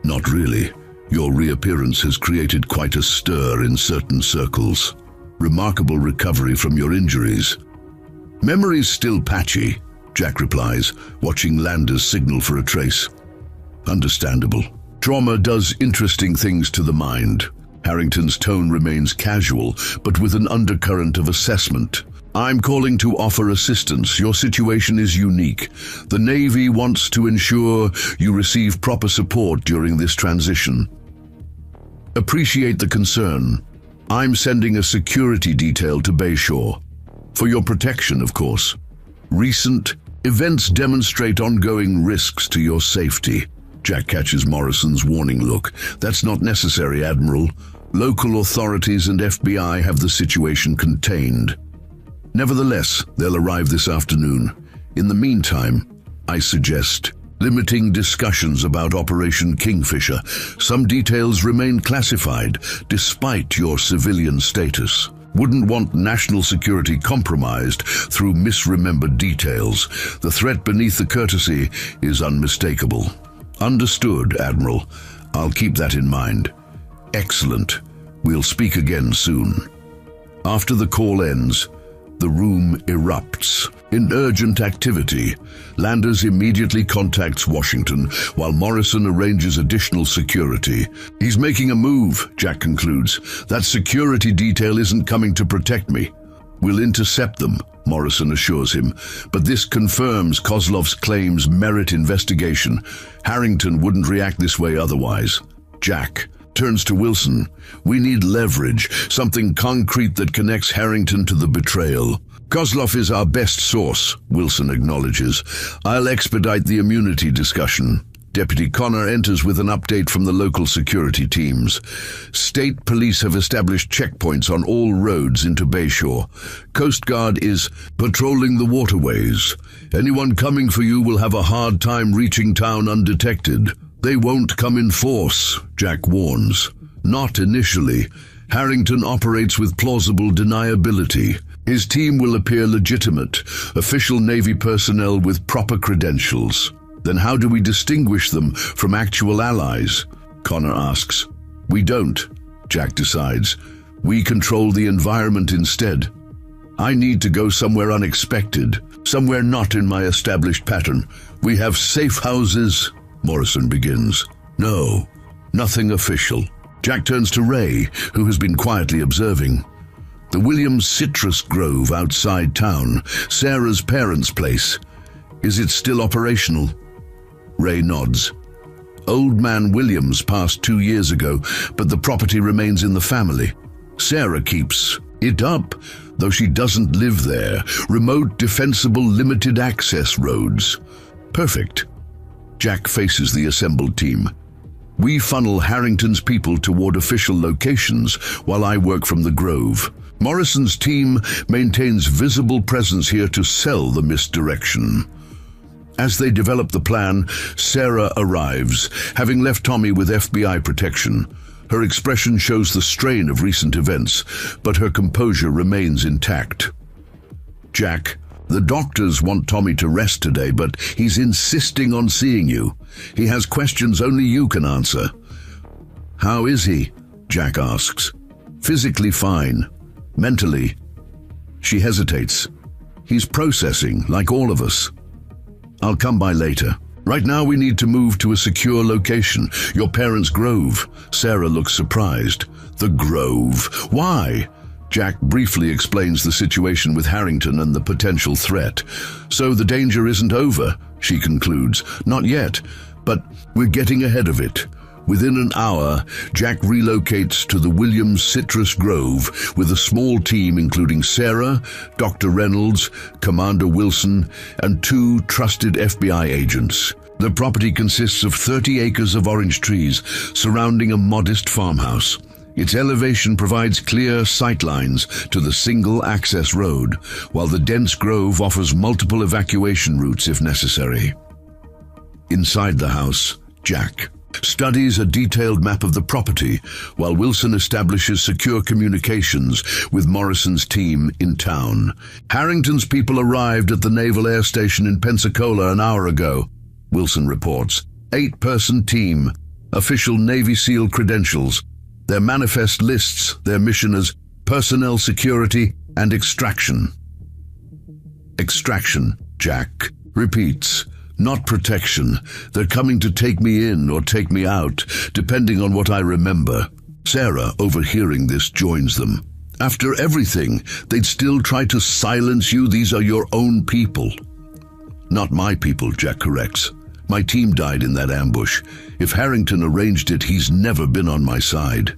"Not really. Your reappearance has created quite a stir in certain circles. Remarkable recovery from your injuries." "Memory's still patchy," Jack replies, watching Landers signal for a trace. "Understandable. Trauma does interesting things to the mind." Harrington's tone remains casual, but with an undercurrent of assessment. "I'm calling to offer assistance. Your situation is unique. The Navy wants to ensure you receive proper support during this transition." "Appreciate the concern. I'm sending a security detail to Bayshore. For your protection, of course. Recent events demonstrate ongoing risks to your safety." Jack catches Morrison's warning look. "That's not necessary, Admiral. Local authorities and FBI have the situation contained. Nevertheless, they'll arrive this afternoon. In the meantime, I suggest limiting discussions about Operation Kingfisher. Some details remain classified, despite your civilian status. Wouldn't want national security compromised through misremembered details. The threat beneath the courtesy is unmistakable." "Understood, Admiral. I'll keep that in mind." "Excellent. We'll speak again soon." After the call ends, The room erupts. In urgent activity, Landers immediately contacts Washington, while Morrison arranges additional security. He's making a move, Jack concludes. That security detail isn't coming to protect me. We'll intercept them, Morrison assures him, but this confirms Kozlov's claims merit investigation. Harrington wouldn't react this way otherwise. Jack turns to Wilson. We need leverage, something concrete that connects Harrington to the betrayal. Kozlov is our best source, Wilson acknowledges. I'll expedite the immunity discussion. Deputy Connor enters with an update from the local security teams. State police have established checkpoints on all roads into Bayshore. Coast Guard is patrolling the waterways. Anyone coming for you will have a hard time reaching town undetected. They won't come in force, Jack warns. Not initially. Harrington operates with plausible deniability. His team will appear legitimate, official Navy personnel with proper credentials. Then how do we distinguish them from actual allies? Connor asks. We don't, Jack decides. We control the environment instead. I need to go somewhere unexpected, somewhere not in my established pattern. We have safe houses, Morrison begins. No, nothing official. Jack turns to Ray, who has been quietly observing. The Williams citrus grove outside town, Sarah's parents' place. Is it still operational? Ray nods. Old man Williams passed 2 years ago, but the property remains in the family. Sarah keeps it up, though she doesn't live there. Remote, defensible, limited access roads. Perfect. Jack faces the assembled team. We funnel Harrington's people toward official locations while I work from the Grove. Morrison's team maintains visible presence here to sell the misdirection. As they develop the plan, Sarah arrives, having left Tommy with FBI protection. Her expression shows the strain of recent events, but her composure remains intact. Jack, the doctors want Tommy to rest today, but he's insisting on seeing you. He has questions only you can answer. How is he? Jack asks. Physically fine. Mentally. She hesitates. He's processing, like all of us. I'll come by later. Right now we need to move to a secure location. Your parents' grove. Sarah looks surprised. The Grove. Why? Jack briefly explains the situation with Harrington and the potential threat. So the danger isn't over, she concludes. Not yet, but we're getting ahead of it. Within an hour, Jack relocates to the Williams Citrus Grove with a small team including Sarah, Dr. Reynolds, Commander Wilson, and 2 trusted FBI agents. The property consists of 30 acres of orange trees surrounding a modest farmhouse. Its elevation provides clear sightlines to the single access road, while the dense grove offers multiple evacuation routes if necessary. Inside the house, Jack studies a detailed map of the property, while Wilson establishes secure communications with Morrison's team in town. Harrington's people arrived at the Naval Air Station in Pensacola an hour ago, Wilson reports. 8-person team, official Navy SEAL credentials. Their manifest lists their mission as personnel security and extraction. Extraction, Jack repeats. Not protection. They're coming to take me in or take me out, depending on what I remember. Sarah, overhearing this, joins them. After everything, they'd still try to silence you. These are your own people. Not my people, Jack corrects. My team died in that ambush. If Harrington arranged it, he's never been on my side.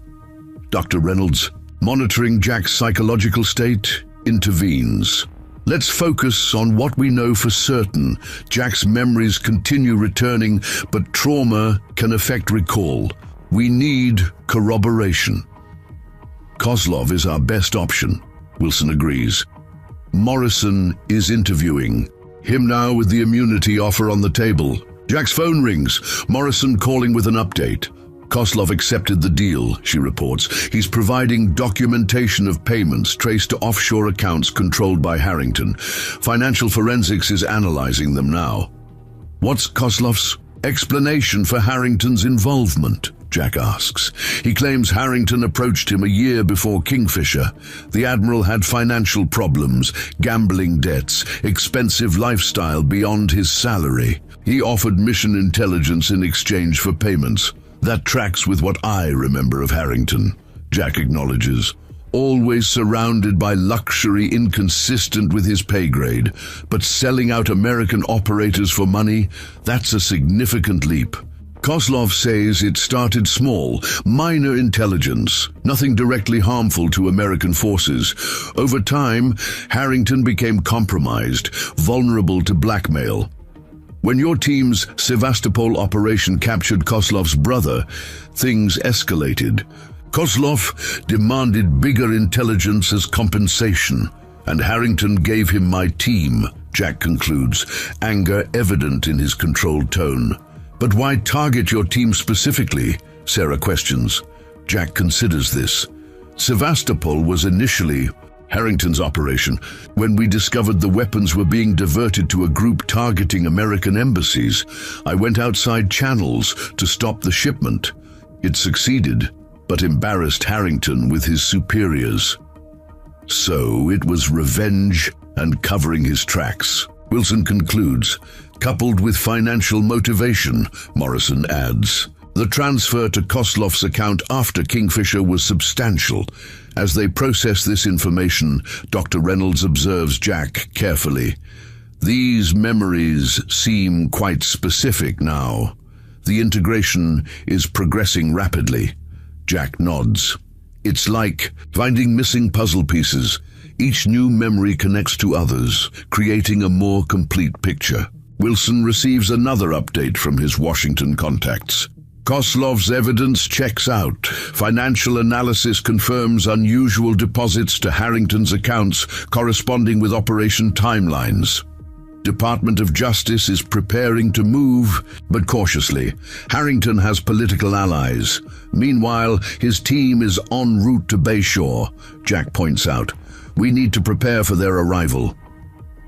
Dr. Reynolds, monitoring Jack's psychological state, intervenes. Let's focus on what we know for certain. Jack's memories continue returning, but trauma can affect recall. We need corroboration. Kozlov is our best option, Wilson agrees. Morrison is interviewing him now with the immunity offer on the table. Jack's phone rings, Morrison calling with an update. Kozlov accepted the deal, she reports. He's providing documentation of payments traced to offshore accounts controlled by Harrington. Financial forensics is analyzing them now. What's Kozlov's explanation for Harrington's involvement? Jack asks. He claims Harrington approached him a year before Kingfisher. The Admiral had financial problems, gambling debts, expensive lifestyle beyond his salary. He offered mission intelligence in exchange for payments. That tracks with what I remember of Harrington, Jack acknowledges. Always surrounded by luxury inconsistent with his pay grade, but selling out American operators for money, that's a significant leap. Kozlov says it started small, minor intelligence, nothing directly harmful to American forces. Over time, Harrington became compromised, vulnerable to blackmail. When your team's Sevastopol operation captured Kozlov's brother, things escalated. Kozlov demanded bigger intelligence as compensation, and Harrington gave him my team, Jack concludes, anger evident in his controlled tone. But why target your team specifically? Sarah questions. Jack considers this. Sevastopol was initially Harrington's operation. When we discovered the weapons were being diverted to a group targeting American embassies, I went outside channels to stop the shipment. It succeeded, but embarrassed Harrington with his superiors. So it was revenge and covering his tracks. Wilson concludes, coupled with financial motivation, Morrison adds. The transfer to Kozlov's account after Kingfisher was substantial. As they process this information, Dr. Reynolds observes Jack carefully. These memories seem quite specific now. The integration is progressing rapidly. Jack nods. It's like finding missing puzzle pieces. Each new memory connects to others, creating a more complete picture. Wilson receives another update from his Washington contacts. Kozlov's evidence checks out. Financial analysis confirms unusual deposits to Harrington's accounts corresponding with operation timelines. Department of Justice is preparing to move, but cautiously. Harrington has political allies. Meanwhile, his team is en route to Bayshore, Jack points out. We need to prepare for their arrival.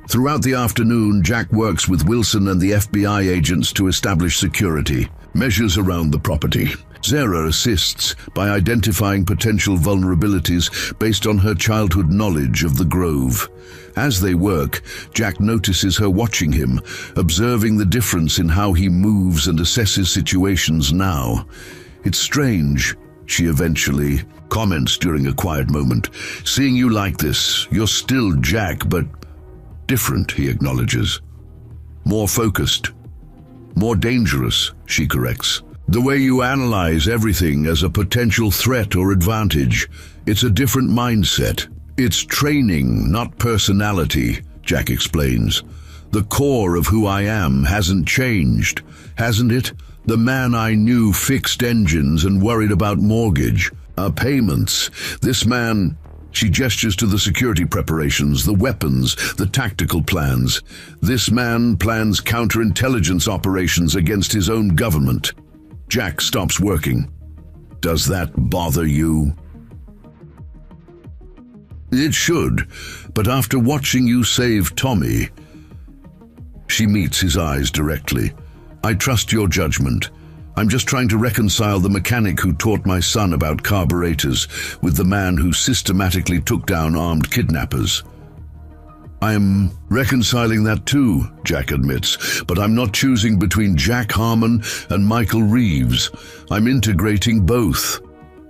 Throughout the afternoon, Jack works with Wilson and the FBI agents to establish security measures around the property. Zara assists by identifying potential vulnerabilities based on her childhood knowledge of the Grove. As they work, Jack notices her watching him, observing the difference in how he moves and assesses situations now. It's strange, she eventually comments during a quiet moment. Seeing you like this, you're still Jack, but different, he acknowledges. More focused. More dangerous, she corrects. The way you analyze everything as a potential threat or advantage, it's a different mindset. It's training, not personality, Jack explains. The core of who I am hasn't changed, hasn't it? The man I knew fixed engines and worried about mortgage, payments. This man, she gestures to the security preparations, the weapons, the tactical plans. This man plans counterintelligence operations against his own government. Jack stops working. Does that bother you? It should, but after watching you save Tommy... She meets his eyes directly. I trust your judgment. I'm just trying to reconcile the mechanic who taught my son about carburetors with the man who systematically took down armed kidnappers. I'm reconciling that too, Jack admits, but I'm not choosing between Jack Harmon and Michael Reeves. I'm integrating both.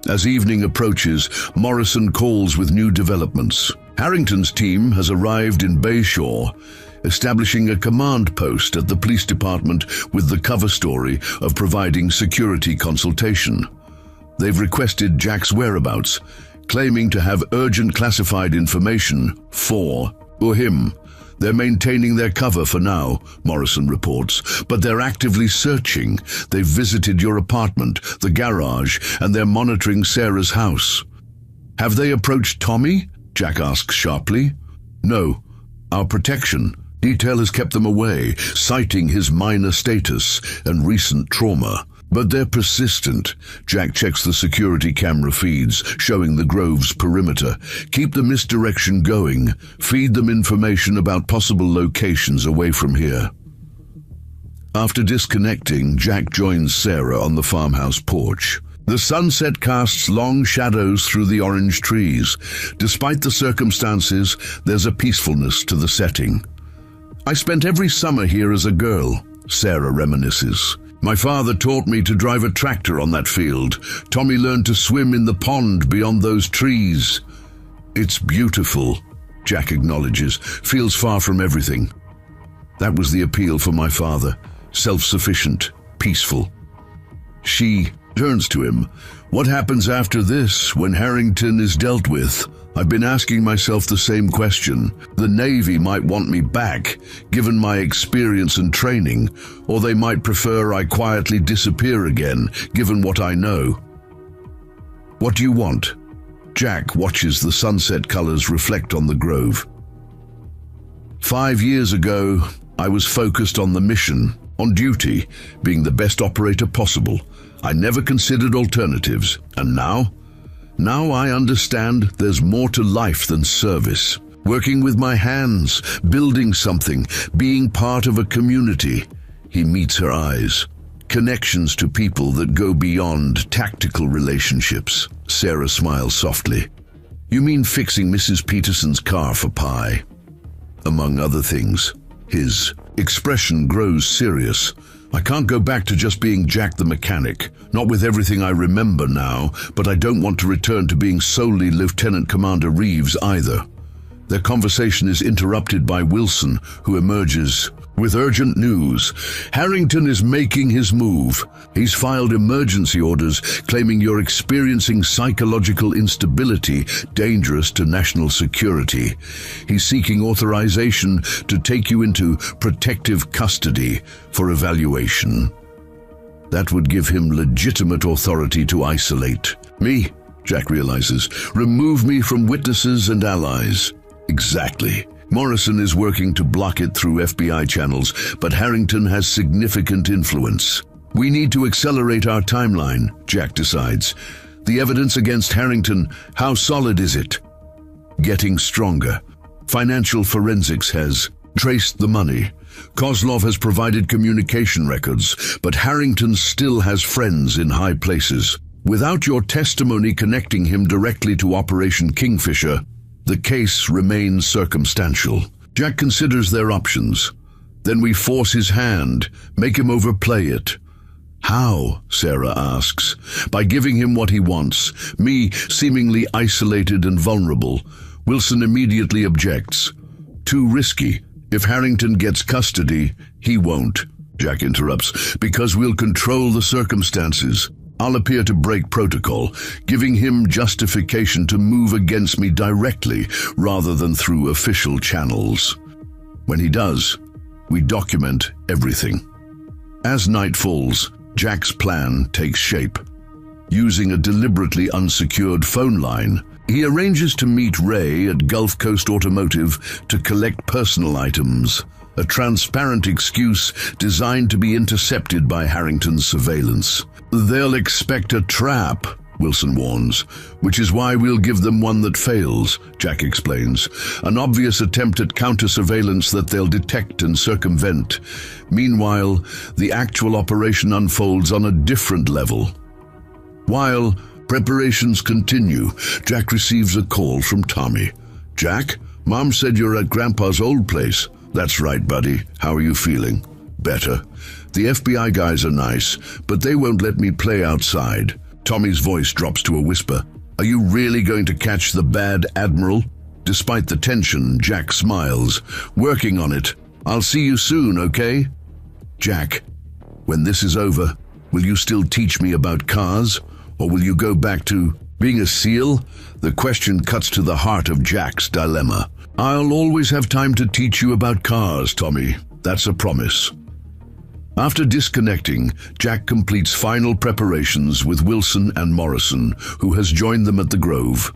As evening approaches, Morrison calls with new developments. Harrington's team has arrived in Bayshore, establishing a command post at the police department with the cover story of providing security consultation. They've requested Jack's whereabouts, claiming to have urgent classified information for or him. They're maintaining their cover for now, Morrison reports, but they're actively searching. They've visited your apartment, the garage, and they're monitoring Sarah's house. Have they approached Tommy? Jack asks sharply. No. Our protection. Detail has kept them away, citing his minor status and recent trauma. But they're persistent. Jack checks the security camera feeds, showing the Grove's perimeter. Keep the misdirection going. Feed them information about possible locations away from here. After disconnecting, Jack joins Sarah on the farmhouse porch. The sunset casts long shadows through the orange trees. Despite the circumstances, there's a peacefulness to the setting. "I spent every summer here as a girl," Sarah reminisces. "My father taught me to drive a tractor on that field. Tommy learned to swim in the pond beyond those trees." "It's beautiful," Jack acknowledges, "feels far from everything." "That was the appeal for my father. Self-sufficient, peaceful." She turns to him. "What happens after this, when Harrington is dealt with? I've been asking myself the same question. The Navy might want me back, given my experience and training, or they might prefer I quietly disappear again, given what I know." "What do you want?" Jack watches the sunset colors reflect on the grove. 5 years ago, I was focused on the mission, on duty, being the best operator possible. I never considered alternatives. And now? Now I understand there's more to life than service. Working with my hands, building something, being part of a community. He meets her eyes. Connections to people that go beyond tactical relationships. Sarah smiles softly. "You mean fixing Mrs. Peterson's car for Pi?" "Among other things." His expression grows serious. "I can't go back to just being Jack the mechanic, not with everything I remember now, but I don't want to return to being solely Lieutenant Commander Reeves either." Their conversation is interrupted by Wilson, who emerges with urgent news. "Harrington is making his move. He's filed emergency orders claiming you're experiencing psychological instability dangerous to national security. He's seeking authorization to take you into protective custody for evaluation." That would give him legitimate authority to isolate me, Jack realizes. "Remove me from witnesses and allies." Exactly. Morrison is working to block it through FBI channels, but Harrington has significant influence. "We need to accelerate our timeline," Jack decides. "The evidence against Harrington, how solid is it?" "Getting stronger. Financial forensics has traced the money. Kozlov has provided communication records, but Harrington still has friends in high places. Without your testimony connecting him directly to Operation Kingfisher, the case remains circumstantial." Jack considers their options. "Then we force his hand, make him overplay it." "How?" Sarah asks. "By giving him what he wants, me seemingly isolated and vulnerable." Wilson immediately objects. "Too risky. If Harrington gets custody, he won't," Jack interrupts, "because we'll control the circumstances. I'll appear to break protocol, giving him justification to move against me directly rather than through official channels. When he does, we document everything." As night falls, Jack's plan takes shape. Using a deliberately unsecured phone line, he arranges to meet Ray at Gulf Coast Automotive to collect personal items, a transparent excuse designed to be intercepted by Harrington's surveillance. "They'll expect a trap," Wilson warns, "which is why we'll give them one that fails," Jack explains. "An obvious attempt at counter-surveillance that they'll detect and circumvent. Meanwhile, the actual operation unfolds on a different level." While preparations continue, Jack receives a call from Tommy. "Jack, Mom said you're at Grandpa's old place." "That's right, buddy. How are you feeling?" "Better. The FBI guys are nice, but they won't let me play outside." Tommy's voice drops to a whisper. "Are you really going to catch the bad admiral?" Despite the tension, Jack smiles. "Working on it. I'll see you soon, okay?" "Jack, when this is over, will you still teach me about cars? Or will you go back to being a SEAL?" The question cuts to the heart of Jack's dilemma. "I'll always have time to teach you about cars, Tommy. That's a promise." After disconnecting, Jack completes final preparations with Wilson and Morrison, who has joined them at the Grove.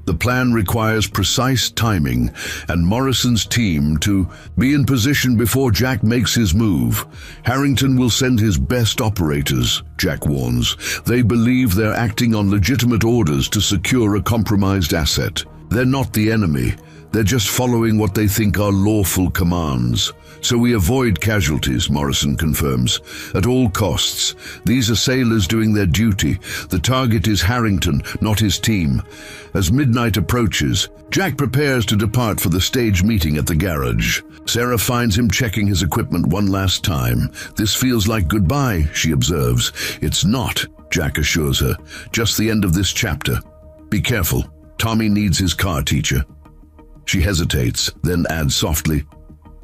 The plan requires precise timing and Morrison's team to be in position before Jack makes his move. Harrington will send his best operators, Jack warns. They believe they're acting on legitimate orders to secure a compromised asset. They're not the enemy. They're just following what they think are lawful commands. So we avoid casualties, Morrison confirms. At all costs. These are sailors doing their duty. The target is Harrington, not his team. As midnight approaches, Jack prepares to depart for the stage meeting at the garage. Sarah finds him checking his equipment one last time. This feels like goodbye, she observes. It's not, Jack assures her. Just the end of this chapter. Be careful. Tommy needs his car teacher. She hesitates, then adds softly,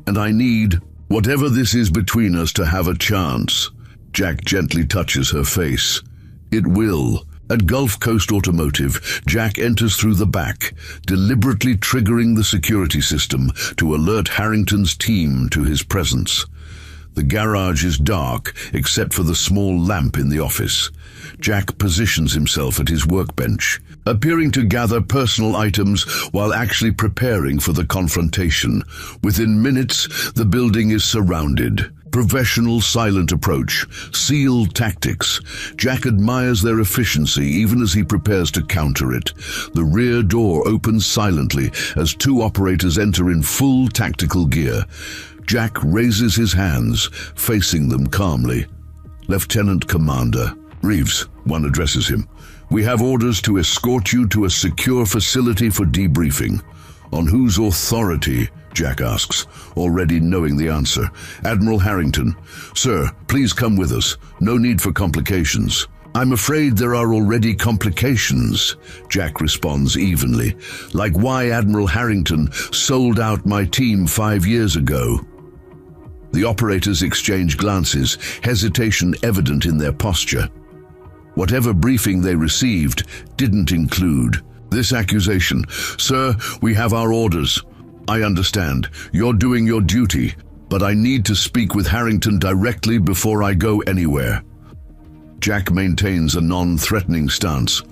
"And I need, whatever this is between us, to have a chance." Jack gently touches her face. It will. At Gulf Coast Automotive, Jack enters through the back, deliberately triggering the security system to alert Harrington's team to his presence. The garage is dark, except for the small lamp in the office. Jack positions himself at his workbench, appearing to gather personal items while actually preparing for the confrontation. Within minutes, the building is surrounded. Professional silent approach, sealed tactics. Jack admires their efficiency even as he prepares to counter it. The rear door opens silently as two operators enter in full tactical gear. Jack raises his hands, facing them calmly. "Lieutenant Commander." "Reeves," one addresses him. "We have orders to escort you to a secure facility for debriefing." "On whose authority?" Jack asks, already knowing the answer. "Admiral Harrington." "Sir, please come with us. No need for complications." "I'm afraid there are already complications," Jack responds evenly. "Like why Admiral Harrington sold out my team 5 years ago." The operators exchange glances, hesitation evident in their posture. Whatever briefing they received didn't include this accusation. "Sir, we have our orders." "I understand. You're doing your duty, but I need to speak with Harrington directly before I go anywhere." Jack maintains a non-threatening stance.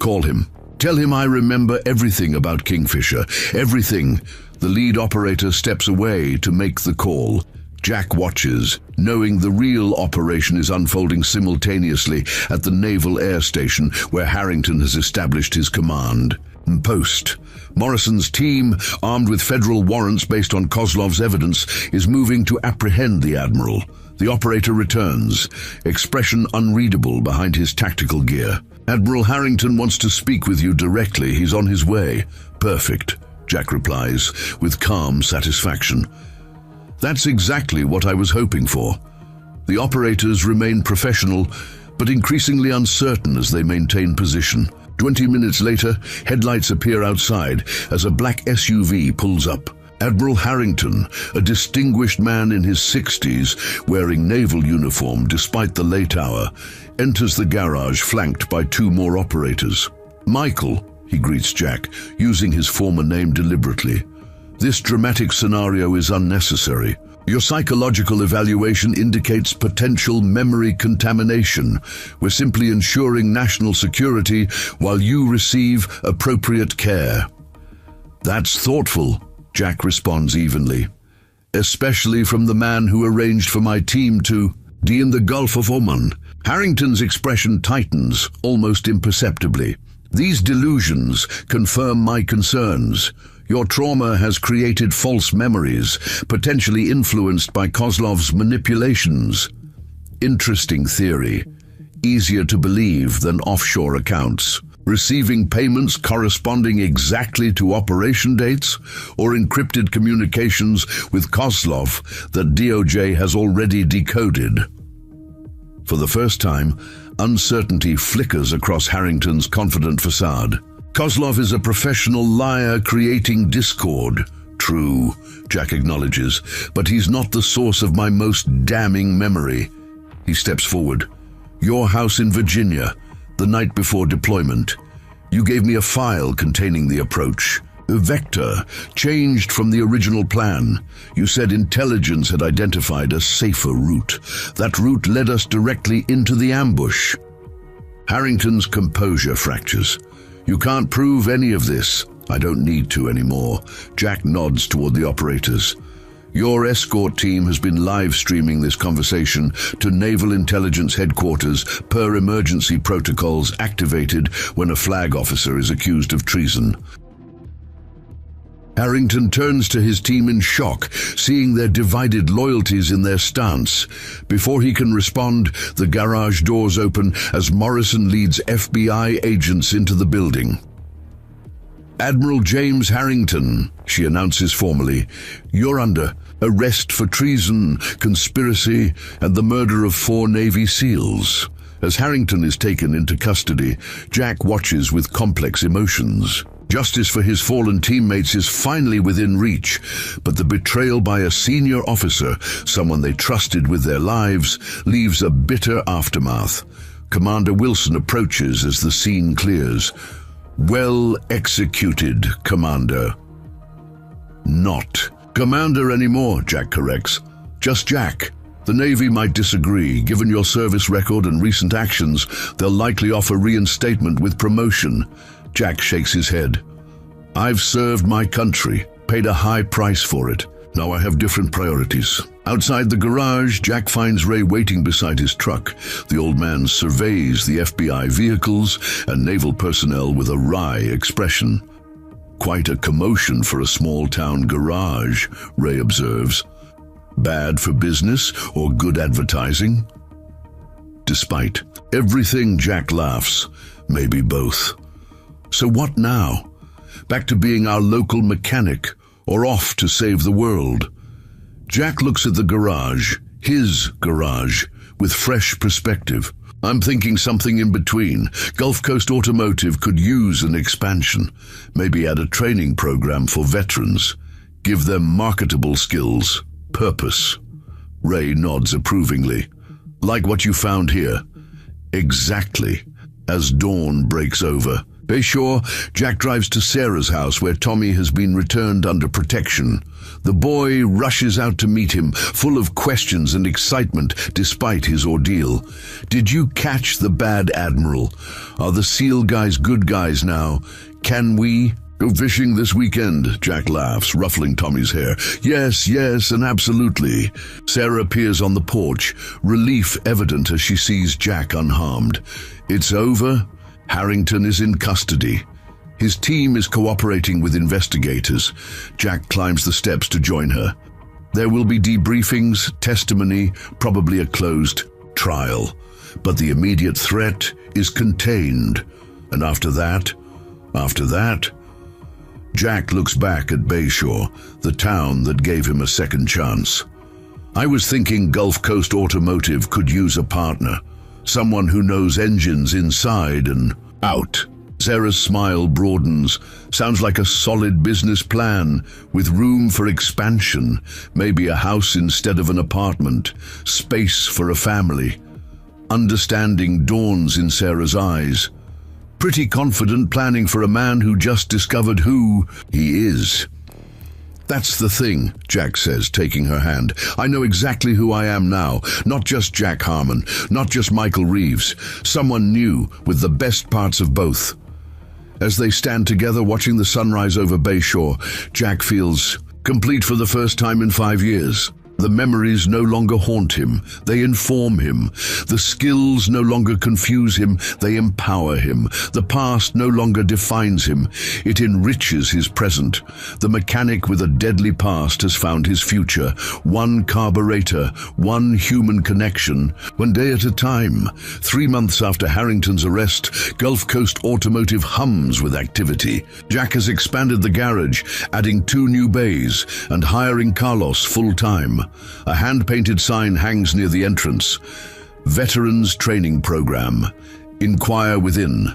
"Call him. Tell him I remember everything about Kingfisher. Everything." The lead operator steps away to make the call. Jack watches, knowing the real operation is unfolding simultaneously at the Naval Air Station where Harrington has established his command. Post. Morrison's team, armed with federal warrants based on Kozlov's evidence, is moving to apprehend the Admiral. The operator returns, expression unreadable behind his tactical gear. "Admiral Harrington wants to speak with you directly. He's on his way." "Perfect," Jack replies, with calm satisfaction. "That's exactly what I was hoping for." The operators remain professional, but increasingly uncertain as they maintain position. 20 minutes later, headlights appear outside as a black SUV pulls up. Admiral Harrington, a distinguished man in his 60s, wearing naval uniform despite the late hour, enters the garage flanked by two more operators. "Michael," he greets Jack, using his former name deliberately. "This dramatic scenario is unnecessary. Your psychological evaluation indicates potential memory contamination. We're simply ensuring national security while you receive appropriate care." "That's thoughtful," Jack responds evenly. "Especially from the man who arranged for my team to be in the Gulf of Oman." Harrington's expression tightens, almost imperceptibly. "These delusions confirm my concerns. Your trauma has created false memories, potentially influenced by Kozlov's manipulations." Interesting theory. Easier to believe than offshore accounts. Receiving payments corresponding exactly to operation dates, or encrypted communications with Kozlov that DOJ has already decoded. For the first time, uncertainty flickers across Harrington's confident facade. "Kozlov is a professional liar creating discord." "True," Jack acknowledges, "but he's not the source of my most damning memory." He steps forward. "Your house in Virginia, the night before deployment. You gave me a file containing the approach. A vector, changed from the original plan. You said intelligence had identified a safer route. That route led us directly into the ambush." Harrington's composure fractures. "You can't prove any of this." "I don't need to anymore." Jack nods toward the operators. "Your escort team has been live streaming this conversation to Naval Intelligence Headquarters per emergency protocols activated when a flag officer is accused of treason." Harrington turns to his team in shock, seeing their divided loyalties in their stance. Before he can respond, the garage doors open as Morrison leads FBI agents into the building. "Admiral James Harrington," she announces formally, "you're under arrest for treason, conspiracy, and the murder of 4 Navy SEALs." As Harrington is taken into custody, Jack watches with complex emotions. Justice for his fallen teammates is finally within reach, but the betrayal by a senior officer, someone they trusted with their lives, leaves a bitter aftermath. Commander Wilson approaches as the scene clears. "Well executed, Commander." "Not Commander anymore," Jack corrects. "Just Jack. The Navy might disagree. Given your service record and recent actions, they'll likely offer reinstatement with promotion." Jack shakes his head. "I've served my country, paid a high price for it. Now I have different priorities." Outside the garage, Jack finds Ray waiting beside his truck. The old man surveys the FBI vehicles and naval personnel with a wry expression. "Quite a commotion for a small-town garage," Ray observes. "Bad for business or good advertising?" Despite everything, Jack laughs. Maybe both. So what now? Back to being our local mechanic, or off to save the world? Jack looks at the garage, his garage, with fresh perspective. "I'm thinking something in between. Gulf Coast Automotive could use an expansion. Maybe add a training program for veterans. Give them marketable skills, purpose." Ray nods approvingly. "Like what you found here?" "Exactly." As dawn breaks over Bayshore, Jack drives to Sarah's house where Tommy has been returned under protection. The boy rushes out to meet him, full of questions and excitement despite his ordeal. "Did you catch the bad admiral? Are the SEAL guys good guys now? Can we go fishing this weekend?" Jack laughs, ruffling Tommy's hair. Yes, and absolutely." Sarah appears on the porch, relief evident as she sees Jack unharmed. "It's over. Harrington is in custody. His team is cooperating with investigators." Jack climbs the steps to join her. There will be debriefings, testimony, probably a closed trial. But the immediate threat is contained. And after that, Jack looks back at Bayshore, the town that gave him a second chance. "I was thinking Gulf Coast Automotive could use a partner. Someone who knows engines inside and out." Sarah's smile broadens. "Sounds like a solid business plan, with room for expansion. Maybe a house instead of an apartment. Space for a family." Understanding dawns in Sarah's eyes. Pretty confident planning for a man who just discovered who he is. "That's the thing," Jack says, taking her hand. "I know exactly who I am now. Not just Jack Harmon, not just Michael Reeves. Someone new, with the best parts of both." As they stand together watching the sunrise over Bayshore, Jack feels complete for the first time in 5 years. The memories no longer haunt him, they inform him. The skills no longer confuse him, they empower him. The past no longer defines him, it enriches his present. The mechanic with a deadly past has found his future. One carburetor, one human connection, one day at a time. 3 months after Harrington's arrest, Gulf Coast Automotive hums with activity. Jack has expanded the garage, adding 2 new bays and hiring Carlos full-time. A hand-painted sign hangs near the entrance. Veterans Training Program. Inquire within.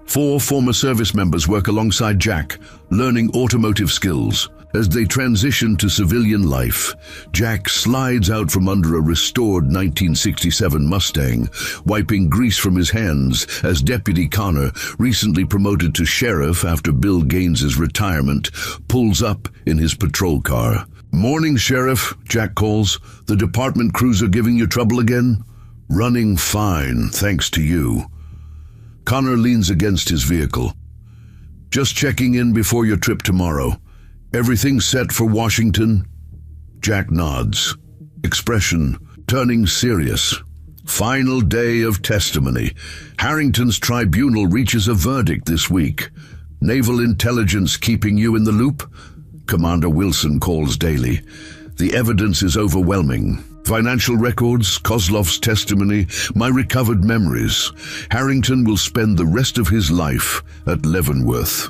4 former service members work alongside Jack, learning automotive skills. As they transition to civilian life, Jack slides out from under a restored 1967 Mustang, wiping grease from his hands as Deputy Connor, recently promoted to sheriff after Bill Gaines's retirement, pulls up in his patrol car. "Morning, Sheriff," Jack calls. "The department cruiser giving you trouble again?" "Running fine, thanks to you." Connor leans against his vehicle. "Just checking in before your trip tomorrow. Everything set for Washington?" Jack nods, expression turning serious. Final day of testimony. Harrington's tribunal reaches a verdict this week. Naval intelligence keeping you in the loop? Commander Wilson calls daily. The evidence is overwhelming. Financial records, Kozlov's testimony, my recovered memories. Harrington will spend the rest of his life at Leavenworth.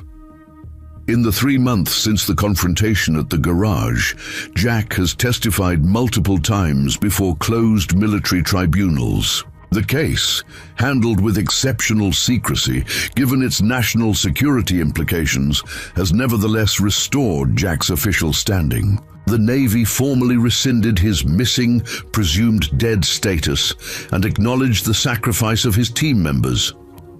In the 3 months since the confrontation at the garage, Jack has testified multiple times before closed military tribunals. The case, handled with exceptional secrecy, given its national security implications, has nevertheless restored Jack's official standing. The Navy formally rescinded his missing, presumed dead status and acknowledged the sacrifice of his team members.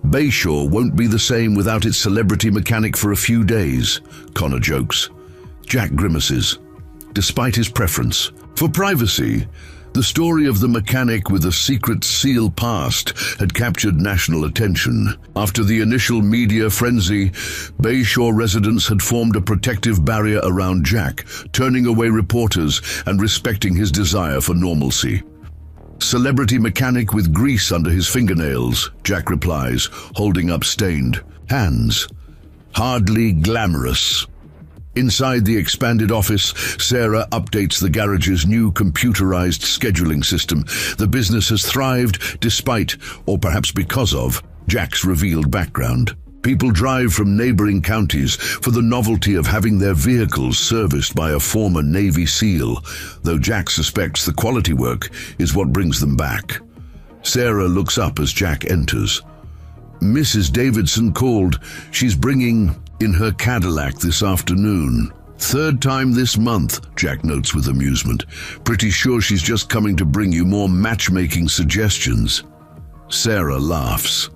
Bayshore won't be the same without its celebrity mechanic for a few days, Connor jokes. Jack grimaces, despite his preference. For privacy, the story of the mechanic with a secret SEAL past had captured national attention. After the initial media frenzy, Bayshore residents had formed a protective barrier around Jack, turning away reporters and respecting his desire for normalcy. Celebrity mechanic with grease under his fingernails, Jack replies, holding up stained hands. Hardly glamorous. Inside the expanded office, Sarah updates the garage's new computerized scheduling system. The business has thrived despite, or perhaps because of, Jack's revealed background. People drive from neighboring counties for the novelty of having their vehicles serviced by a former Navy SEAL, though Jack suspects the quality work is what brings them back. Sarah looks up as Jack enters. Mrs. Davidson called. She's bringing in her Cadillac this afternoon. 3rd time this month, Jack notes with amusement. Pretty sure she's just coming to bring you more matchmaking suggestions. Sarah laughs.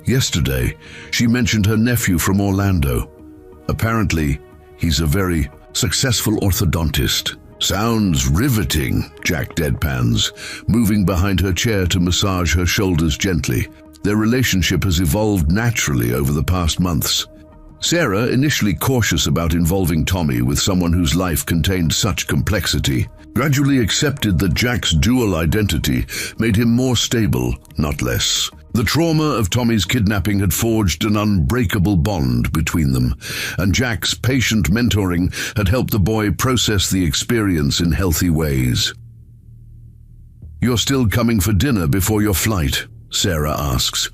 Yesterday, she mentioned her nephew from Orlando. Apparently, he's a very successful orthodontist. Sounds riveting, Jack deadpans, moving behind her chair to massage her shoulders gently. Their relationship has evolved naturally over the past months. Sarah, initially cautious about involving Tommy with someone whose life contained such complexity, gradually accepted that Jack's dual identity made him more stable, not less. The trauma of Tommy's kidnapping had forged an unbreakable bond between them, and Jack's patient mentoring had helped the boy process the experience in healthy ways. "You're still coming for dinner before your flight?" Sarah asks.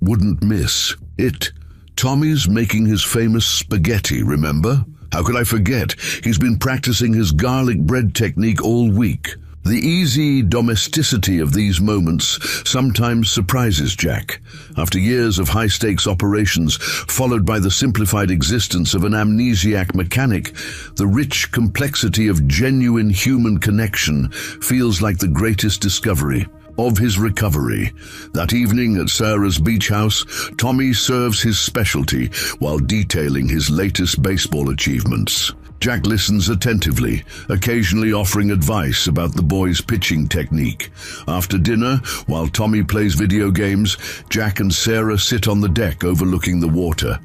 "Wouldn't miss it. Tommy's making his famous spaghetti, remember? How could I forget? He's been practicing his garlic bread technique all week." The easy domesticity of these moments sometimes surprises Jack. After years of high-stakes operations, followed by the simplified existence of an amnesiac mechanic, the rich complexity of genuine human connection feels like the greatest discovery. Of his recovery. That evening at Sarah's beach house, Tommy serves his specialty while detailing his latest baseball achievements. Jack listens attentively, occasionally offering advice about the boy's pitching technique. After dinner, while Tommy plays video games, Jack and Sarah sit on the deck overlooking the water.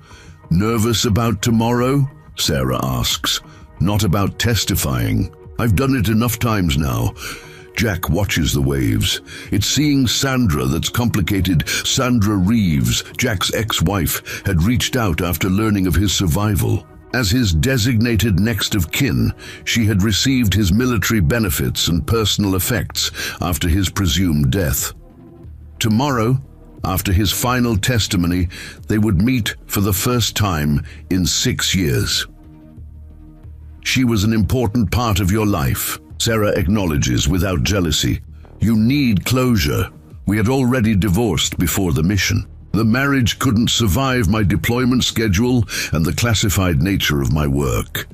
"Nervous about tomorrow?" Sarah asks. "Not about testifying. I've done it enough times now." Jack watches the waves. It's seeing Sandra that's complicated. Sandra Reeves, Jack's ex-wife, had reached out after learning of his survival. As his designated next of kin, she had received his military benefits and personal effects after his presumed death. Tomorrow, after his final testimony, they would meet for the first time in 6 years. "She was an important part of your life," Sarah acknowledges without jealousy. "You need closure. We had already divorced before the mission. The marriage couldn't survive my deployment schedule and the classified nature of my work."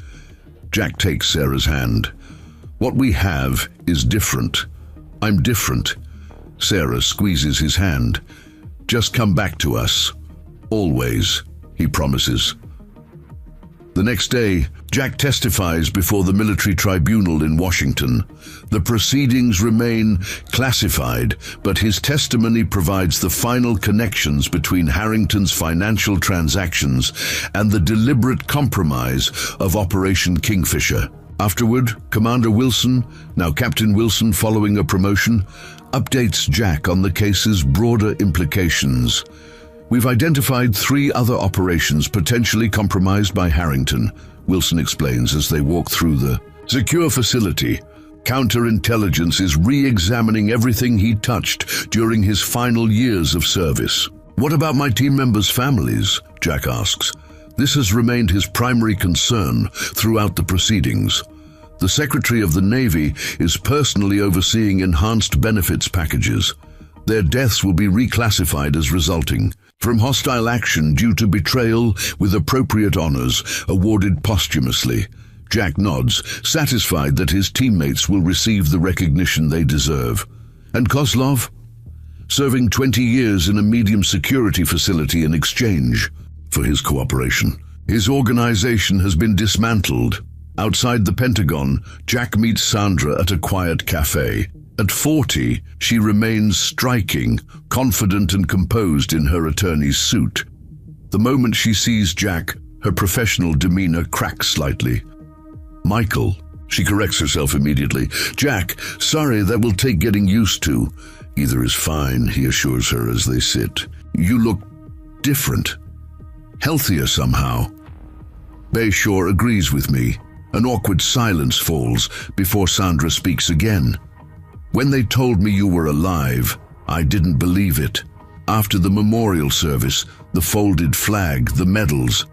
Jack takes Sarah's hand. "What we have is different. I'm different." Sarah squeezes his hand. "Just come back to us. Always," he promises. The next day, Jack testifies before the military tribunal in Washington. The proceedings remain classified, but his testimony provides the final connections between Harrington's financial transactions and the deliberate compromise of Operation Kingfisher. Afterward, Commander Wilson, now Captain Wilson following a promotion, updates Jack on the case's broader implications. We've identified 3 other operations potentially compromised by Harrington, Wilson explains as they walk through the secure facility. Counterintelligence is re-examining everything he touched during his final years of service. What about my team members' families? Jack asks. This has remained his primary concern throughout the proceedings. The Secretary of the Navy is personally overseeing enhanced benefits packages. Their deaths will be reclassified as resulting from hostile action due to betrayal, with appropriate honors awarded posthumously. Jack nods, satisfied that his teammates will receive the recognition they deserve. And Kozlov? Serving 20 years in a medium security facility in exchange for his cooperation. His organization has been dismantled. Outside the Pentagon, Jack meets Sandra at a quiet cafe. At 40, she remains striking, confident and composed in her attorney's suit. The moment she sees Jack, her professional demeanor cracks slightly. Michael, she corrects herself immediately. Jack, sorry, that will take getting used to. Either is fine, he assures her as they sit. You look different. Healthier somehow. Bayshore agrees with me. An awkward silence falls before Sandra speaks again. When they told me you were alive, I didn't believe it. After the memorial service, the folded flag, the medals.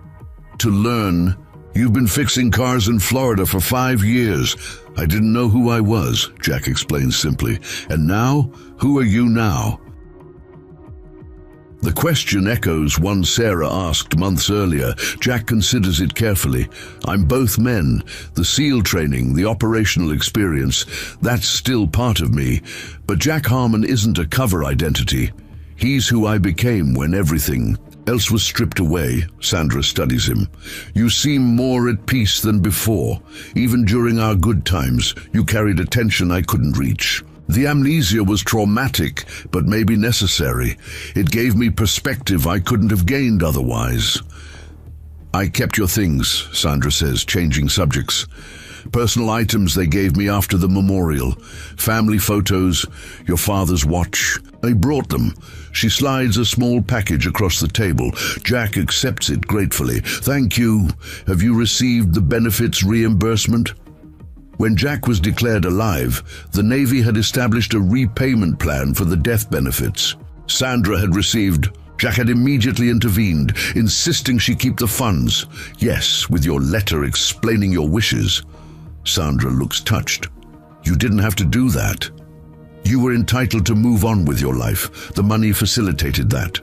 To learn, you've been fixing cars in Florida for 5 years. I didn't know who I was, Jack explains simply. And now, who are you now? The question echoes one Sarah asked months earlier. Jack considers it carefully. I'm both men. The SEAL training, the operational experience, that's still part of me. But Jack Harmon isn't a cover identity. He's who I became when everything else was stripped away. Sandra studies him. You seem more at peace than before. Even during our good times, you carried a tension I couldn't reach. The amnesia was traumatic, but maybe necessary. It gave me perspective I couldn't have gained otherwise. I kept your things, Sandra says, changing subjects. Personal items they gave me after the memorial. Family photos, your father's watch. I brought them. She slides a small package across the table. Jack accepts it gratefully. Thank you. Have you received the benefits reimbursement? When Jack was declared alive, the Navy had established a repayment plan for the death benefits. Sandra had received. Jack had immediately intervened, insisting she keep the funds. Yes, with your letter explaining your wishes. Sandra looks touched. You didn't have to do that. You were entitled to move on with your life. The money facilitated that.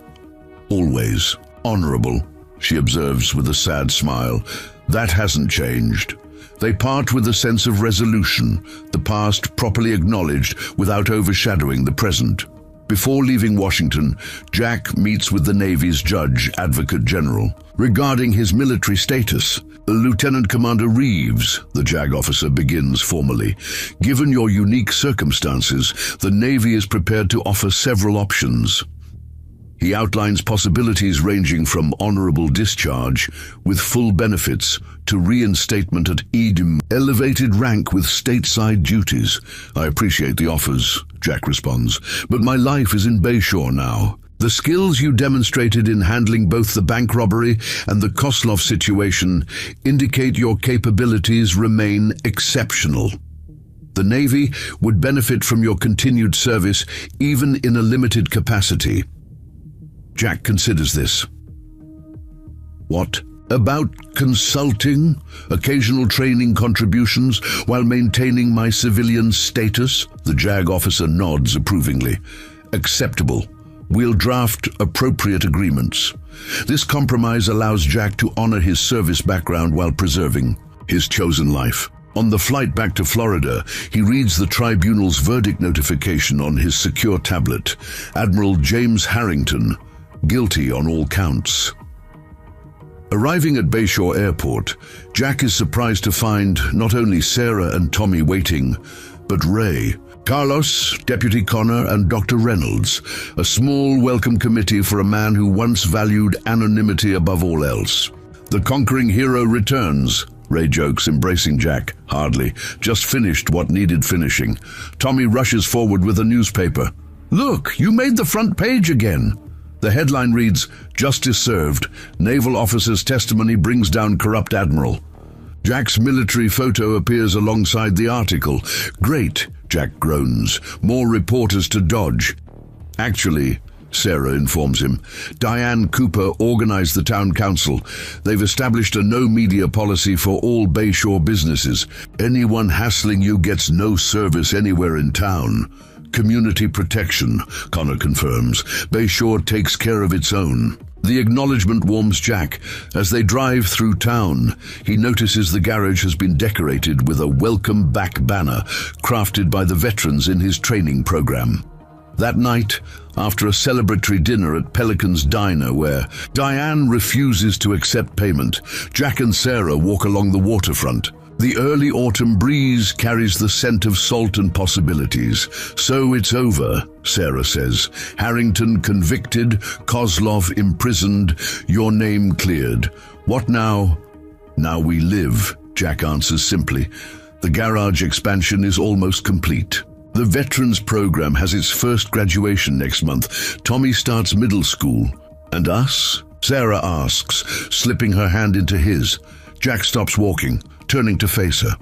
Always honorable, she observes with a sad smile. That hasn't changed. They part with a sense of resolution, the past properly acknowledged without overshadowing the present. Before leaving Washington, Jack meets with the Navy's Judge Advocate General. Regarding his military status, Lieutenant Commander Reeves, the JAG officer, begins formally. Given your unique circumstances, the Navy is prepared to offer several options. He outlines possibilities ranging from honorable discharge with full benefits to reinstatement at EDM, elevated rank with stateside duties. I appreciate the offers, Jack responds, but my life is in Bayshore now. The skills you demonstrated in handling both the bank robbery and the Kozlov situation indicate your capabilities remain exceptional. The Navy would benefit from your continued service even in a limited capacity. Jack considers this. What about consulting, occasional training contributions while maintaining my civilian status? The JAG officer nods approvingly. Acceptable. We'll draft appropriate agreements. This compromise allows Jack to honor his service background while preserving his chosen life. On the flight back to Florida, he reads the tribunal's verdict notification on his secure tablet. Admiral James Harrington, guilty on all counts. Arriving at Bayshore Airport, Jack is surprised to find not only Sarah and Tommy waiting, but Ray, Carlos, Deputy Connor, and Dr. Reynolds, a small welcome committee for a man who once valued anonymity above all else. The conquering hero returns, Ray jokes, embracing Jack. Hardly. Just finished what needed finishing. Tommy rushes forward with a newspaper. Look, you made the front page again. The headline reads, "Justice Served. Naval Officer's Testimony Brings Down Corrupt Admiral." Jack's military photo appears alongside the article. "Great," Jack groans. "More reporters to dodge." "Actually," Sarah informs him, "Diane Cooper organized the town council. They've established a no-media policy for all Bayshore businesses. Anyone hassling you gets no service anywhere in town. Community protection," Connor confirms. "Bayshore takes care of its own." The acknowledgement warms Jack. As they drive through town, he notices the garage has been decorated with a welcome back banner crafted by the veterans in his training program. That night, after a celebratory dinner at Pelican's Diner where Diane refuses to accept payment, Jack and Sarah walk along the waterfront. The early autumn breeze carries the scent of salt and possibilities. "So it's over," Sarah says. "Harrington convicted, Kozlov imprisoned, your name cleared. What now?" "Now we live," Jack answers simply. "The garage expansion is almost complete. The Veterans Program has its first graduation next month. Tommy starts middle school. And us?" Sarah asks, slipping her hand into his. Jack stops walking, turning to face her.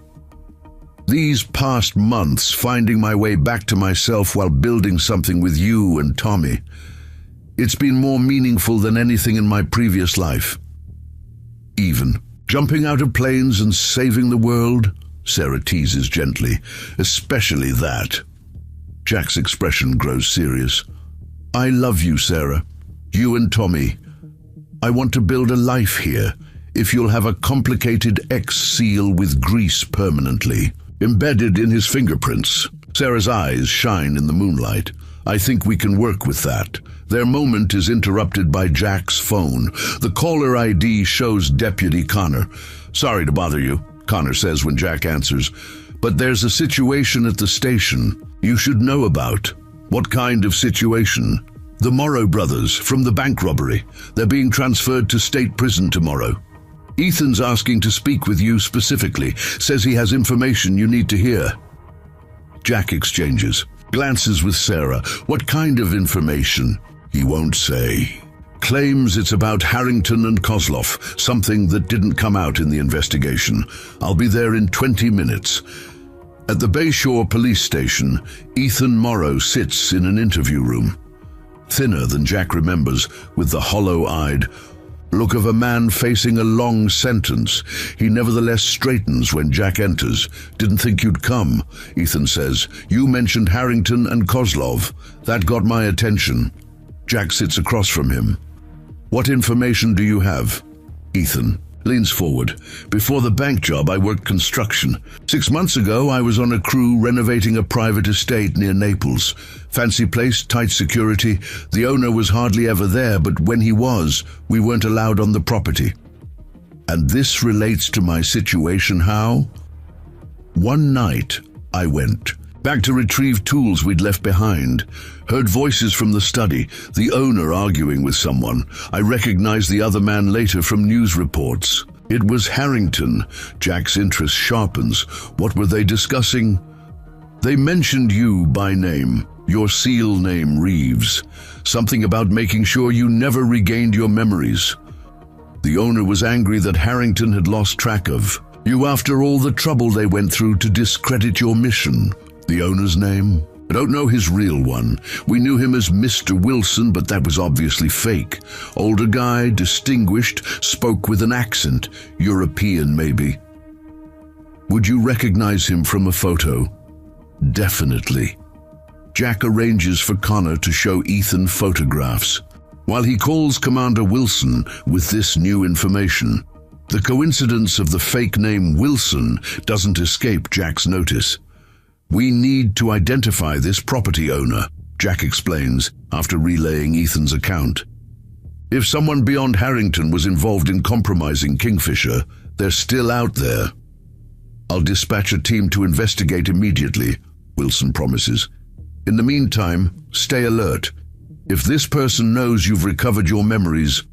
"These past months, finding my way back to myself while building something with you and Tommy. It's been more meaningful than anything in my previous life. Even jumping out of planes and saving the world," Sarah teases gently. "Especially that." Jack's expression grows serious. "I love you, Sarah. You and Tommy. I want to build a life here. If you'll have a complicated X seal with grease permanently embedded in his fingerprints." Sarah's eyes shine in the moonlight. "I think we can work with that." Their moment is interrupted by Jack's phone. The caller ID shows Deputy Connor. "Sorry to bother you," Connor says when Jack answers, "but there's a situation at the station you should know about." "What kind of situation?" "The Morrow brothers from the bank robbery. They're being transferred to state prison tomorrow. Ethan's asking to speak with you specifically, says he has information you need to hear." Jack exchanges, glances with Sarah. "What kind of information?" "He won't say. Claims it's about Harrington and Kozlov, something that didn't come out in the investigation. I'll be there in 20 minutes. At the Bayshore police station, Ethan Morrow sits in an interview room. Thinner than Jack remembers, with the hollow-eyed look of a man facing a long sentence. He nevertheless straightens when Jack enters. "Didn't think you'd come," Ethan says. "You mentioned Harrington and Kozlov. That got my attention." Jack sits across from him. "What information do you have?" Ethan leans forward. "Before the bank job, I worked construction. 6 months ago, I was on a crew renovating a private estate near Naples. Fancy place, tight security. The owner was hardly ever there, but when he was, we weren't allowed on the property." "And this relates to my situation how?" "One night, I went back to retrieve tools we'd left behind. Heard voices from the study, the owner arguing with someone. I recognized the other man later from news reports. It was Harrington." Jack's interest sharpens. "What were they discussing?" "They mentioned you by name, your SEAL name Reeves. Something about making sure you never regained your memories. The owner was angry that Harrington had lost track of you after all the trouble they went through to discredit your mission." "The owner's name?" "I don't know his real one. We knew him as Mr. Wilson, but that was obviously fake. Older guy, distinguished, spoke with an accent. European, maybe." "Would you recognize him from a photo?" "Definitely." Jack arranges for Connor to show Ethan photographs, while he calls Commander Wilson with this new information. The coincidence of the fake name Wilson doesn't escape Jack's notice. "We need to identify this property owner," Jack explains after relaying Ethan's account. "If someone beyond Harrington was involved in compromising Kingfisher, they're still out there." "I'll dispatch a team to investigate immediately," Wilson promises. "In the meantime, stay alert. If this person knows you've recovered your memories..."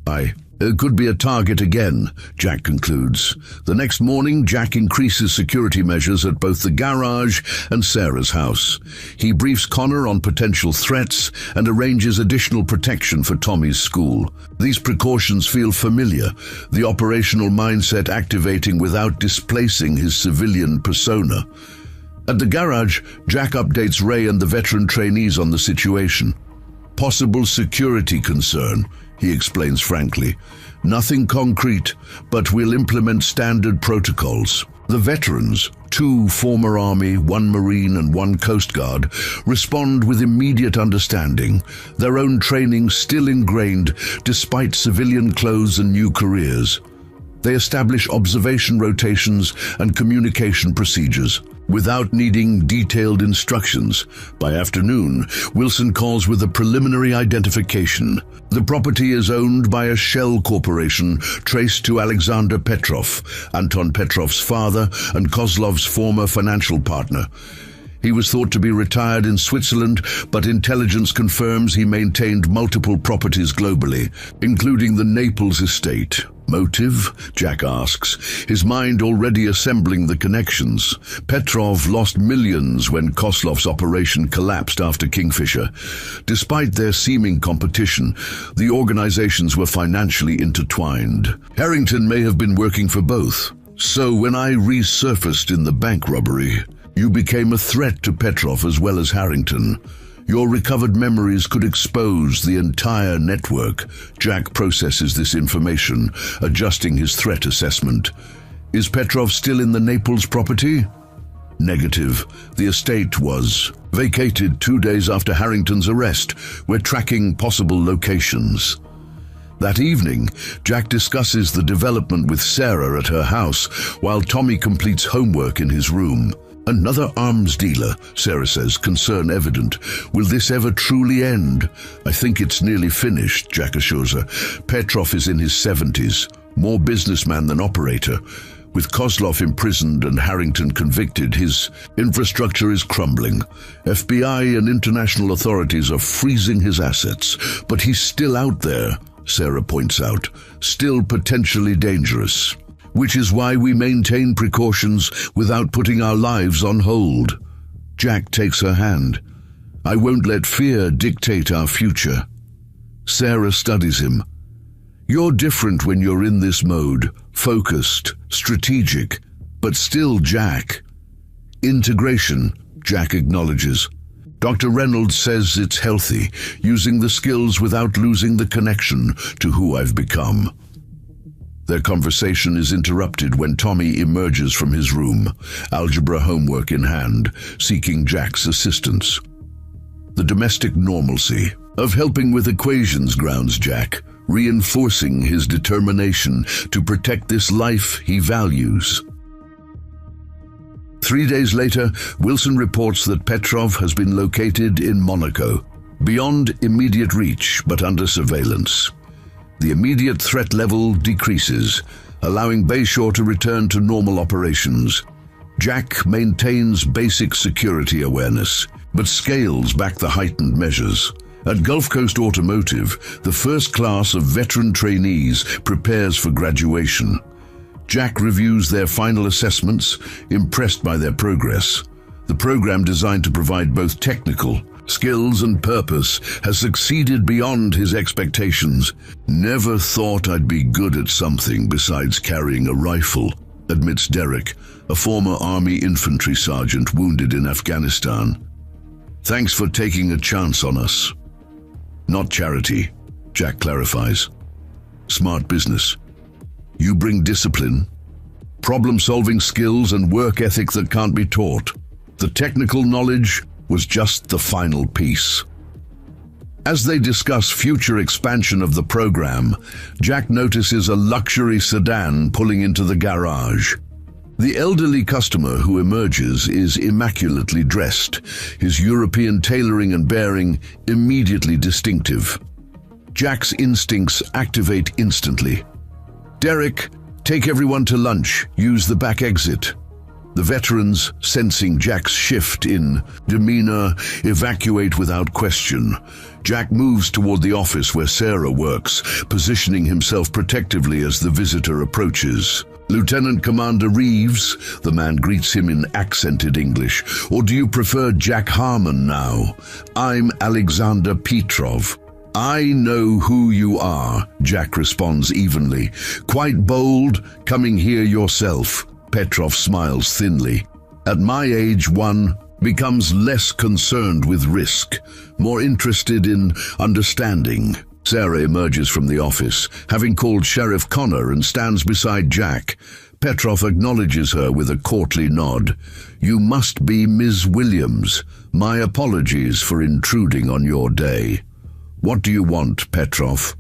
"I Could be a target again, Jack concludes. The next morning, Jack increases security measures at both the garage and Sarah's house. He briefs Connor on potential threats and arranges additional protection for Tommy's school. These precautions feel familiar, the operational mindset activating without displacing his civilian persona. At the garage, Jack updates Ray and the veteran trainees on the situation. Possible security concern, he explains frankly. Nothing concrete, but we'll implement standard protocols. The veterans, 2 former Army, 1 Marine and 1 Coast Guard, respond with immediate understanding, their own training still ingrained despite civilian clothes and new careers. They establish observation rotations and communication procedures, without needing detailed instructions. By afternoon, Wilson calls with a preliminary identification. The property is owned by a shell corporation traced to Alexander Petrov, Anton Petrov's father and Kozlov's former financial partner. He was thought to be retired in Switzerland, but intelligence confirms he maintained multiple properties globally, including the Naples estate. Motive? Jack asks, his mind already assembling the connections. Petrov lost millions when Kozlov's operation collapsed after Kingfisher. Despite their seeming competition, the organizations were financially intertwined. Harrington may have been working for both. So when I resurfaced in the bank robbery, you became a threat to Petrov as well as Harrington. Your recovered memories could expose the entire network. Jack processes this information, adjusting his threat assessment. Is Petrov still in the Naples property? Negative. The estate was vacated 2 days after Harrington's arrest. We're tracking possible locations. That evening, Jack discusses the development with Sarah at her house, while Tommy completes homework in his room. Another arms dealer, Sarah says, concern evident. Will this ever truly end? I think it's nearly finished, Jack assures her. Petrov is in his 70s, more businessman than operator. With Kozlov imprisoned and Harrington convicted, his infrastructure is crumbling. FBI and international authorities are freezing his assets, but he's still out there, Sarah points out, still potentially dangerous. Which is why we maintain precautions without putting our lives on hold. Jack takes her hand. I won't let fear dictate our future. Sarah studies him. You're different when you're in this mode, focused, strategic, but still Jack. Integration, Jack acknowledges. Dr. Reynolds says it's healthy, using the skills without losing the connection to who I've become. Their conversation is interrupted when Tommy emerges from his room, algebra homework in hand, seeking Jack's assistance. The domestic normalcy of helping with equations grounds Jack, reinforcing his determination to protect this life he values. 3 days later, Wilson reports that Petrov has been located in Monaco, beyond immediate reach but under surveillance. The immediate threat level decreases, allowing Bayshore to return to normal operations. Jack maintains basic security awareness, but scales back the heightened measures. At Gulf Coast Automotive, the first class of veteran trainees prepares for graduation. Jack reviews their final assessments, impressed by their progress. The program, designed to provide both technical skills and purpose, has succeeded beyond his expectations. Never thought I'd be good at something besides carrying a rifle, admits Derek, a former Army infantry sergeant wounded in Afghanistan. Thanks for taking a chance on us. Not charity, Jack clarifies. Smart business. You bring discipline, problem-solving skills and work ethic that can't be taught. The technical knowledge was just the final piece. As they discuss future expansion of the program, Jack notices a luxury sedan pulling into the garage. The elderly customer who emerges is immaculately dressed, his European tailoring and bearing immediately distinctive. Jack's instincts activate instantly. Derek, take everyone to lunch. Use the back exit. The veterans, sensing Jack's shift in demeanor, evacuate without question. Jack moves toward the office where Sarah works, positioning himself protectively as the visitor approaches. "Lieutenant Commander Reeves," the man greets him in accented English. "Or do you prefer Jack Harmon now? I'm Alexander Petrov." "I know who you are," Jack responds evenly. "Quite bold, coming here yourself." Petrov smiles thinly. "At my age, one becomes less concerned with risk, more interested in understanding." Sarah emerges from the office, having called Sheriff Connor, and stands beside Jack. Petrov acknowledges her with a courtly nod. "You must be Ms. Williams. My apologies for intruding on your day." "What do you want, Petrov?"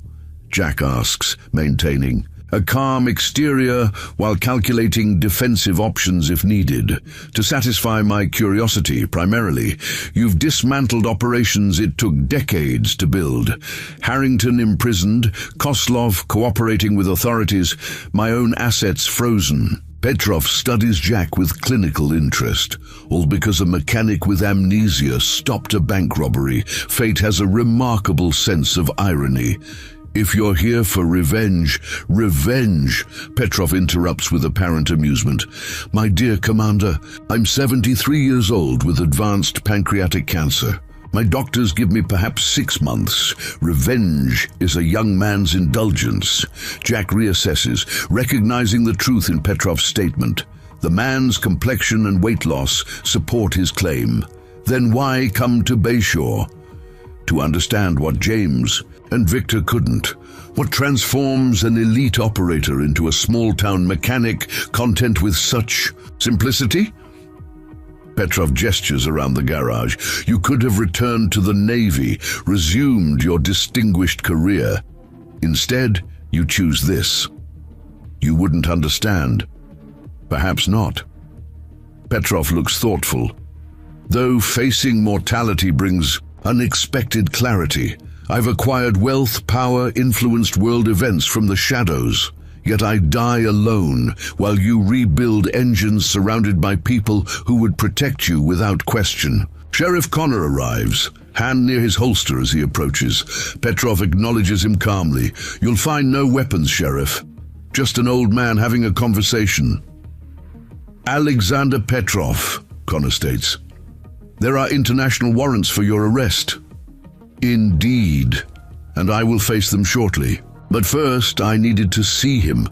Jack asks, maintaining a calm exterior while calculating defensive options if needed. "To satisfy my curiosity, primarily. You've dismantled operations it took decades to build. Harrington imprisoned, Koslov cooperating with authorities, my own assets frozen." Petrov studies Jack with clinical interest. All because a mechanic with amnesia stopped a bank robbery. Fate has a remarkable sense of irony. "If you're here for revenge," Petrov interrupts with apparent amusement. "My dear Commander, I'm 73 years old with advanced pancreatic cancer. My doctors give me perhaps 6 months. Revenge is a young man's indulgence." Jack reassesses, recognizing the truth in Petrov's statement. The man's complexion and weight loss support his claim. "Then why come to Bayshore?" "To understand what James and Victor couldn't. What transforms an elite operator into a small-town mechanic, content with such simplicity?" Petrov gestures around the garage. "You could have returned to the Navy, resumed your distinguished career. Instead, you choose this. You wouldn't understand." "Perhaps not." Petrov looks thoughtful. "Though facing mortality brings unexpected clarity. I've acquired wealth, power, influenced world events from the shadows. Yet I die alone while you rebuild engines surrounded by people who would protect you without question." Sheriff Connor arrives, hand near his holster as he approaches. Petrov acknowledges him calmly. "You'll find no weapons, Sheriff. Just an old man having a conversation." "Alexander Petrov," Connor states. "There are international warrants for your arrest." "Indeed, and I will face them shortly. But first, I needed to see him."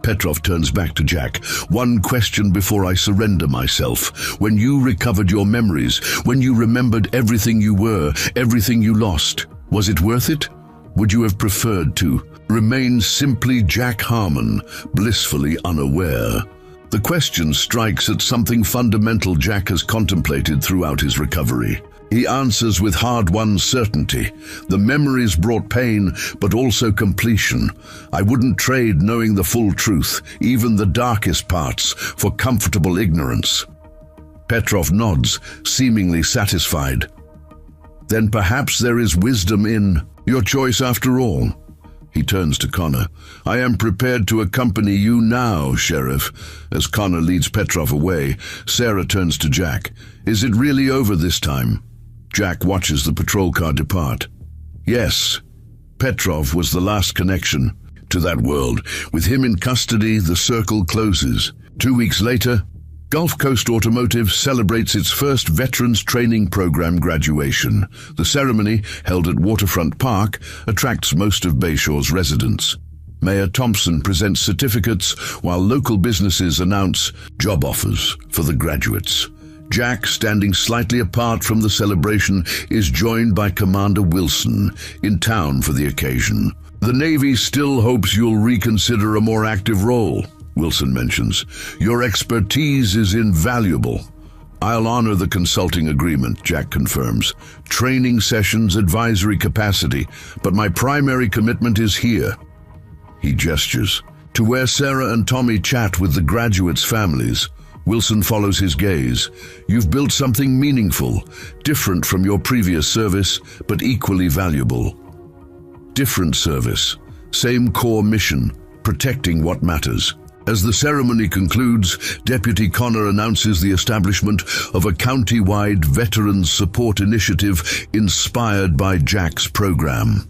Petrov turns back to Jack. "One question before I surrender myself. When you recovered your memories, when you remembered everything you were, everything you lost, was it worth it? Would you have preferred to remain simply Jack Harmon, blissfully unaware?" The question strikes at something fundamental Jack has contemplated throughout his recovery. He answers with hard-won certainty. "The memories brought pain, but also completion. I wouldn't trade knowing the full truth, even the darkest parts, for comfortable ignorance." Petrov nods, seemingly satisfied. "Then perhaps there is wisdom in your choice after all." He turns to Connor. "I am prepared to accompany you now, Sheriff." As Connor leads Petrov away, Sarah turns to Jack. "Is it really over this time?" Jack watches the patrol car depart. "Yes, Petrov was the last connection to that world. With him in custody, the circle closes." 2 weeks later, Gulf Coast Automotive celebrates its first Veterans Training Program graduation. The ceremony, held at Waterfront Park, attracts most of Bayshore's residents. Mayor Thompson presents certificates, while local businesses announce job offers for the graduates. Jack, standing slightly apart from the celebration, is joined by Commander Wilson, in town for the occasion. "The Navy still hopes you'll reconsider a more active role," Wilson mentions. "Your expertise is invaluable." "I'll honor the consulting agreement," Jack confirms. "Training sessions, advisory capacity, but my primary commitment is here." He gestures to where Sarah and Tommy chat with the graduates' families. Wilson follows his gaze. "You've built something meaningful, different from your previous service, but equally valuable." Different service, same core mission, protecting what matters. As the ceremony concludes, Deputy Connor announces the establishment of a county-wide veterans support initiative inspired by Jack's program.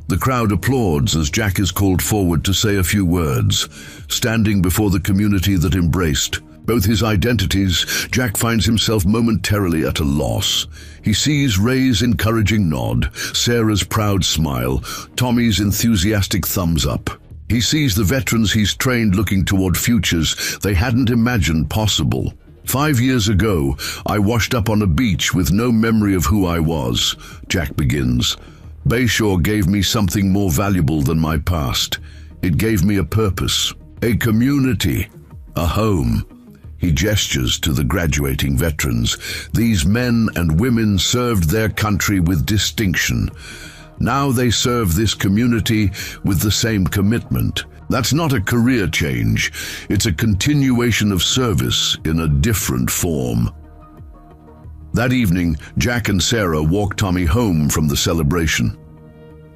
The crowd applauds as Jack is called forward to say a few words. Standing before the community that embraced both his identities, Jack finds himself momentarily at a loss. He sees Ray's encouraging nod, Sarah's proud smile, Tommy's enthusiastic thumbs up. He sees the veterans he's trained looking toward futures they hadn't imagined possible. 5 years ago, I washed up on a beach with no memory of who I was, Jack begins. Bayshore gave me something more valuable than my past. It gave me a purpose, a community, a home. He gestures to the graduating veterans. These men and women served their country with distinction. Now they serve this community with the same commitment. That's not a career change. It's a continuation of service in a different form. That evening, Jack and Sarah walk Tommy home from the celebration.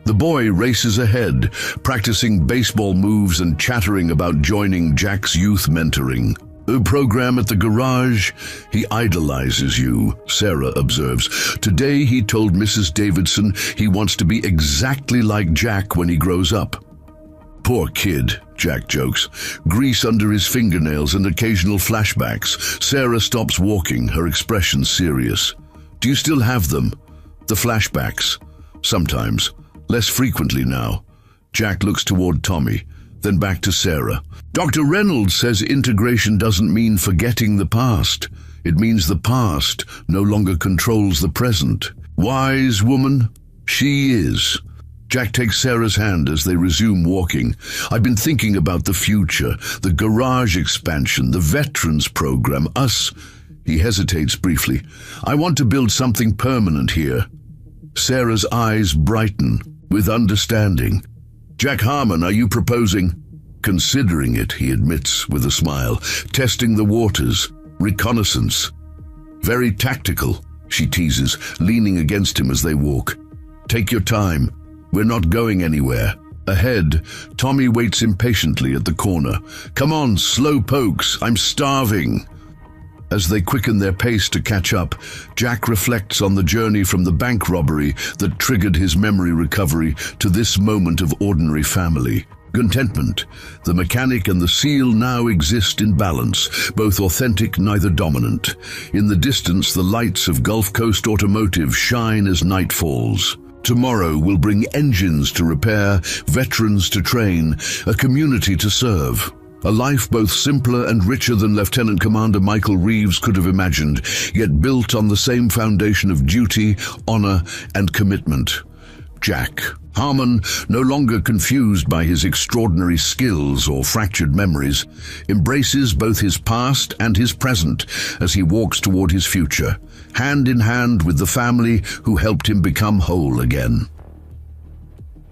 The boy races ahead, practicing baseball moves and chattering about joining Jack's youth mentoring. A program at the garage. He idolizes you, Sarah observes. Today he told Mrs. Davidson he wants to be exactly like Jack when he grows up. Poor kid, Jack jokes. Grease under his fingernails and occasional flashbacks. Sarah stops walking, her expression serious. Do you still have them? The flashbacks? Sometimes. Less frequently now. Jack looks toward Tommy, then back to Sarah. Dr. Reynolds says integration doesn't mean forgetting the past. It means the past no longer controls the present. Wise woman? She is. Jack takes Sarah's hand as they resume walking. I've been thinking about the future, the garage expansion, the veterans program, us. He hesitates briefly. I want to build something permanent here. Sarah's eyes brighten with understanding. Jack Harmon, are you proposing? Considering it, he admits with a smile. Testing the waters. Reconnaissance. Very tactical, she teases, leaning against him as they walk. Take your time. We're not going anywhere. Ahead, Tommy waits impatiently at the corner. Come on, slow pokes, I'm starving. As they quicken their pace to catch up, Jack reflects on the journey from the bank robbery that triggered his memory recovery to this moment of ordinary family. Contentment. The mechanic and the seal now exist in balance, both authentic, neither dominant. In the distance, the lights of Gulf Coast Automotive shine as night falls. Tomorrow will bring engines to repair, veterans to train, a community to serve. A life both simpler and richer than Lieutenant Commander Michael Reeves could have imagined, yet built on the same foundation of duty, honor, and commitment. Jack Harmon, no longer confused by his extraordinary skills or fractured memories, embraces both his past and his present as he walks toward his future, hand in hand with the family who helped him become whole again.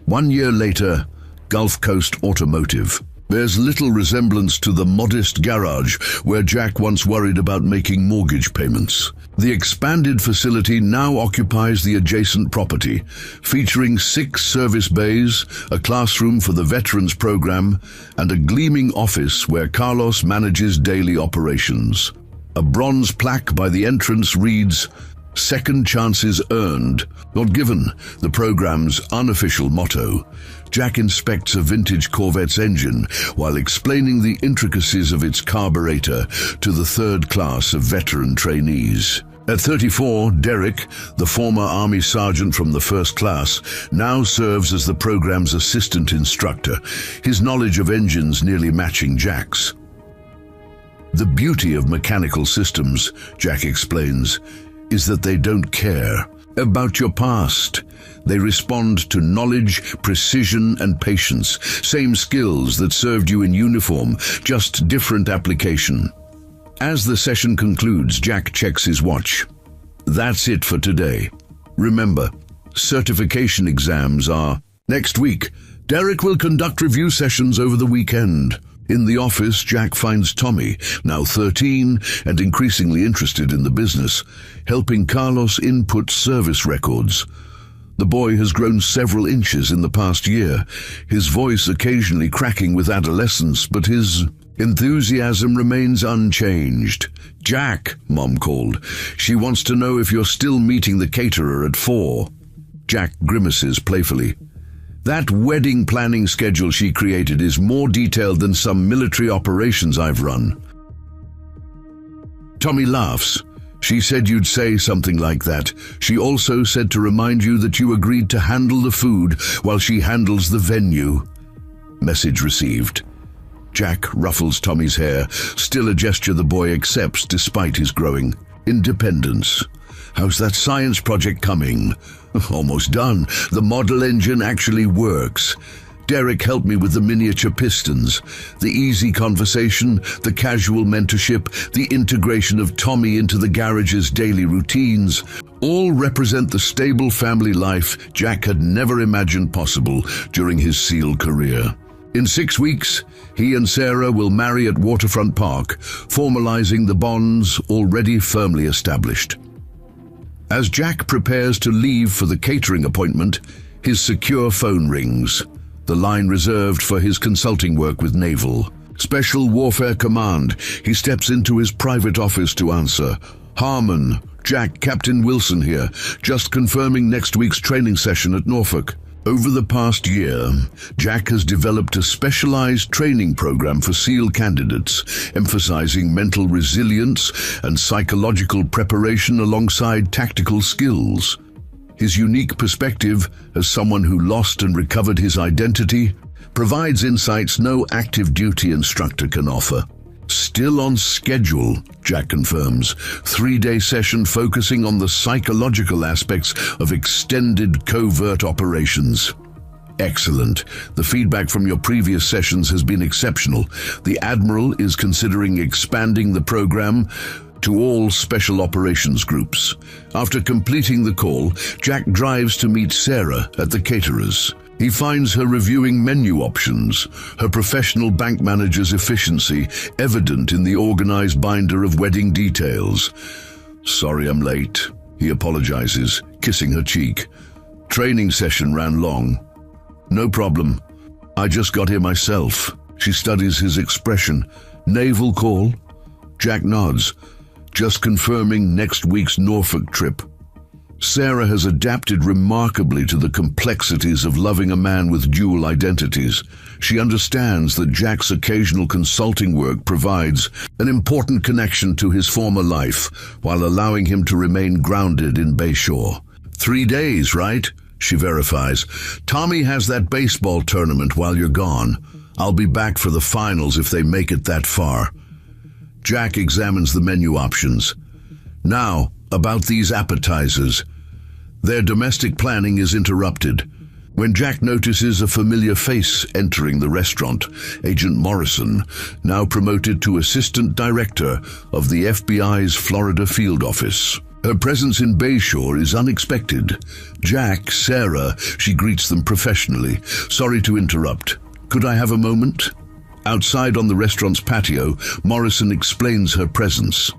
1 year later, Gulf Coast Automotive. There's little resemblance to the modest garage where Jack once worried about making mortgage payments. The expanded facility now occupies the adjacent property, featuring 6 service bays, a classroom for the veterans program, and a gleaming office where Carlos manages daily operations. A bronze plaque by the entrance reads, "Second chances earned, not given," the program's unofficial motto. Jack inspects a vintage Corvette's engine while explaining the intricacies of its carburetor to the third class of veteran trainees. At 34, Derek, the former Army sergeant from the first class, now serves as the program's assistant instructor, his knowledge of engines nearly matching Jack's. The beauty of mechanical systems, Jack explains, is that they don't care about your past. They respond to knowledge, precision, and patience, same skills that served you in uniform, just different application. As the session concludes, Jack checks his watch. That's it for today. Remember, certification exams are next week. Derek will conduct review sessions over the weekend. In the office, Jack finds Tommy, now 13 and increasingly interested in the business, helping Carlos input service records. The boy has grown several inches in the past year, his voice occasionally cracking with adolescence, but his Enthusiasm remains unchanged. "Jack," Mom called. "She wants to know if you're still meeting the caterer at 4. Jack grimaces playfully. "That wedding planning schedule she created is more detailed than some military operations I've run." Tommy laughs. "She said you'd say something like that. She also said to remind you that you agreed to handle the food while she handles the venue." Message received. Jack ruffles Tommy's hair, still a gesture the boy accepts despite his growing independence. "How's that science project coming?" "Almost done. The model engine actually works. Derek helped me with the miniature pistons. The easy conversation, the casual mentorship, the integration of Tommy into the garage's daily routines, all represent the stable family life Jack had never imagined possible during his SEAL career. In 6 weeks, he and Sarah will marry at Waterfront Park, formalizing the bonds already firmly established. As Jack prepares to leave for the catering appointment, his secure phone rings, the line reserved for his consulting work with Naval Special Warfare Command. He steps into his private office to answer. "Harmon, Jack, Captain Wilson here, just confirming next week's training session at Norfolk." Over the past year, Jack has developed a specialized training program for SEAL candidates, emphasizing mental resilience and psychological preparation alongside tactical skills. His unique perspective as someone who lost and recovered his identity provides insights no active duty instructor can offer. "Still on schedule," Jack confirms. 3-day session focusing on the psychological aspects of extended covert operations. "Excellent. The feedback from your previous sessions has been exceptional. The Admiral is considering expanding the program to all special operations groups." After completing the call, Jack drives to meet Sarah at the caterer's. He finds her reviewing menu options, her professional bank manager's efficiency evident in the organized binder of wedding details. "Sorry I'm late," he apologizes, kissing her cheek. "Training session ran long." "No problem. I just got here myself." She studies his expression. "Naval call?" Jack nods. "Just confirming next week's Norfolk trip." Sarah has adapted remarkably to the complexities of loving a man with dual identities. She understands that Jack's occasional consulting work provides an important connection to his former life, while allowing him to remain grounded in Bayshore. 3 days, right? She verifies. "Tommy has that baseball tournament while you're gone. I'll be back for the finals if they make it that far." Jack examines the menu options. "Now, about these appetizers." Their domestic planning is interrupted when Jack notices a familiar face entering the restaurant. Agent Morrison, now promoted to Assistant Director of the FBI's Florida Field Office. Her presence in Bayshore is unexpected. "Jack, Sarah," she greets them professionally. "Sorry to interrupt. Could I have a moment?" Outside on the restaurant's patio, Morrison explains her presence.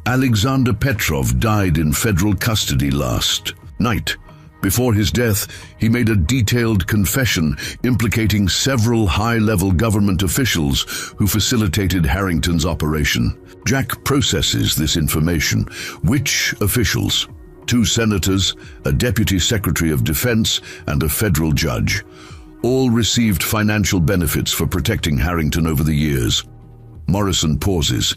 Alexander Petrov died in federal custody last night. Before his death, he made a detailed confession implicating several high-level government officials who facilitated Harrington's operation. Jack processes this information. Which officials? 2 senators, a deputy secretary of defense, and a federal judge. All received financial benefits for protecting Harrington over the years. Morrison pauses.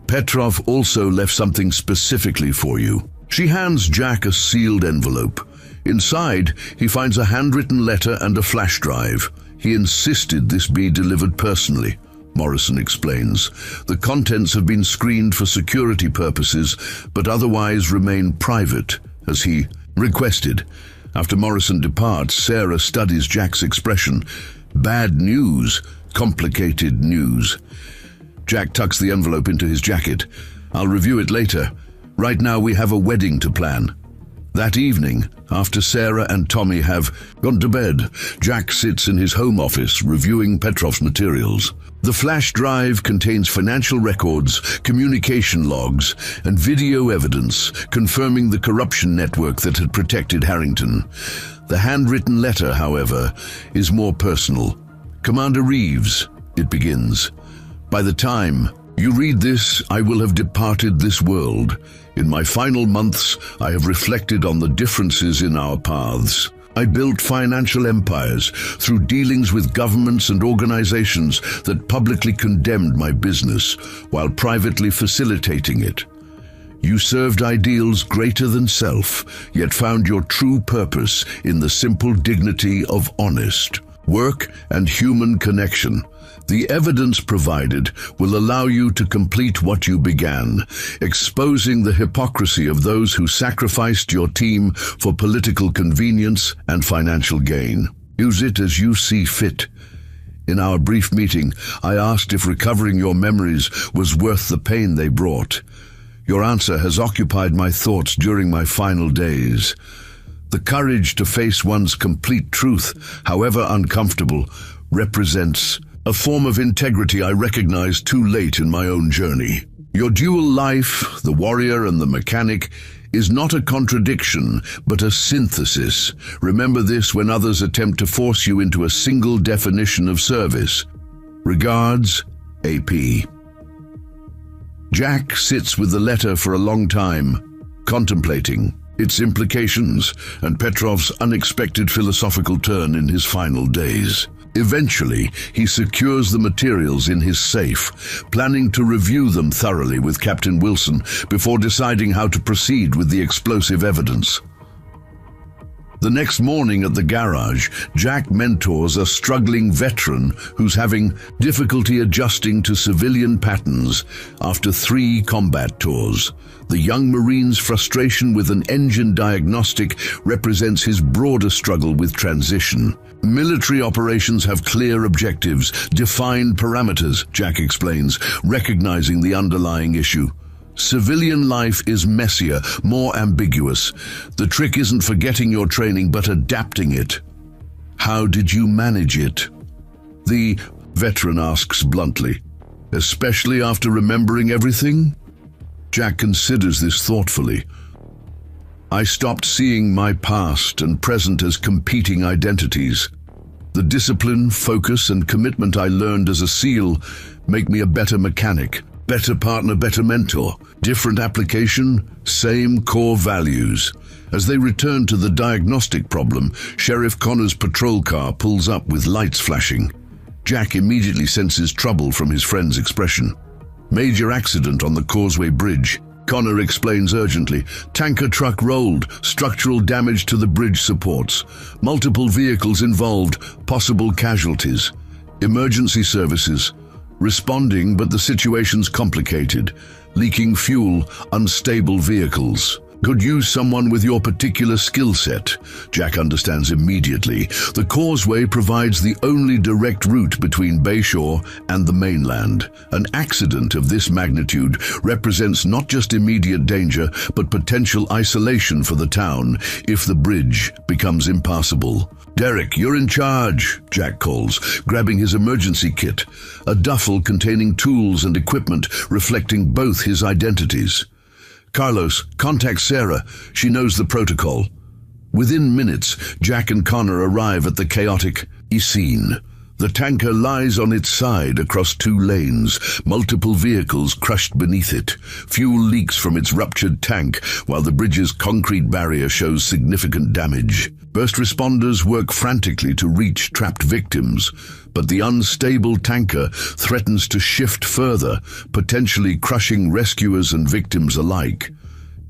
"Petrov also left something specifically for you." She hands Jack a sealed envelope. Inside, he finds a handwritten letter and a flash drive. He insisted this be delivered personally, Morrison explains. "The contents have been screened for security purposes, but otherwise remain private, as he requested." After Morrison departs, Sarah studies Jack's expression. "Bad news, complicated news." Jack tucks the envelope into his jacket. "I'll review it later. Right now we have a wedding to plan." That evening, after Sarah and Tommy have gone to bed, Jack sits in his home office reviewing Petrov's materials. The flash drive contains financial records, communication logs, and video evidence confirming the corruption network that had protected Harrington. The handwritten letter, however, is more personal. "Commander Reeves," it begins. By the time you read this, I will have departed this world. In my final months, I have reflected on the differences in our paths. I built financial empires through dealings with governments and organizations that publicly condemned my business while privately facilitating it. You served ideals greater than self, yet found your true purpose in the simple dignity of honest work and human connection. The evidence provided will allow you to complete what you began, exposing the hypocrisy of those who sacrificed your team for political convenience and financial gain. Use it as you see fit. In our brief meeting, I asked if recovering your memories was worth the pain they brought. Your answer has occupied my thoughts during my final days. The courage to face one's complete truth, however uncomfortable, represents a form of integrity I recognized too late in my own journey. Your dual life, the warrior and the mechanic, is not a contradiction, but a synthesis. Remember this when others attempt to force you into a single definition of service. Regards, AP. Jack sits with the letter for a long time, contemplating its implications and Petrov's unexpected philosophical turn in his final days. Eventually, he secures the materials in his safe, planning to review them thoroughly with Captain Wilson before deciding how to proceed with the explosive evidence. The next morning at the garage, Jack mentors a struggling veteran who's having difficulty adjusting to civilian patterns after 3 combat tours. The young Marine's frustration with an engine diagnostic represents his broader struggle with transition. Military operations have clear objectives, defined parameters, Jack explains, recognizing the underlying issue. Civilian life is messier, more ambiguous. The trick isn't forgetting your training, but adapting it. How did you manage it? The veteran asks bluntly, especially after remembering everything? Jack considers this thoughtfully. I stopped seeing my past and present as competing identities. The discipline, focus, and commitment I learned as a SEAL make me a better mechanic, better partner, better mentor. Different application, same core values. As they return to the diagnostic problem, Sheriff Connor's patrol car pulls up with lights flashing. Jack immediately senses trouble from his friend's expression. Major accident on the Causeway Bridge. Connor explains urgently. Tanker truck rolled, structural damage to the bridge supports. Multiple vehicles involved, possible casualties. Emergency services. Responding, but the situation's complicated. Leaking fuel, unstable vehicles. Could use someone with your particular skill set. Jack understands immediately. The causeway provides the only direct route between Bayshore and the mainland. An accident of this magnitude represents not just immediate danger, but potential isolation for the town if the bridge becomes impassable. Derek, you're in charge, Jack calls, grabbing his emergency kit, a duffel containing tools and equipment reflecting both his identities. Carlos, contact Sarah. She knows the protocol. Within minutes, Jack and Connor arrive at the chaotic scene. The tanker lies on its side across 2 lanes, multiple vehicles crushed beneath it. Fuel leaks from its ruptured tank, while the bridge's concrete barrier shows significant damage. First responders work frantically to reach trapped victims, but the unstable tanker threatens to shift further, potentially crushing rescuers and victims alike.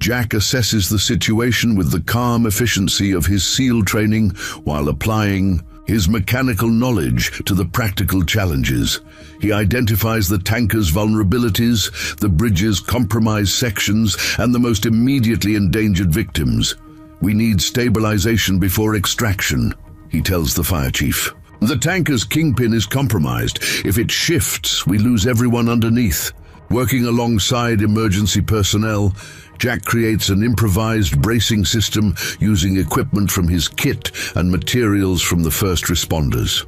Jack assesses the situation with the calm efficiency of his SEAL training while applying his mechanical knowledge to the practical challenges. He identifies the tanker's vulnerabilities, the bridge's compromised sections, and the most immediately endangered victims. We need stabilization before extraction, he tells the fire chief. The tanker's kingpin is compromised. If it shifts, we lose everyone underneath. Working alongside emergency personnel, Jack creates an improvised bracing system using equipment from his kit and materials from the first responders.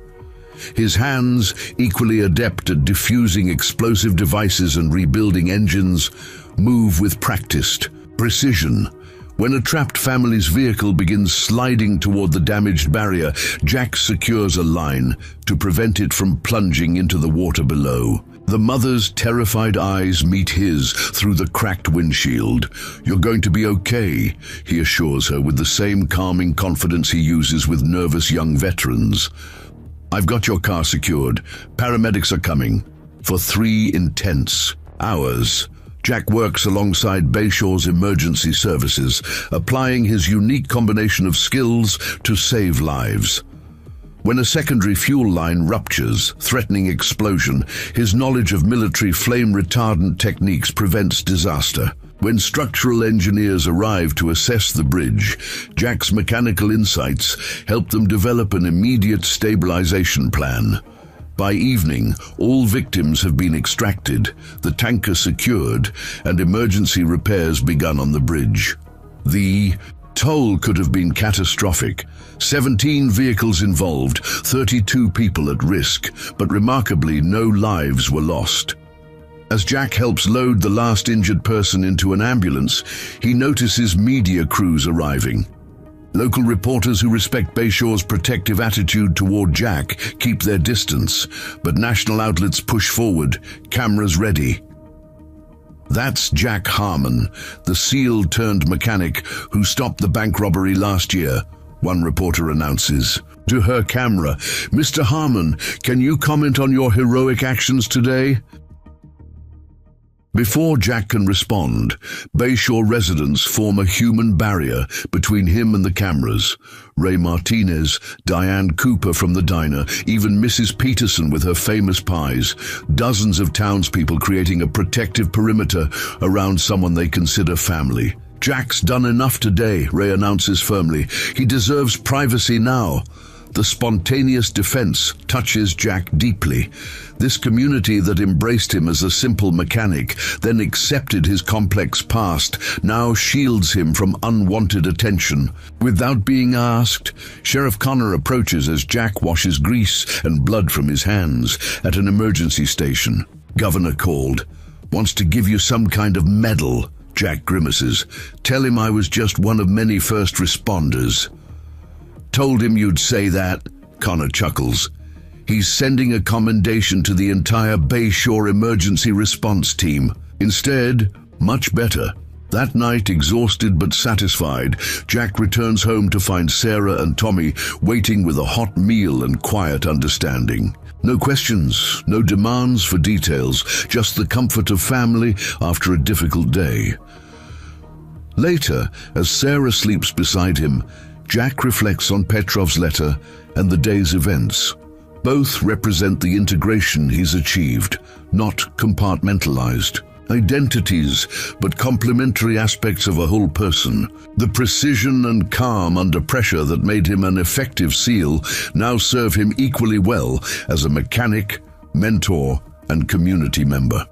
His hands, equally adept at diffusing explosive devices and rebuilding engines, move with practiced precision. When a trapped family's vehicle begins sliding toward the damaged barrier, Jack secures a line to prevent it from plunging into the water below. The mother's terrified eyes meet his through the cracked windshield. "You're going to be okay," he assures her with the same calming confidence he uses with nervous young veterans. "I've got your car secured. Paramedics are coming." For 3 intense hours, Jack works alongside Bayshore's emergency services, applying his unique combination of skills to save lives. When a secondary fuel line ruptures, threatening explosion, his knowledge of military flame retardant techniques prevents disaster. When structural engineers arrive to assess the bridge, Jack's mechanical insights help them develop an immediate stabilization plan. By evening, all victims have been extracted, the tanker secured, and emergency repairs begun on the bridge. The toll could have been catastrophic. 17 vehicles involved, 32 people at risk, but remarkably no lives were lost. As Jack helps load the last injured person into an ambulance, he notices media crews arriving. Local reporters who respect Bayshore's protective attitude toward Jack keep their distance, but national outlets push forward, cameras ready. That's Jack Harmon, the SEAL-turned-mechanic who stopped the bank robbery last year, one reporter announces. To her camera, "Mr. Harmon, can you comment on your heroic actions today?" Before Jack can respond, Bayshore residents form a human barrier between him and the cameras. Ray Martinez, Diane Cooper from the diner, even Mrs. Peterson with her famous pies, dozens of townspeople creating a protective perimeter around someone they consider family. "Jack's done enough today," Ray announces firmly. "He deserves privacy now." The spontaneous defense touches Jack deeply. This community that embraced him as a simple mechanic, then accepted his complex past, now shields him from unwanted attention. Without being asked, Sheriff Connor approaches as Jack washes grease and blood from his hands at an emergency station. "Governor called. Wants to give you some kind of medal," Jack grimaces. "Tell him I was just one of many first responders." "Told him you'd say that," Connor chuckles. "He's sending a commendation to the entire Bayshore emergency response team. Instead, much better. That night, exhausted but satisfied, Jack returns home to find Sarah and Tommy waiting with a hot meal and quiet understanding. No questions, no demands for details, just the comfort of family after a difficult day. Later, as Sarah sleeps beside him, Jack reflects on Petrov's letter and the day's events. Both represent the integration he's achieved, not compartmentalized. Identities, but complementary aspects of a whole person. The precision and calm under pressure that made him an effective SEAL now serve him equally well as a mechanic, mentor, and community member.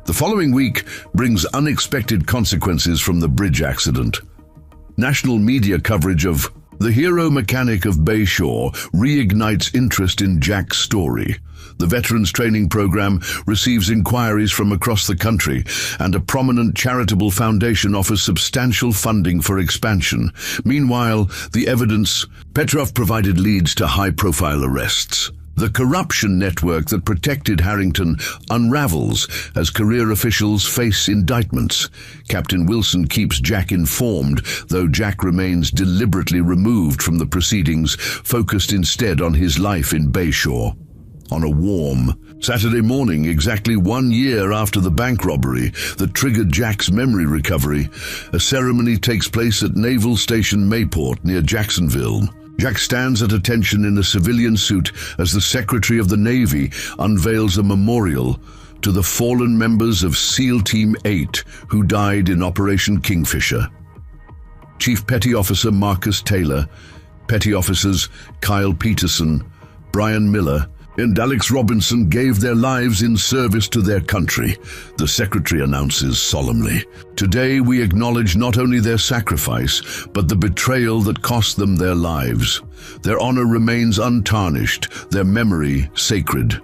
The following week brings unexpected consequences from the bridge accident. National media coverage of the hero mechanic of Bayshore reignites interest in Jack's story. The Veterans Training Program receives inquiries from across the country, and a prominent charitable foundation offers substantial funding for expansion. Meanwhile, the evidence Petrov provided leads to high-profile arrests. The corruption network that protected Harrington unravels as career officials face indictments. Captain Wilson keeps Jack informed, though Jack remains deliberately removed from the proceedings, focused instead on his life in Bayshore. On a warm Saturday morning, exactly 1 year after the bank robbery that triggered Jack's memory recovery, a ceremony takes place at Naval Station Mayport near Jacksonville. Jack stands at attention in a civilian suit as the Secretary of the Navy unveils a memorial to the fallen members of SEAL Team 8 who died in Operation Kingfisher. Chief Petty Officer Marcus Taylor, Petty Officers Kyle Peterson, Brian Miller, and Alex Robinson gave their lives in service to their country, the Secretary announces solemnly. Today we acknowledge not only their sacrifice, but the betrayal that cost them their lives. Their honor remains untarnished, their memory sacred.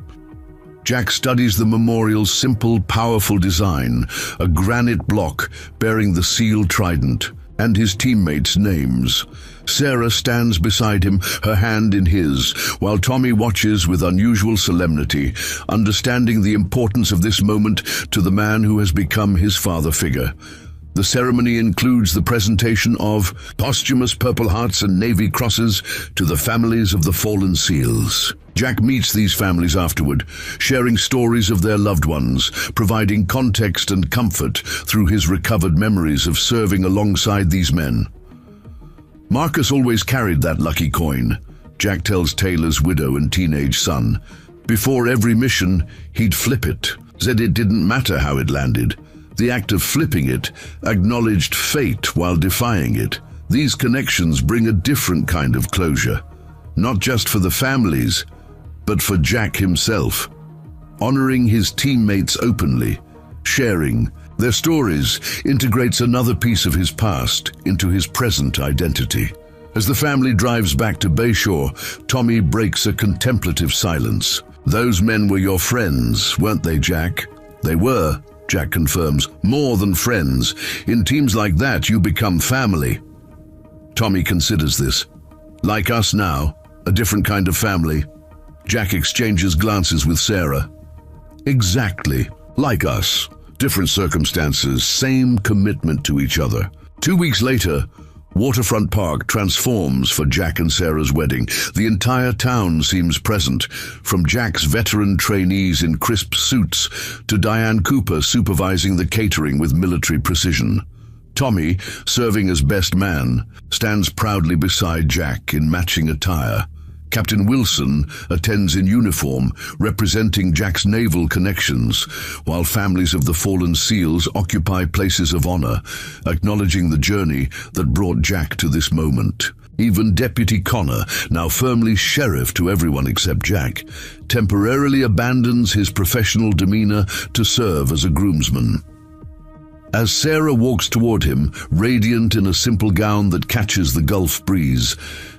Jack studies the memorial's simple, powerful design, a granite block bearing the SEAL trident. and his teammates' names. Sarah stands beside him, her hand in his, while Tommy watches with unusual solemnity, understanding the importance of this moment to the man who has become his father figure. The ceremony includes the presentation of posthumous Purple Hearts and Navy Crosses to the families of the fallen SEALs. Jack meets these families afterward, sharing stories of their loved ones, providing context and comfort through his recovered memories of serving alongside these men. Marcus always carried that lucky coin, Jack tells Taylor's widow and teenage son. Before every mission, he'd flip it, said it didn't matter how it landed. The act of flipping it acknowledged fate while defying it. These connections bring a different kind of closure, not just for the families, but for Jack himself. Honoring his teammates openly, sharing their stories, integrates another piece of his past into his present identity. As the family drives back to Bayshore, Tommy breaks a contemplative silence. "Those men were your friends, weren't they, Jack?" "They were," Jack confirms, "more than friends. In teams like that, you become family." Tommy considers this. "Like us now, a different kind of family." Jack exchanges glances with Sarah. "Exactly, like us. Different circumstances, same commitment to each other." 2 weeks later, Waterfront Park transforms for Jack and Sarah's wedding. The entire town seems present, from Jack's veteran trainees in crisp suits to Diane Cooper supervising the catering with military precision. Tommy, serving as best man, stands proudly beside Jack in matching attire. Captain Wilson attends in uniform, representing Jack's naval connections, while families of the fallen SEALs occupy places of honor, acknowledging the journey that brought Jack to this moment. Even Deputy Connor, now firmly sheriff to everyone except Jack, temporarily abandons his professional demeanor to serve as a groomsman. As Sarah walks toward him, radiant in a simple gown that catches the Gulf breeze,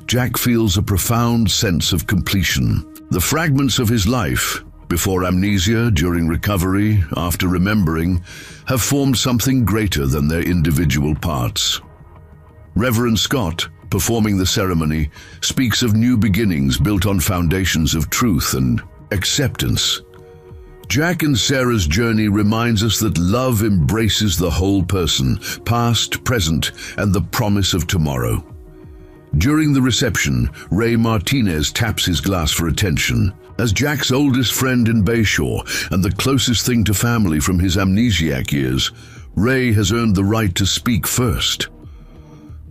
Jack feels a profound sense of completion. The fragments of his life, before amnesia, during recovery, after remembering, have formed something greater than their individual parts. Reverend Scott, performing the ceremony, speaks of new beginnings built on foundations of truth and acceptance. Jack and Sarah's journey reminds us that love embraces the whole person, past, present, and the promise of tomorrow. During the reception, Ray Martinez taps his glass for attention. As Jack's oldest friend in Bayshore and the closest thing to family from his amnesiac years, Ray has earned the right to speak first.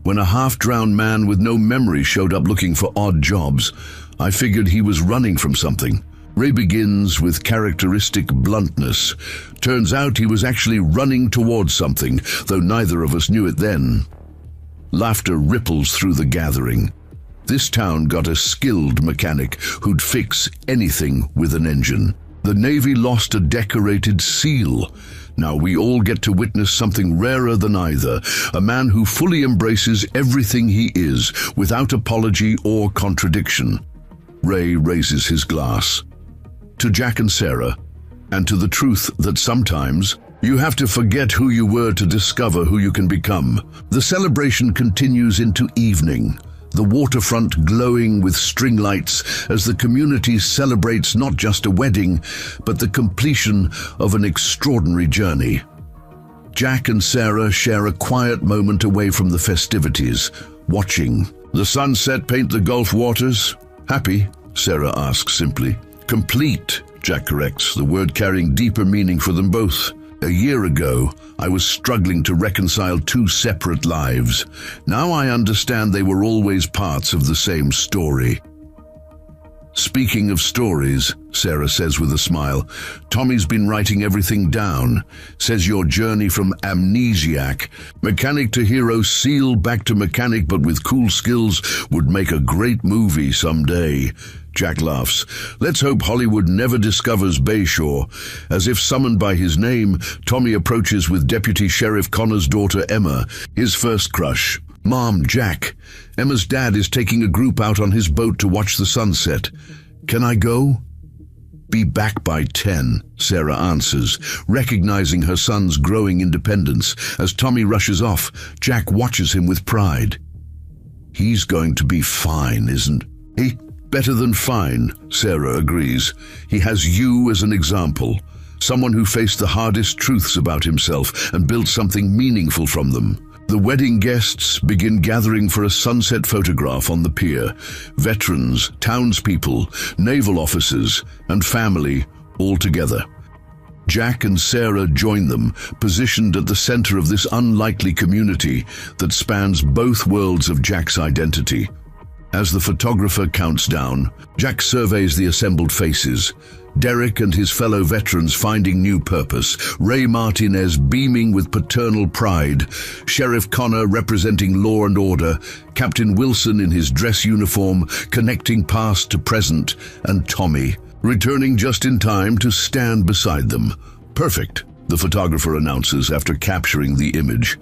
When a half-drowned man with no memory showed up looking for odd jobs, I figured he was running from something. Ray begins with characteristic bluntness. Turns out he was actually running towards something, though neither of us knew it then. Laughter ripples through the gathering. This town got a skilled mechanic who'd fix anything with an engine. The Navy lost a decorated SEAL. Now we all get to witness something rarer than either, a man who fully embraces everything he is, without apology or contradiction. Ray raises his glass. To Jack and Sarah, and to the truth that sometimes you have to forget who you were to discover who you can become. The celebration continues into evening, the waterfront glowing with string lights as the community celebrates not just a wedding, but the completion of an extraordinary journey. Jack and Sarah share a quiet moment away from the festivities, watching the sunset paint the Gulf waters. "Happy?" Sarah asks simply. "Complete," Jack corrects, the word carrying deeper meaning for them both. "A year ago, I was struggling to reconcile two separate lives. Now I understand they were always parts of the same story." "Speaking of stories," Sarah says with a smile, "Tommy's been writing everything down. Says your journey from amnesiac, mechanic to hero, SEAL back to mechanic but with cool skills would make a great movie someday." Jack laughs. "Let's hope Hollywood never discovers Bayshore." As if summoned by his name, Tommy approaches with Deputy Sheriff Connor's daughter Emma, his first crush. "Mom, Jack, Emma's dad is taking a group out on his boat to watch the sunset. Can I go?" "Be back by 10, Sarah answers, recognizing her son's growing independence. As Tommy rushes off, Jack watches him with pride. "He's going to be fine, isn't he?" "Better than fine," Sarah agrees. "He has you as an example, someone who faced the hardest truths about himself and built something meaningful from them." The wedding guests begin gathering for a sunset photograph on the pier. Veterans, townspeople, naval officers, and family all together. Jack and Sarah join them, positioned at the center of this unlikely community that spans both worlds of Jack's identity. As the photographer counts down, Jack surveys the assembled faces. Derek and his fellow veterans finding new purpose, Ray Martinez beaming with paternal pride, Sheriff Connor representing law and order, Captain Wilson in his dress uniform connecting past to present, and Tommy returning just in time to stand beside them. "Perfect," the photographer announces after capturing the image.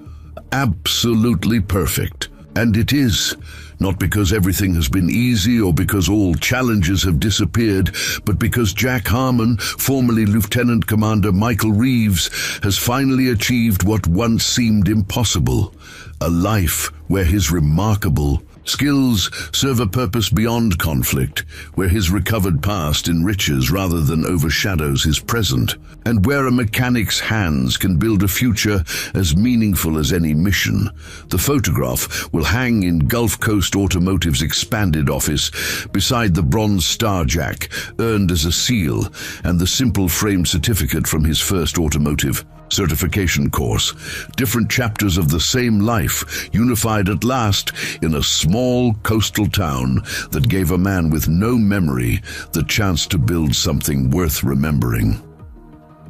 "Absolutely perfect." And it is, not because everything has been easy or because all challenges have disappeared, but because Jack Harmon, formerly Lieutenant Commander Michael Reeves, has finally achieved what once seemed impossible: a life where his remarkable skills serve a purpose beyond conflict, where his recovered past enriches rather than overshadows his present, and where a mechanic's hands can build a future as meaningful as any mission. The photograph will hang in Gulf Coast Automotive's expanded office beside the Bronze Star Jack, earned as a SEAL, and the simple framed certificate from his first automotive certification course. Different chapters of the same life, unified at last in a small coastal town that gave a man with no memory the chance to build something worth remembering.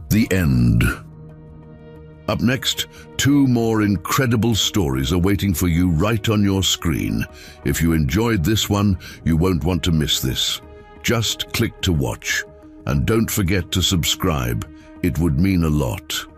The end. Up next, 2 more incredible stories are waiting for you right on your screen. If you enjoyed this one, you won't want to miss this. Just click to watch, and don't forget to subscribe. It would mean a lot.